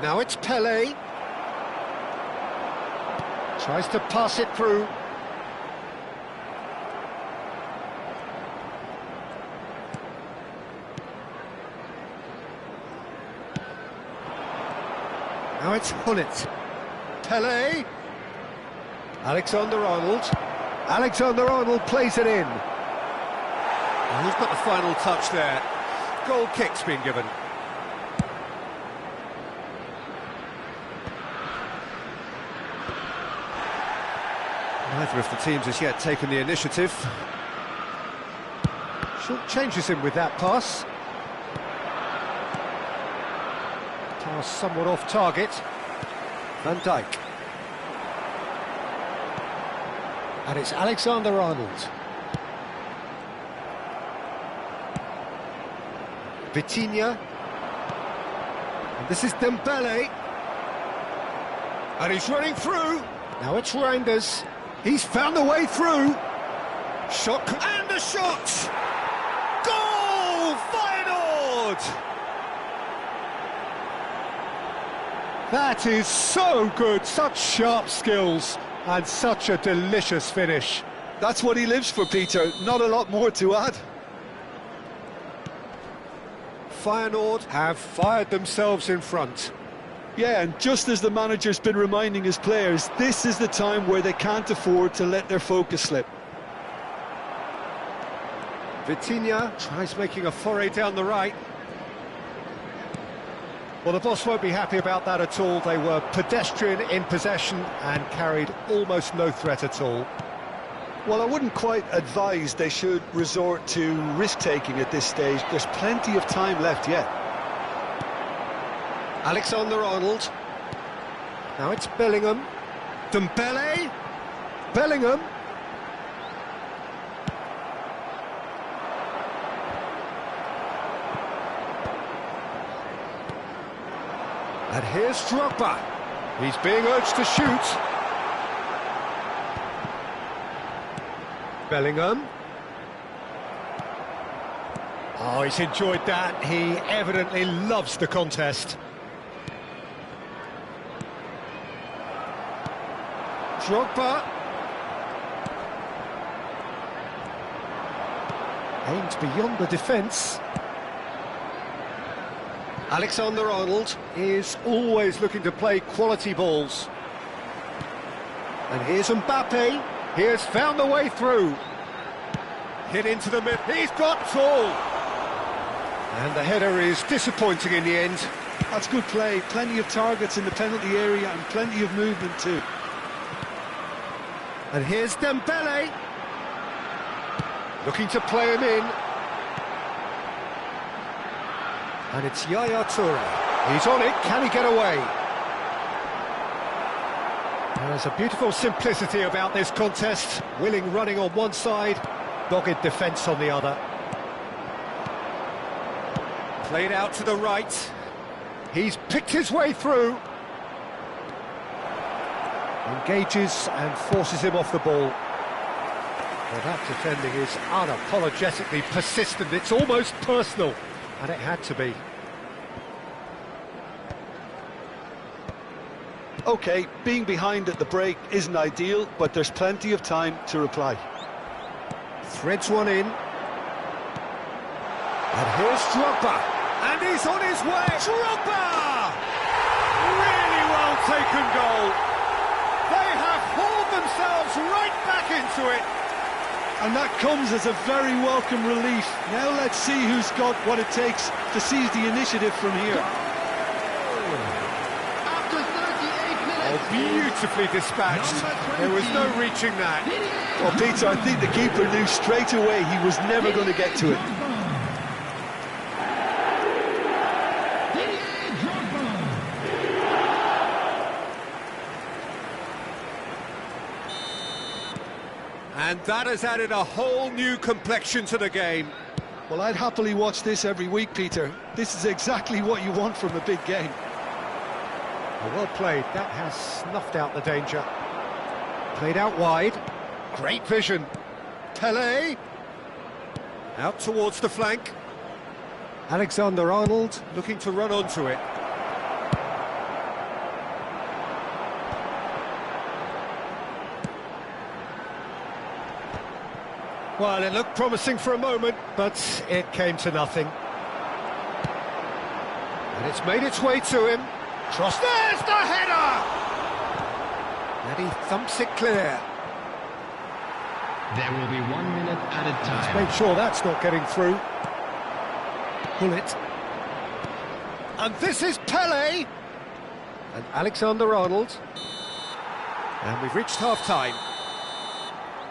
Now it's Pelé. Tries to pass it through. Now it's Gullit. Pelé. Alexander-Arnold. Alexander-Arnold plays it in. And who's got the final touch there? Goal kick's been given. Neither of the teams has yet taken the initiative. Short changes him with that pass. Pass somewhat off target. Van Dijk. And it's Alexander-Arnold. Vitinha. And this is Dembele. And he's running through. Now it's Reinders. He's found a way through. Shot, and the shot! Goal! Feyenoord! That is so good, such sharp skills, and such a delicious finish. That's what he lives for, Peter, not a lot more to add. Feyenoord have fired themselves in front. Yeah, and just as the manager's been reminding his players, this is the time where they can't afford to let their focus slip. Vitinha tries making a foray down the right. Well, the boss won't be happy about that at all. They were pedestrian in possession and carried almost no threat at all. Well, I wouldn't quite advise they should resort to risk-taking at this stage. There's plenty of time left yet. Alexander-Arnold. Now it's Bellingham. Dembele. Bellingham. And here's Drogba. He's being urged to shoot. Bellingham. Oh, he's enjoyed that. He evidently loves the contest. Drogba. Aimed beyond the defence. Alexander-Arnold is always looking to play quality balls. And here's Mbappe. He has found a way through. Hit into the mid. He's got all. And the header is disappointing in the end. That's good play. Plenty of targets in the penalty area and plenty of movement too. And here's Dembele. Looking to play him in. And it's Yaya Toure. He's on it. Can he get away? There's a beautiful simplicity about this contest. Willing running on one side, dogged defence on the other. Played out to the right. He's picked his way through. Engages and forces him off the ball. Well, that defending is unapologetically persistent. It's almost personal. And it had to be. OK, being behind at the break isn't ideal, but there's plenty of time to reply. Threads one in. And here's Drogba. And he's on his way! Drogba! Really well taken goal. They have hauled themselves right back into it. And that comes as a very welcome relief. Now let's see who's got what it takes to seize the initiative from here. After 38 minutes. Oh, beautifully dispatched. There was no reaching that. Well, Peter, I think the keeper knew straight away he was never going to get to it. And that has added a whole new complexion to the game. Well, I'd happily watch this every week, Peter. This is exactly what you want from a big game. Well played. That has snuffed out the danger. Played out wide. Great vision. Pelé. Out towards the flank. Alexander-Arnold looking to run onto it. Well, it looked promising for a moment, but it came to nothing. And it's made its way to him. There's the header! And he thumps it clear. There will be 1 minute added Let's time. make sure that's not getting through. Pull it. And this is Pelé! And Alexander-Arnold. And we've reached half-time.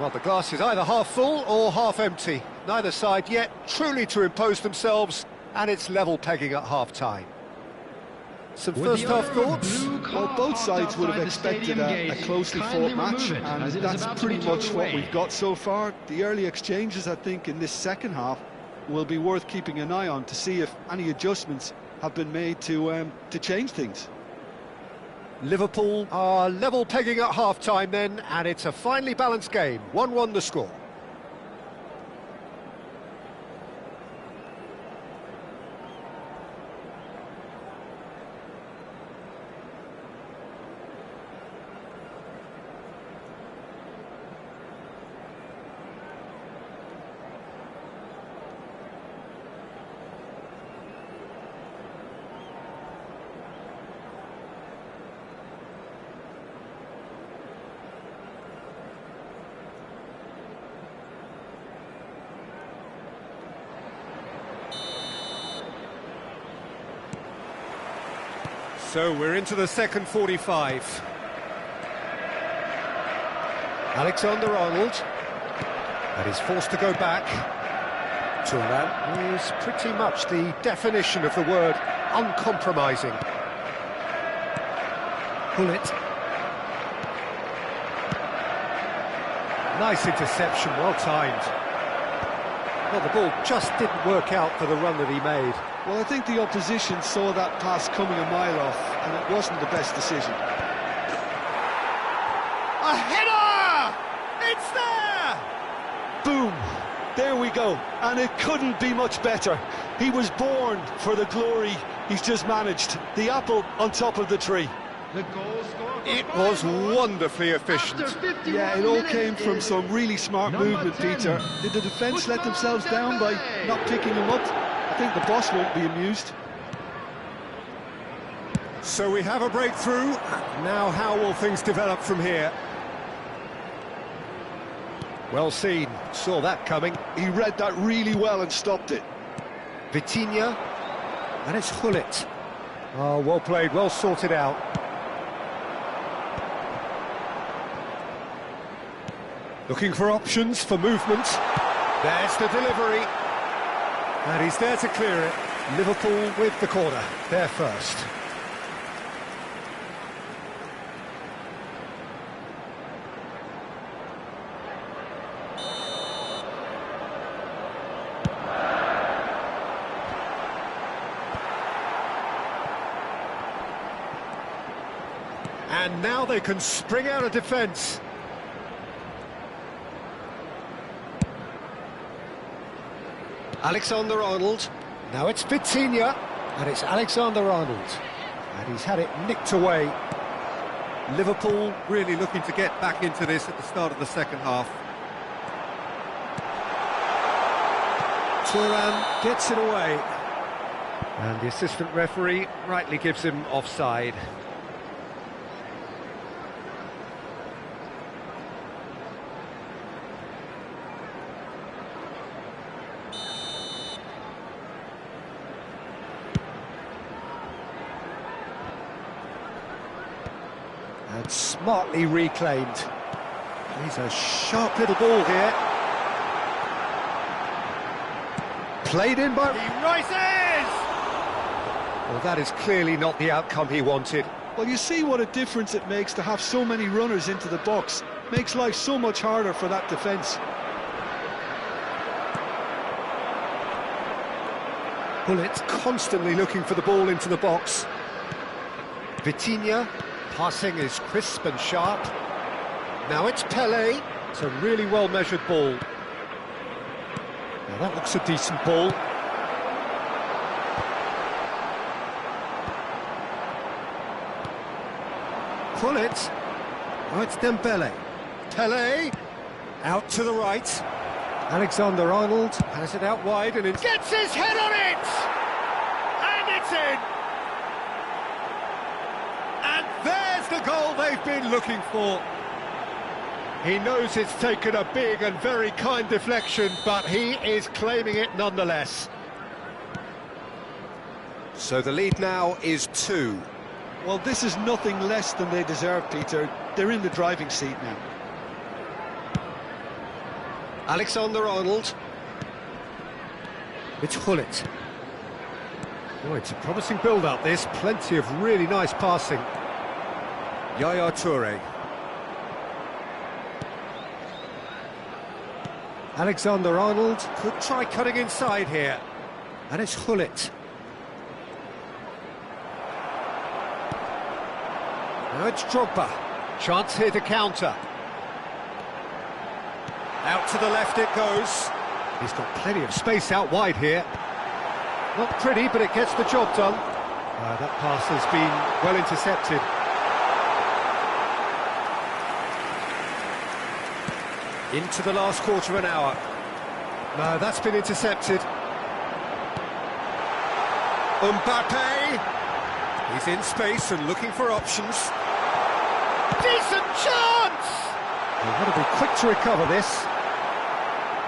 Well, the glass is either half full or half empty. Neither side yet truly to impose themselves, and it's level pegging at half-time. Some first-half thoughts? Well, both sides would have expected a closely fought match, and that's pretty much what we've got so far. The early exchanges, I think, in this second half will be worth keeping an eye on to see if any adjustments have been made to change things. Liverpool are level pegging at half-time then, and it's a finely balanced game. 1-1 the score. So we're into the second 45. Alexander-Arnold. And he's forced to go back. Thuram is pretty much the definition of the word uncompromising. Pull it. Nice interception, well timed. Well, the ball just didn't work out for the run that he made. Well, I think the opposition saw that pass coming a mile off, and it wasn't the best decision. A header! It's there! Boom! There we go, and it couldn't be much better. He was born for the glory he's just managed. The apple on top of the tree. The goal scorer. It was wonderfully efficient. Yeah, it all came from some really smart movement, 10. Peter. Did the defence let themselves down by not picking him up? I think the boss won't be amused. So we have a breakthrough. Now how will things develop from here? Well seen, saw that coming. He read that really well and stopped it. Vitinha, and it's Hullet. Oh, well played, well sorted out. Looking for options for movement. There's the delivery. And he's there to clear it. Liverpool with the corner, they're first. And now they can spring out of defence. Alexander-Arnold. Now it's Vitinha, and it's Alexander-Arnold. And he's had it nicked away. Liverpool really looking to get back into this at the start of the second half. Thuram gets it away. And the assistant referee rightly gives him offside. Smartly reclaimed. He's a sharp little ball here. Played in by... He rises! Well, that is clearly not the outcome he wanted. Well, you see what a difference it makes to have so many runners into the box. Makes life so much harder for that defence. Bullet constantly looking for the ball into the box. Vitinha, passing is crisp and sharp. Now it's Pelé. It's a really well-measured ball. Now that looks a decent ball. Bullet. Oh, it's Dembele. Pelé. Out to the right. Alexander-Arnold has it out wide and it Gets his head on it! And it's in! And there's the goal they've been looking for. He knows it's taken a big and very kind deflection, but he is claiming it nonetheless. So the lead now is 2. Well, this is nothing less than they deserve, Peter. They're in the driving seat now. Alexander-Arnold. It's Hullet. Oh, it's a promising build-up, this. Plenty of really nice passing. Yaya Toure. Alexander-Arnold could try cutting inside here. And it's Hullet. Now it's Drogba. Chance here to counter. Out to the left it goes. He's got plenty of space out wide here. Not pretty, but it gets the job done. That pass has been well intercepted. Into the last quarter of an hour. No, that's been intercepted. Mbappe. He's in space and looking for options. Decent chance! They've got to be quick to recover this.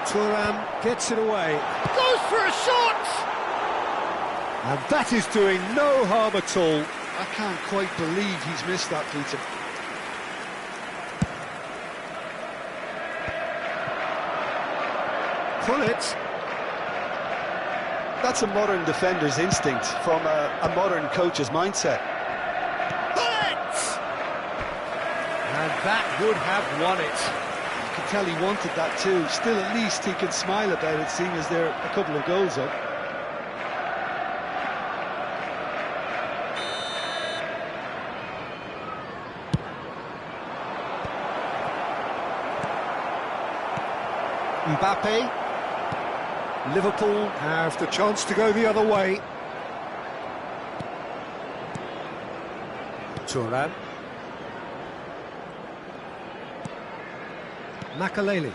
Thuram gets it away. Goes for a shot! And that is doing no harm at all. I can't quite believe he's missed that, Peter. Pull it. That's a modern defender's instinct from a modern coach's mindset. Pull it! And that would have won it. You can tell he wanted that too. Still, at least he can smile about it, seeing as they're a couple of goals up. Mbappe. Liverpool have the chance to go the other way. Thuram. Makaleli.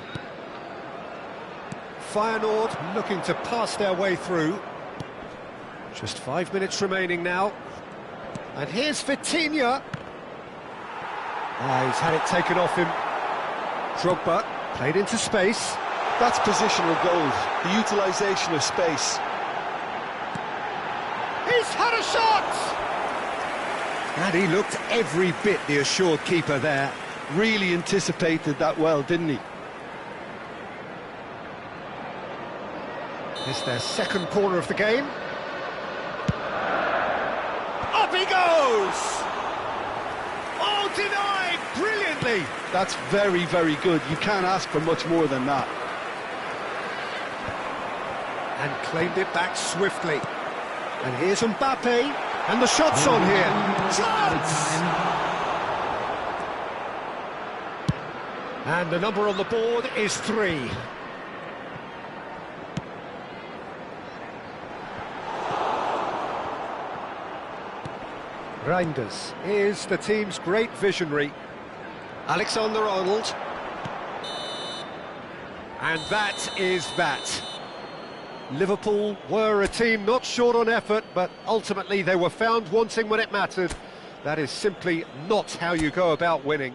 Feyenoord looking to pass their way through. Just 5 minutes remaining now. And here's Vitinha. He's had it taken off him. Drogba played into space. That's positional goals, the utilisation of space. He's had a shot! And he looked every bit the assured keeper there. Really anticipated that well, didn't he? It's their second corner of the game. Up he goes! Oh, denied brilliantly! That's very, very good. You can't ask for much more than that. And claimed it back swiftly. And here's Mbappe, and the shot's on here. Chance! And the number on the board is 3. Reinders is the team's great visionary. Alexander-Arnold. And that is that. Liverpool were a team not short on effort, but ultimately they were found wanting when it mattered. That is simply not how you go about winning.